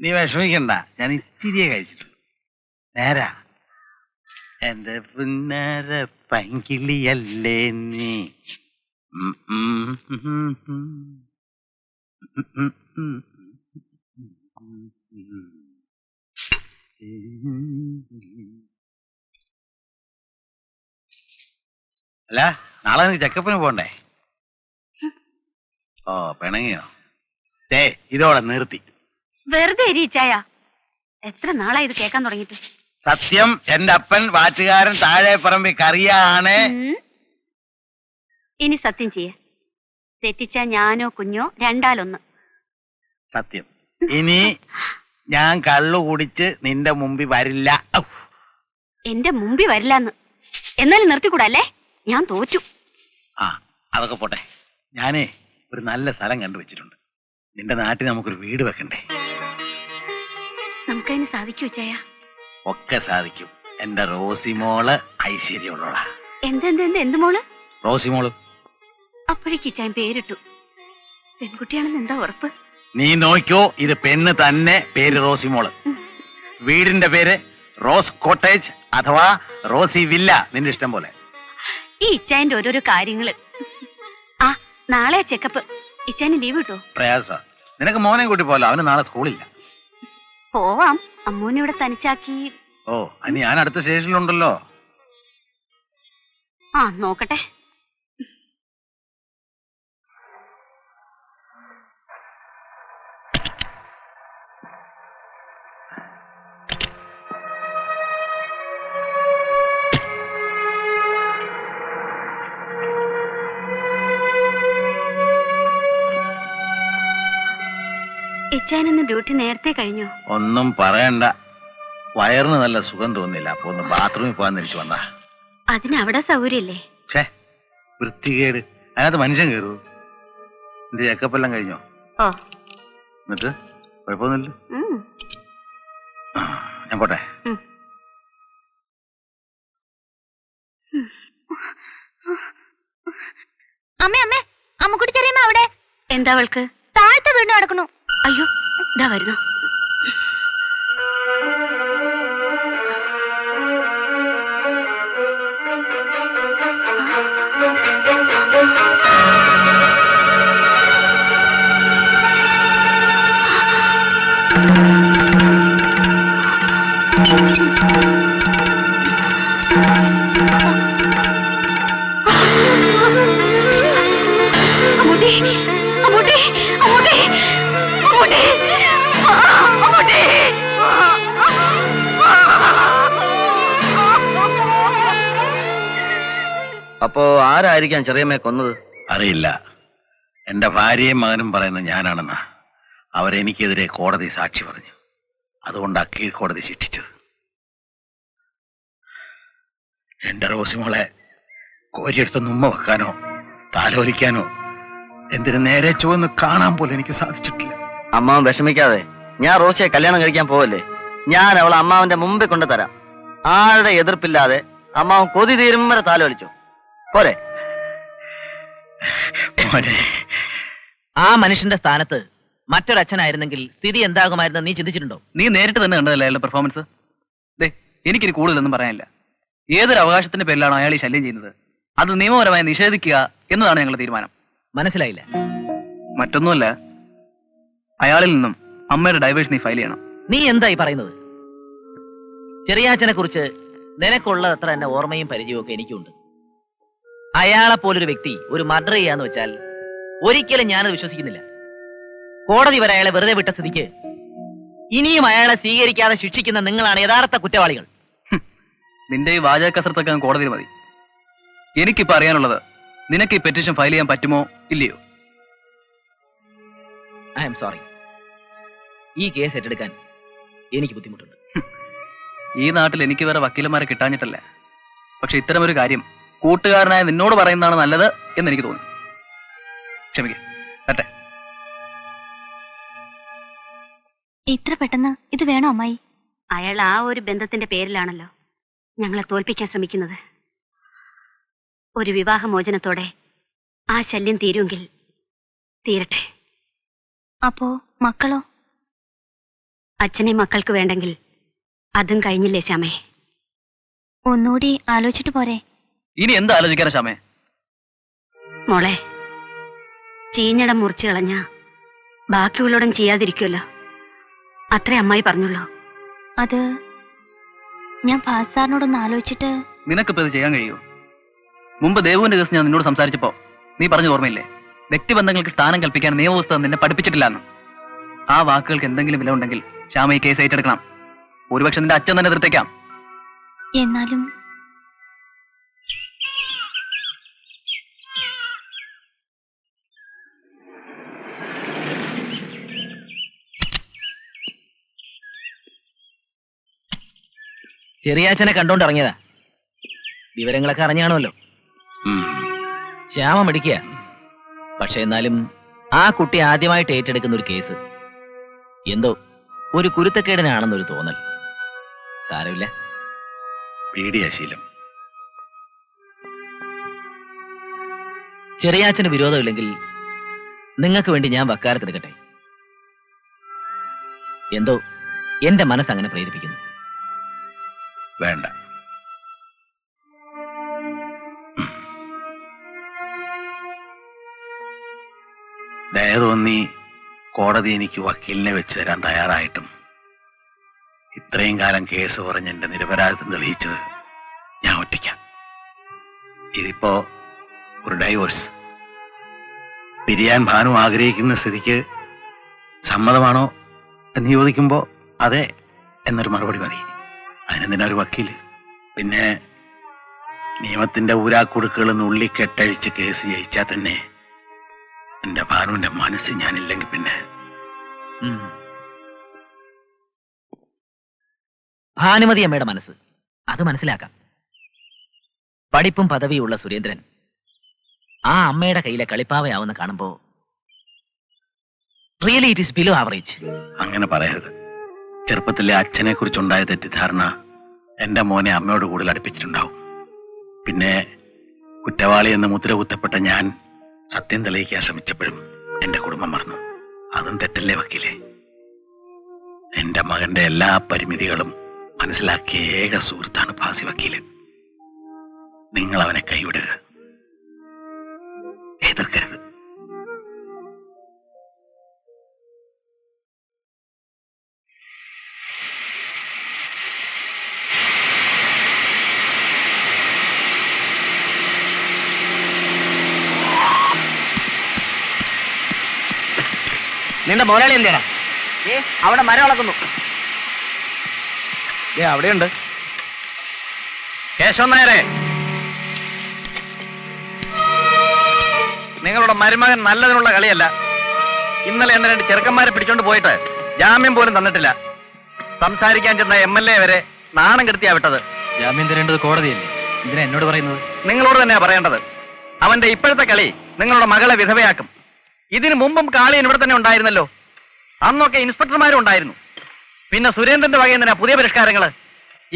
നീ വിഷമിക്കണ്ട, ഞാൻ ഇത്തിരിയെ കഴിച്ചിട്ടുള്ളൂ. നേരാ, എന്റെ പുന്നാര പങ്കിളിയല്ലേ നീ. അല്ല, നാളെ നിനക്ക് ചെക്കപ്പിന് പോണ്ടേ? ഓ, പിണങ്ങിയോ? ഇതോടെ നിർത്തി. വെറുതെ ഇരിച്ചായ, എത്ര നാളായി ഇത് കേൾക്കാൻ തുടങ്ങിട്ട്. സത്യം, എന്റെ അപ്പൻ വാറ്റുകാരൻ താഴെ പറമ്പി കറിയാണ്. ഇനി സത്യം ചെയ്യ. തെറ്റിച്ച ഞാനോ കുഞ്ഞോ രണ്ടാലൊന്ന്. സത്യം, ഇനി ഞാൻ കള്ളു കുടിച്ച് നിന്റെ മുമ്പിൽ വരില്ല. എന്റെ മുമ്പിൽ വരില്ലെന്ന് എന്നാലും നിർത്തിക്കൂടല്ലേ? ഞാൻ തോറ്റു. ആ, അതൊക്കെ പോട്ടെ. ഞാനേ ഒരു നല്ല സ്ഥലം കണ്ടുവച്ചിട്ടുണ്ട്. നിന്റെ നാട്ടിൽ നമുക്കൊരു വീട് വെക്കണ്ടേ? നമുക്കതിന് സാധിക്കൂ ചായ? ഒക്കെ സാധിക്കും. എന്റെ റോസിമോള് ഐശ്വര്യമുള്ളോളാ. എന്ത് മോള്? റോസിമോള്. അപ്പോഴേക്ക് ചായ പേരിട്ടു. പെൺകുട്ടിയാണെന്ന് എന്താ ഉറപ്പ്? നീ നോക്കിയോ, ഇത് പെണ്ണ് തന്നെ. പേര് റോസിമോള്. വീടിന്റെ പേര് റോസ് കോട്ടേജ് അഥവാ റോസി വില്ല. നിന്റെ ഇഷ്ടം പോലെ. ഈ ഇച്ചായന്റെ ഓരോരോ കാര്യങ്ങള്. ആ, നാളെ ചെക്കപ്പ്. ഇച്ചാന് ലീവ് കിട്ടോ? പ്രയാസ. നിനക്ക് മോനെ കൂട്ടി പോലോ, അവന് നാളെ സ്കൂളില്ല. പോവാം, അമ്മൂനെ ഇവിടെ തനിച്ചാക്കി. ഓ, അനി ഞാൻ അടുത്ത സ്റ്റേഷനിലുണ്ടല്ലോ. ആ, നോക്കട്ടെ. ഇച്ചാനിന്ന് ഡ്യൂട്ടി നേരത്തെ കഴിഞ്ഞോ? ഒന്നും പറയണ്ട, വയറിന് നല്ല സുഖം തോന്നില്ല. അപ്പൊ ഒന്ന് ബാത്റൂമിൽ പോകാൻ തിരിച്ചു വന്നാ. അതിനവിടെ സൗകര്യല്ലേ? ഛേ, വൃത്തികേട്. അതിനകത്ത് മനുഷ്യൻ കയറൂ. നിന്റെ ചെക്കപ്പെല്ലാം കഴിഞ്ഞോ? ഓ, എന്നിട്ട് കുഴപ്പമൊന്നുമില്ല. ഞാൻ പോട്ടെ. അമ്മേ, അമ്മക്കുട്ടി ചെറിയമ്മ അവിടെ. എന്താ അവൾക്ക്? താഴത്തെ വീണ് നടക്കണു. അയ്യോ, ഇതാ വരുന്നു. അപ്പോ ആരായിരിക്കാം ചെറിയമ്മയെ കൊന്നത്? അറിയില്ല. എന്റെ ഭാര്യയും മകനും പറയുന്നത് ഞാനാണെന്നാ. അവരെനിക്കെതിരെ കോടതി സാക്ഷി പറഞ്ഞു. അതുകൊണ്ടാ കീഴ്ക്കോടതി ശിക്ഷിച്ചത്. എന്റെ റോസിമോളെ കോരിയെടുത്ത് ഉമ്മ വെക്കാനോ താലോലിക്കാനോ എന്തിനു നേരെ ചുവന്ന് കാണാൻ പോലും എനിക്ക് സാധിച്ചിട്ടില്ല. അമ്മാവൻ വിഷമിക്കാതെ, ഞാൻ റോസിയെ കല്യാണം കഴിക്കാൻ പോവല്ലേ. ഞാൻ അവളെ അമ്മാവന്റെ മുമ്പിൽ കൊണ്ടുതരാം. ആരുടെ എതിർപ്പില്ലാതെ അമ്മാവൻ കൊതി തീരും വരെ താലോലിച്ചു പോരെ. ആ മനുഷ്യന്റെ സ്ഥാനത്ത് മറ്റൊരച്ഛനായിരുന്നെങ്കിൽ സ്ഥിതി എന്താകുമായിരുന്നു നീ ചിന്തിച്ചിട്ടുണ്ടോ? നീ നേരിട്ട് തന്നെ കണ്ടതല്ലേ അയാളുടെ പെർഫോമൻസ്. എനിക്കിനി കൂടുതലൊന്നും പറയാനില്ല. ഏതൊരു അവകാശത്തിന്റെ പേരിലാണ് അയാൾ ഈ ശല്യം ചെയ്യുന്നത്, അത് നിയമപരമായി നിഷേധിക്കുക എന്നതാണ് ഞങ്ങളുടെ തീരുമാനം. മനസ്സിലായില്ല? മറ്റൊന്നുമല്ല, അയാളിൽ നിന്നും അമ്മയുടെ ഡൈവേഴ്സ് നീ ഫയൽ ചെയ്യണം. നീ എന്തായി പറയുന്നത്? ചെറിയാച്ചനെ കുറിച്ച് നിനക്കുള്ളത്ര തന്നെ ഓർമ്മയും പരിചയവും ഒക്കെ എനിക്കുണ്ട്. അയാളെ പോലൊരു വ്യക്തി ഒരു മർഡർ ചെയ്യാന്ന് വെച്ചാൽ ഒരിക്കലും ഞാനത് വിശ്വസിക്കുന്നില്ല. കോടതി വരെ അയാളെ വെറുതെ വിട്ട സ്ഥിതിക്ക് ഇനിയും അയാളെ സ്വീകരിക്കാതെ ശിക്ഷിക്കുന്ന നിങ്ങളാണ് യഥാർത്ഥ കുറ്റവാളികൾ. നിന്റെ ഈ വാചക കസരത്തൊക്കെ കോടതിയിൽ മതി. എനിക്കിപ്പോ അറിയാനുള്ളത്, നിനക്ക് ഈ പെറ്റീഷൻ ഫയൽ ചെയ്യാൻ പറ്റുമോ ഇല്ലയോ? ഐ എം സോറി, ഈ കേസ് ഏറ്റെടുക്കാൻ എനിക്ക് ബുദ്ധിമുട്ടുണ്ട്. ഈ നാട്ടിൽ എനിക്ക് വേറെ വക്കീലന്മാരെ കിട്ടാഞ്ഞിട്ടല്ല, പക്ഷെ ഇത്തരമൊരു കാര്യം കൂട്ടുകാരനായ നിന്നോട് പറയുന്നതാണ് നല്ലത് എന്ന് എനിക്ക് തോന്നി. ക്ഷമിക്കട്ടെ. ഇത്ര പെട്ടെന്ന് ഇത് വേണോ അമ്മായി? അയാൾ ആ ഒരു ബന്ധത്തിന്റെ പേരിലാണല്ലോ ഞങ്ങളെ തോൽപ്പിക്കാൻ ശ്രമിക്കുന്നത്. ഒരു വിവാഹമോചനത്തോടെ ആ ശല്യം തീരുമെങ്കിൽ തീരട്ടെ. അപ്പോ മക്കളോ? അച്ഛനെ മക്കൾക്ക് വേണ്ടെങ്കിൽ അതും കഴിഞ്ഞില്ലേ ശ്യാമേ? ഒന്നുകൂടി ആലോചിച്ചിട്ട് പോരെ? ഇനി എന്താ ആലോചിക്കാനാ ശ്യാമേ? മോളെ, ചീഞ്ഞടം മുറിച്ചു കളഞ്ഞ ബാക്കിയുള്ളോടും ചെയ്യാതിരിക്കുമല്ലോ, അത്രേ അമ്മായി പറഞ്ഞുള്ളൂ. അത് ഞാൻ ഫാസാറിനോടൊന്ന് ആലോചിച്ചിട്ട്. നിനക്കിപ്പോ ഇത് ചെയ്യാൻ കഴിയുമോ? മുമ്പ് ദേവുവിന്റെ കേസ് ഞാൻ നിന്നോട് സംസാരിച്ചപ്പോ നീ പറഞ്ഞു ഓർമ്മയില്ലേ, വ്യക്തിബന്ധങ്ങൾക്ക് സ്ഥാനം കൽപ്പിക്കാൻ നിയമപുസ്തകം നിന്നെ പഠിപ്പിച്ചിട്ടില്ലാന്ന്. ആ വാക്കുകൾക്ക് എന്തെങ്കിലും വില ഉണ്ടെങ്കിൽ ശ്യാമ ഈ കേസ് ഏറ്റെടുക്കണം. ഒരുപക്ഷെ നിന്റെ അച്ഛൻ തന്നെ എതിർത്തേക്കാം. എന്നാലും ചെറിയാച്ചനെ കണ്ടോണ്ട് ഇറങ്ങിയതാ. വിവരങ്ങളൊക്കെ അറിഞ്ഞു കാണുമല്ലോ. ശ്യാമം എടുക്കുക. പക്ഷെ എന്നാലും ആ കുട്ടി ആദ്യമായിട്ട് ഏറ്റെടുക്കുന്ന ഒരു കേസ് എന്തോ ഒരു കുരുത്തക്കേടിനാണെന്നൊരു തോന്നൽ. സാരമില്ല, പേടിയാശീലം. ചെറിയാച്ചന് വിരോധമില്ലെങ്കിൽ നിങ്ങൾക്ക് വേണ്ടി ഞാൻ വക്കാലത്തെടുക്കട്ടെ. എന്തോ എന്റെ മനസ്സങ്ങനെ പ്രേരിപ്പിക്കുന്നു. വേണ്ട. ദയ തോന്നി കോടതി എനിക്ക് വക്കീലിനെ വെച്ച് തരാൻ തയ്യാറായിട്ടും ഇത്രയും കാലം കേസ് പറഞ്ഞ് എന്റെ നിരപരാധിത്വം തെളിയിച്ചത് ഞാൻ ഒറ്റയ്ക്കാം. ഇതിപ്പോ ഒരു ഡൈവോഴ്സ്. പിരിയാൻ ഭാനു ആഗ്രഹിക്കുന്ന സ്ഥിതിക്ക് സമ്മതമാണോ എന്ന് ചോദിക്കുമ്പോ അതെ എന്നൊരു മറുപടി മതി. അതിനെന്തിനാ ഒരു വക്കീല്? പിന്നെ നിയമത്തിന്റെ ഊരാക്കുടുക്കുകളിൽ നിന്ന് ഉള്ളി കെട്ടഴിച്ച് കേസ് ജയിച്ചാൽ തന്നെ എന്റെ ഭാനുവിന്റെ മനസ്സ് ഞാനില്ലെങ്കിൽ പിന്നെ ഭാനുമതി അമ്മയുടെ മനസ്സ് അത് മനസ്സിലാക്കാം. പഠിപ്പും പദവിയുള്ള സുരേന്ദ്രൻ ആ അമ്മയുടെ കയ്യിലെ കളിപ്പാവയാവുന്ന കാണുമ്പോ really it is below average. അങ്ങനെ പറയരുത്. ചെറുപ്പത്തിലെ അച്ഛനെ കുറിച്ചുണ്ടായ തെറ്റിദ്ധാരണ എന്റെ മോനെ അമ്മയോട് കൂടുതൽ അടുപ്പിച്ചിട്ടുണ്ടാവും. പിന്നെ കുറ്റവാളി എന്ന് മുദ്ര കുത്തപ്പെട്ട ഞാൻ സത്യം തെളിയിക്കാൻ ശ്രമിച്ചപ്പോഴും എന്റെ കുടുംബം മറന്നു. അതും തെറ്റല്ലേ വക്കീലെ? എന്റെ മകന്റെ എല്ലാ പരിമിതികളും മനസ്സിലാക്കിയ ഏക സുഹൃത്താണ് ഭാസി വക്കീല്. നിങ്ങൾ അവനെ കൈവിടരുത്, എതിർക്കരുത്. നിന്റെ മുതലാളി എന്തിനാ അവിടെ മരം വളർത്തുന്നു? അവിടെയുണ്ട്. കേശവൻ നായരെ, നിങ്ങളുടെ മരുമകൻ നല്ലതിനുള്ള കളിയല്ല. ഇന്നലെ എന്നെ 2 ചെറുക്കന്മാരെ പിടിച്ചോണ്ട് പോയിട്ട് ജാമ്യം പോലും തന്നിട്ടില്ല. സംസാരിക്കാൻ ചെന്ന MLA വരെ നാണം കെടുത്തിയാ വിട്ടത്. ജാമ്യം തരേണ്ടത് കോടതിയല്ലേ, ഇതിനാ എന്നോട് പറയുന്നത്? നിങ്ങളോട് തന്നെയാ പറയേണ്ടത്. അവന്റെ ഇപ്പോഴത്തെ കളി നിങ്ങളുടെ മകളെ വിധവയാക്കും. ഇതിനു മുമ്പും കാളിയൻ ഇവിടെ തന്നെ ഉണ്ടായിരുന്നല്ലോ. അന്നൊക്കെ ഇൻസ്പെക്ടർമാരും ഉണ്ടായിരുന്നു. പിന്നെ സുരേന്ദ്രന്റെ വകയെന്തിനാ പുതിയ പരിഷ്കാരങ്ങള്?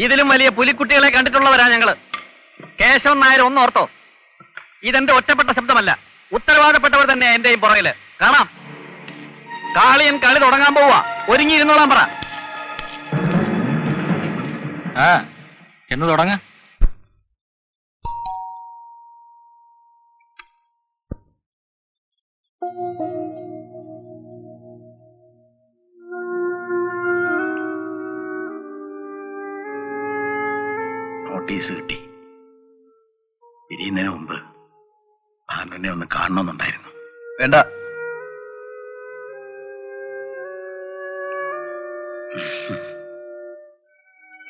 ഇതിലും വലിയ പുലിക്കുട്ടികളെ കണ്ടിട്ടുള്ളവരാ ഞങ്ങള്. കേശവൻ നായർ ഒന്നോർത്തോ, ഇതെന്റെ ഒറ്റപ്പെട്ട ശബ്ദമല്ല, ഉത്തരവാദപ്പെട്ടവർ തന്നെ എന്റെയും പുറകില്. കാണാം, കാളിയൻ കളി തുടങ്ങാൻ പോവാ. ഒരുങ്ങിയിരുന്നോളാൻ പറ. എന്ന് തുടങ്ങ. നോട്ടീസ് കിട്ടി. പിരിയുന്നതിന് മുമ്പ് ഭാനുവിനെ ഒന്ന് കാണണമെന്നുണ്ടായിരുന്നു. വേണ്ട,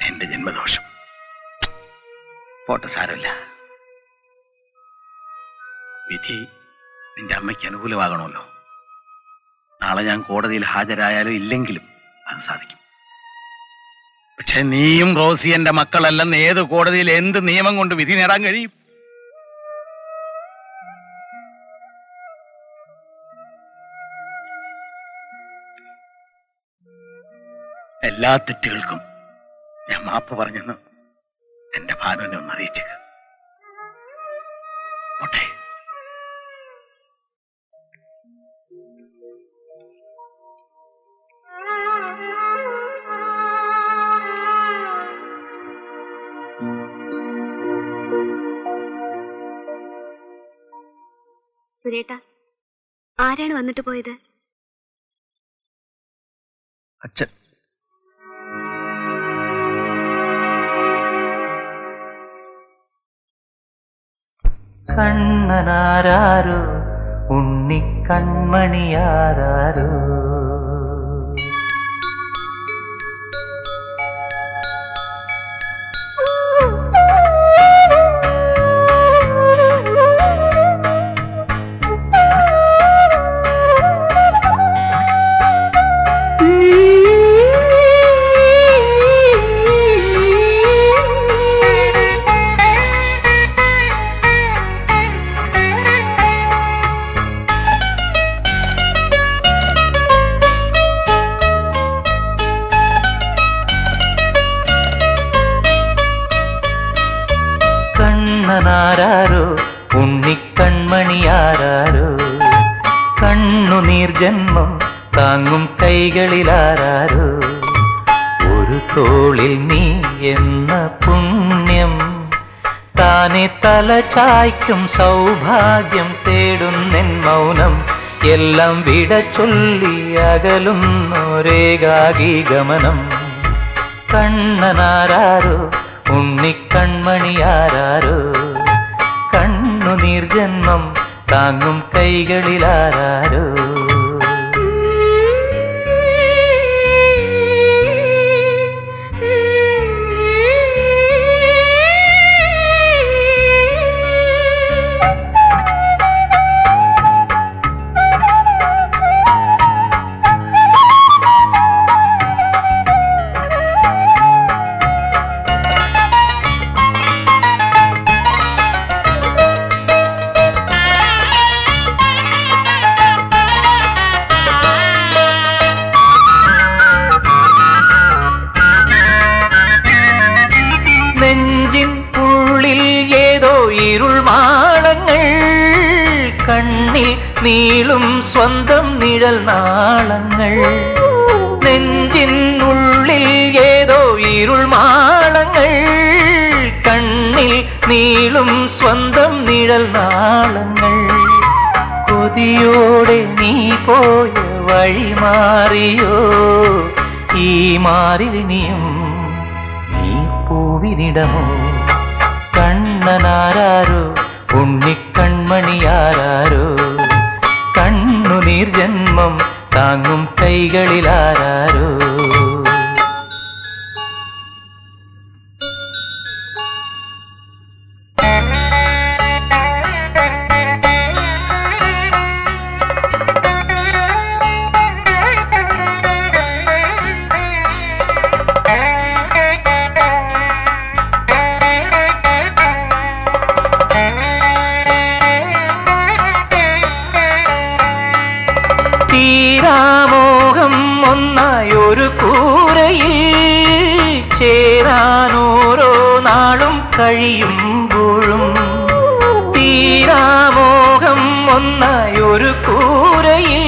എന്റെ ജന്മദോഷം. പോട്ടെ, സാരമില്ല. വിധി നിന്റെ അമ്മയ്ക്ക് അനുകൂലമാകണമല്ലോ. നാളെ ഞാൻ കോടതിയിൽ ഹാജരായാലും ഇല്ലെങ്കിലും അത് സാധിക്കും. പക്ഷെ നീയും റോസി എന്റെ മക്കളല്ലെന്ന് ഏത് കോടതിയിൽ എന്ത് നിയമം കൊണ്ട് വിധി നേടാൻ കഴിയും? എല്ലാ തെറ്റുകൾക്കും ഞാൻ മാപ്പ് പറഞ്ഞെന്ന് എന്റെ ഭാനുവിനെ ഒന്ന് അറിയിച്ചേക്ക്. പോട്ടെ. സുരേട്ടാ, ആരാണ് വന്നിട്ട് പോയത്? അച്ഛൻ. കണ്ണനാരാരോ ഉണ്ണിക്കൺമണിയാരാരോ കണ്ണനാരാരോ ഉണ്ണിക്കൺമണിയാരാരോ കണ്ണുനീർ ജന്മം താങ്ങും കൈകളിലാരാരോ ഒരു തോളിൽ നീ എന്ന പുണ്യം താനെ തല ചായ്ക്കും സൗഭാഗ്യം തേടുന്നെൻ മൗനം എല്ലാം വിട ചൊല്ലി അകലുന്നൊരേകാകി ഗമനം കണ്ണനാരാരോ ഉണ്ണിക്കൺമണിയാരാരോ കണ്ണുനീർ ജന്മം താങ്ങും കൈകളിലാരാരോ നെഞ്ചിൻ ഉള്ളിൽ ഏതോ ഇരുൾ മാളങ്ങൾ കണ്ണിൽ നീളും സ്വന്തം നിഴൽ നാളങ്ങൾ നെഞ്ചിൻ ഉള്ളിൽ ഏതോ ഇരുൾ മാളങ്ങൾ കണ്ണിൽ നീളും സ്വന്തം നിഴൽ നാളങ്ങൾ കൊതിയോടെ നീ പോയ വഴി മാറിയോ ഈ മാറിനിയും പൂവിനിടമോ കണ്ണനാരാരോ ഉണ്ണിക്കൺമണിയാരാരോ കണ്ണുനീർ ജന്മം താങ്ങും കൈകളിലാരാരോ തീരാമോഹം ഒന്നായൊരു കൂരയിൽ ചേരാനോരോ നാളും കഴിയുമ്പോഴും തീരാമോഹം ഒന്നായൊരു കൂരയിൽ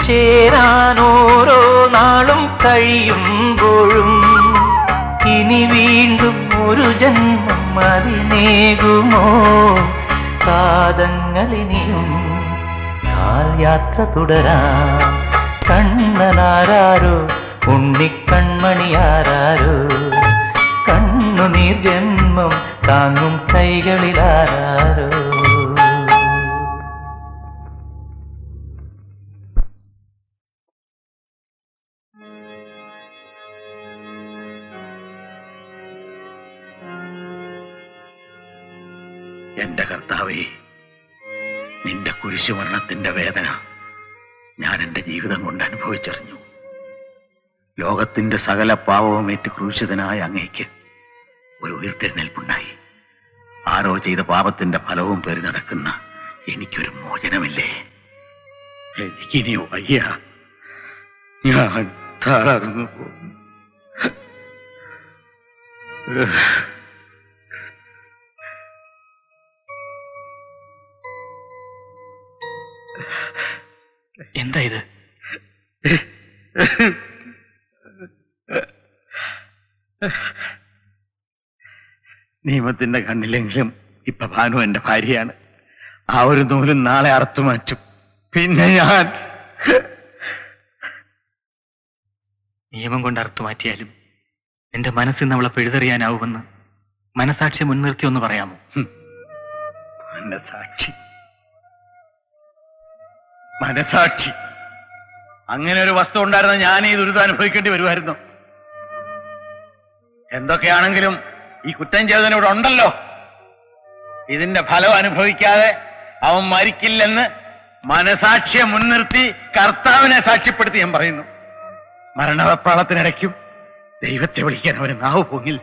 ചേരാനോരോ നാളും കഴിയുമ്പോഴും ഇനി വീണ്ടും ഒരു ജന്മം അതിനേകുമോ പാദങ്ങളിനിയും യാത്ര തുടരാം കണ്ണനാരാരോ ഉണ്ണിക്കൺമണിയാരാരോ കണ്ണുനീർ ജന്മം താങ്ങും കൈകളിലാരാരോ. എന്റെ കർത്താവേ, നിന്റെ കുരിശുമരണത്തിന്റെ വേദന ഞാൻ എന്റെ ജീവിതം കൊണ്ട് അനുഭവിച്ചറിഞ്ഞു. ലോകത്തിന്റെ സകല പാവവും ഏറ്റ് ക്രൂശിതനായ അങ്ങേക്ക് ഒരു ഉയർത്തെഴുന്നേൽപ്പുണ്ടായി. ആരോ ചെയ്ത പാപത്തിന്റെ ഫലവും പേറി നടക്കുന്ന എനിക്കൊരു മോചനമില്ലേ? എനിക്കിനി വയ്യ, ഞാൻ തളർന്നു പോകും. എന്താ ഇത്? നിയമത്തിന്റെ കണ്ണിലെങ്കിലും ഇപ്പൊ ഭാനു എന്റെ ഭാര്യയാണ്. ആ ഒരു നൂലും നാളെ അറുത്തു മാറ്റും. പിന്നെ ഞാൻ നിയമം കൊണ്ട് അറുത്തു മാറ്റിയാലും എന്റെ മനസ്സിൽ നിന്ന് അവളെ പിഴുതെറിയാനാവുമെന്ന് മനസാക്ഷിയെ മുൻനിർത്തി ഒന്ന് പറയാമോ? മനസാക്ഷി, മനസാക്ഷി, അങ്ങനെ ഒരു വസ്തു ഉണ്ടായിരുന്ന ഞാൻ ഈ ദുരിതം അനുഭവിക്കേണ്ടി വരുമായിരുന്നു. എന്തൊക്കെയാണെങ്കിലും ഈ കുറ്റം ചെയ്തവൻ ഇവിടെ ഉണ്ടല്ലോ. ഇതിന്റെ ഫലം അനുഭവിക്കാതെ അവൻ മരിക്കില്ലെന്ന് മനസാക്ഷിയെ മുൻനിർത്തി കർത്താവിനെ സാക്ഷ്യപ്പെടുത്തി ഞാൻ പറയുന്നു. മരണവെപ്രാളത്തിനിടയ്ക്കും ദൈവത്തെ വിളിക്കാൻ അവന് നാവ് പോകില്ല.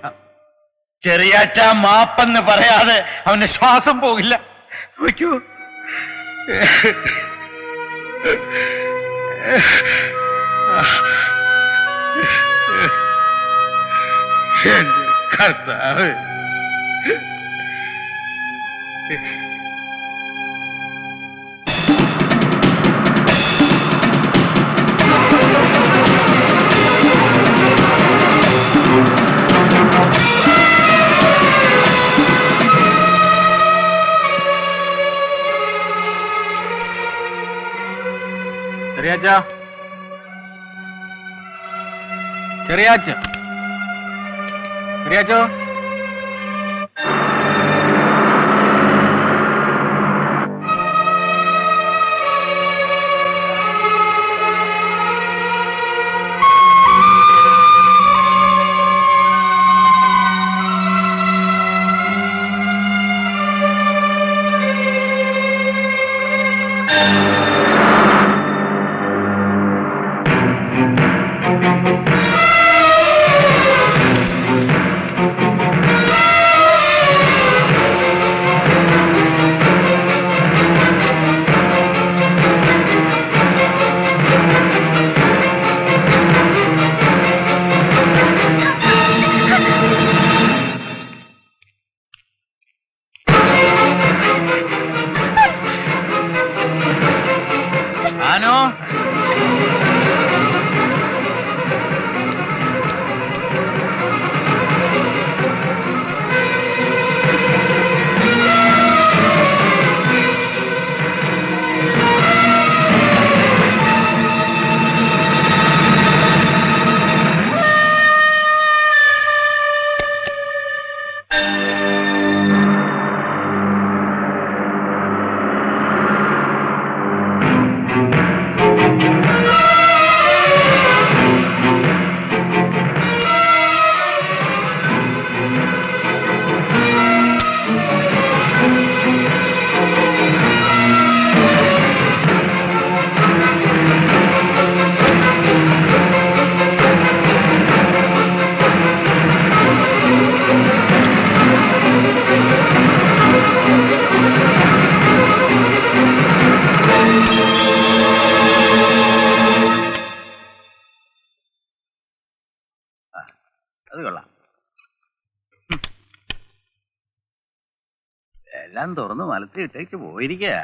ചെറിയാച്ച മാപ്പെന്ന് പറയാതെ അവന്റെ ശ്വാസം പോകില്ല. നോക്കൂ, കർത്താവ്, ചെറിയാച്ച, ചെറിയാച്ച, ചെറിയാച്ചോ, അത് കൊള്ളാം. എല്ലാം തുറന്ന് മലത്തി ഇട്ടേക്ക് പോയിരിക്കുക.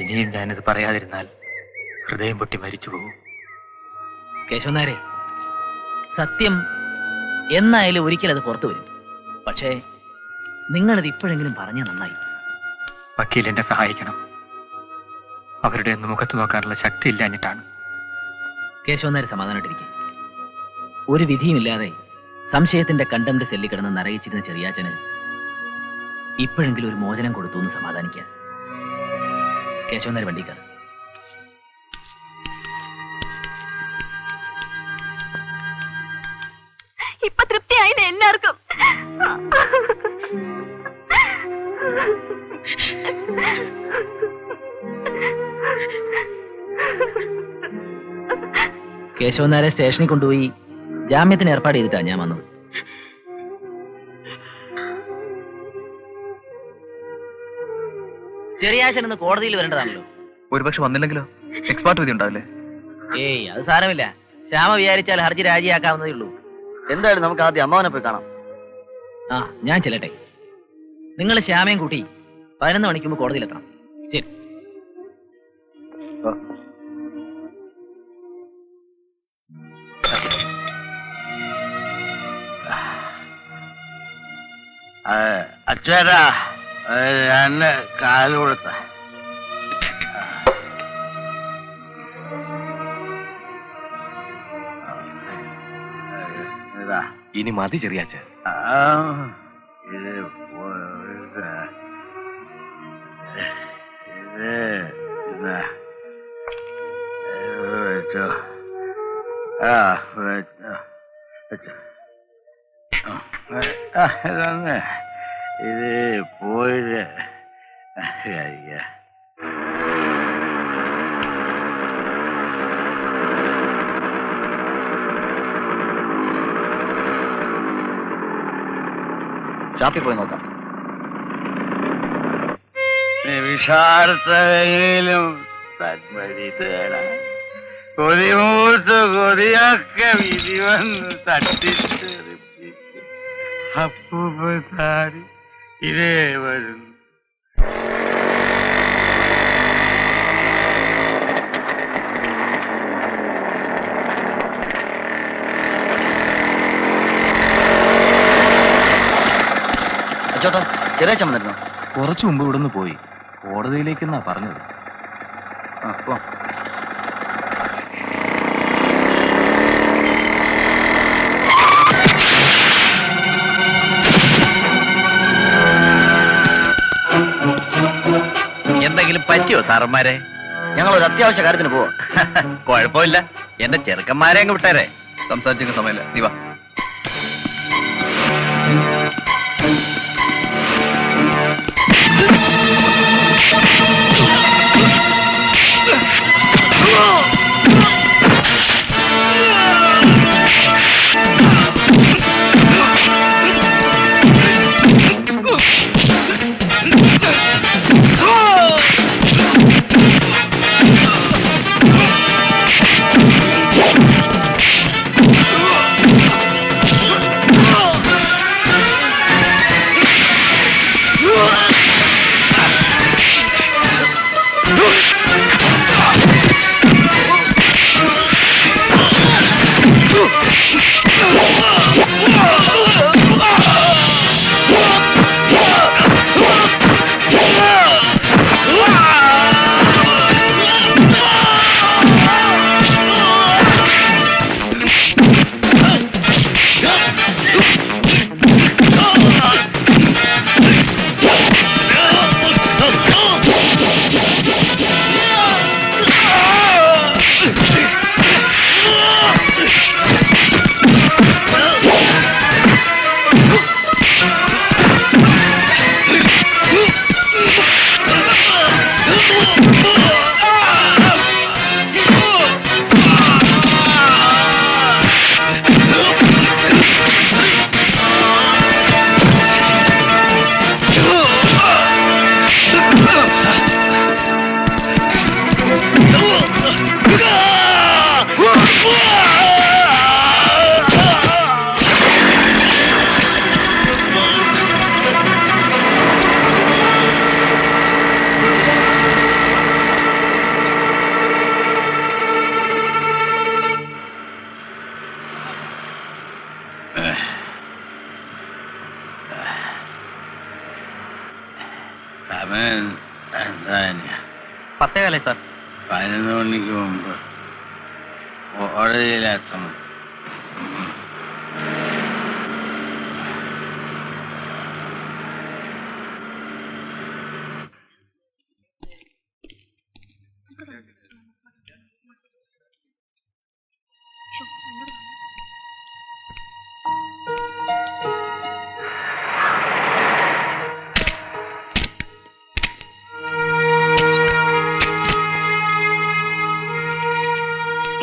ഇനിയും ഞാനിത് പറയാതിരുന്നാൽ ഹൃദയം പൊട്ടി മരിച്ചു പോകും. കേശവനാരെ, സത്യം എന്നായാലും ഒരിക്കൽ അത് പുറത്തു വരും. പക്ഷേ നിങ്ങളിത് ഇപ്പോഴെങ്കിലും പറഞ്ഞാൽ നന്നായി. വക്കീൽ എന്നെ സഹായിക്കണം. അവരുടെ ഒന്നും മുഖത്ത് നോക്കാനുള്ള ശക്തി ഇല്ലാഞ്ഞിട്ടാണ്. കേശവനാരെ സമാധാനമായിട്ടിരിക്കും. ഒരു വിധിയുമില്ലാതെ സംശയത്തിന്റെ കണ്ടംപ്റ്റ് സെല്ലിൽ കിടന്ന് നരകിച്ചിരുന്ന ചെറിയാച്ചന് ഇപ്പോഴെങ്കിലും ഒരു മോചനം കൊടുത്തു എന്ന് സമാധാനിക്കാൻ. കേശവനാര് വണ്ടിക്കാർ. ഇപ്പൊ തൃപ്തിയായില്ലേ എല്ലാവർക്കും? കേശവനാരെ സ്റ്റേഷനിൽ കൊണ്ടുപോയി ജാമ്യത്തിന് ഏർപ്പാട് ചെയ്തിട്ടാ ഞാൻ വന്നത്. ചെറിയാച്ചനെന്ന് കോടതിയിൽ വരേണ്ടതാണല്ലോ. ഒരുപക്ഷെ വന്നില്ലെങ്കിലോ? എക്സ്പേർട്ട് വിധി ഉണ്ടാവില്ലേ? ഏയ്, അത് സാരമില്ല. ശ്യാമ വിചാരിച്ചാൽ ഹർജി രാജിയാക്കാവുന്നതേ ഉള്ളൂ. എന്തായാലും നമുക്ക് ആദ്യം അമ്മാവനെ പോയി കാണാം. ആ, ഞാൻ ചെല്ലട്ടെ. നിങ്ങൾ ശ്യാമയും കൂട്ടി 11 മണിക്ക് മുമ്പ് കോടതിയിലെത്തണം. ശരി. അച്ഛാ, എന്നെ കാല് കൊടുത്ത ഇനി മതി ചെറിയാച്ച. ഇത് പോയിട്ട് ഷാപ്പിൽ പോയി നോക്കാം. വിഷാർത്തയിലും തന്മതി തേടാൻ കൊതിമൂത്ത് കൊതിയൊക്കെ വിധി വന്ന് തട്ടിത്തെറിപ്പിക്കും. അപ്പൂപ്പത്താരി ഇതേ വരുന്നു. അച്ചോട്ടാ, ചെറിയാച്ചൻ വന്നിരുന്നു. കുറച്ചു മുമ്പ് ഇവിടുന്ന് പോയി. കോടതിയിലേക്കെന്നാ പറഞ്ഞത്. എന്തെങ്കിലും പറ്റിയോ സാറന്മാരെ? ഞങ്ങൾ ഒരു അത്യാവശ്യ കാര്യത്തിന് പോവാ. കുഴപ്പമില്ല, എന്റെ ചെറുക്കന്മാരെ അങ്ങ് വിട്ടേരെ. സംസാരിച്ചിരിക്കുന്ന സമയമില്ല, നീ വാ. അവൻ എന്താ 10:15 സാർ. 11 മണിക്ക് മുമ്പ് കോടതിയിലെത്തണം.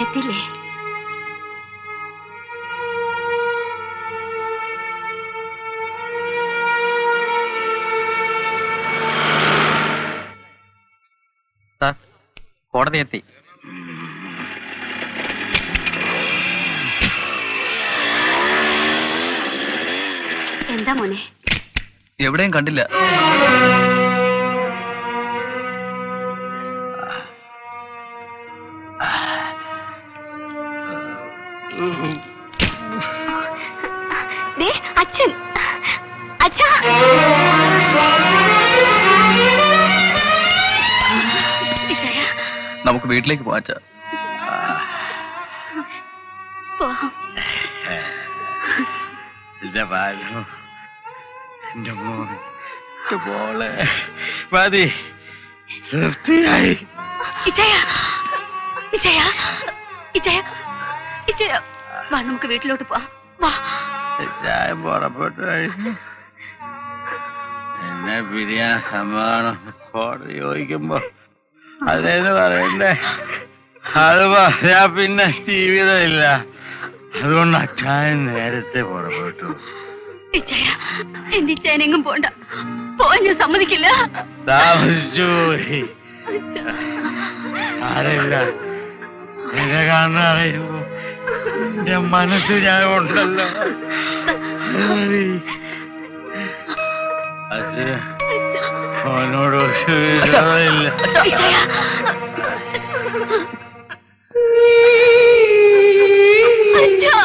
എത്തില്ലേ? സാർ, കോടതി എത്തി. എന്താ മോനെ? എവിടെയും കണ്ടില്ല. ദേ, അച്ഛൻ. അച്ഛാ, നമുക്ക് വീട്ടിലേക്ക് പോവാ. എന്റെ ബാലു, എന്റെ മോൻ, എന്റെ മോളെ മതി, തൃപ്തിയായി. വാ, നമുക്ക് വീട്ടിലോട്ട് പോവാം. വാ. ഞാൻ പുറപ്പെട്ടു കഴിഞ്ഞു. എന്നെ പിരിയാൻ സമ്മതം കോടതി ചോദിക്കുമ്പോ അതേന്ന് പറയണ്ടേ? അത് പറയാ പിന്നെ ജീവിതമില്ല. അതുകൊണ്ട് അച്ഛൻ നേരത്തെ പുറപ്പെട്ടു. എന്റെ ഇച്ചാനെങ്കും പോണ്ട. പോവാൻ ഞാൻ സമ്മതിക്കില്ല. താമസിച്ചു പോയി. ആരില്ല എന്നെ കാണാൻ അറിയുമ്പോ എന്റെ മനസ്സ് ഞാൻ ഉണ്ടല്ലോ. അച്ഛന് അവനോട് ഒരു വിരോധമില്ല. അച്ഛാ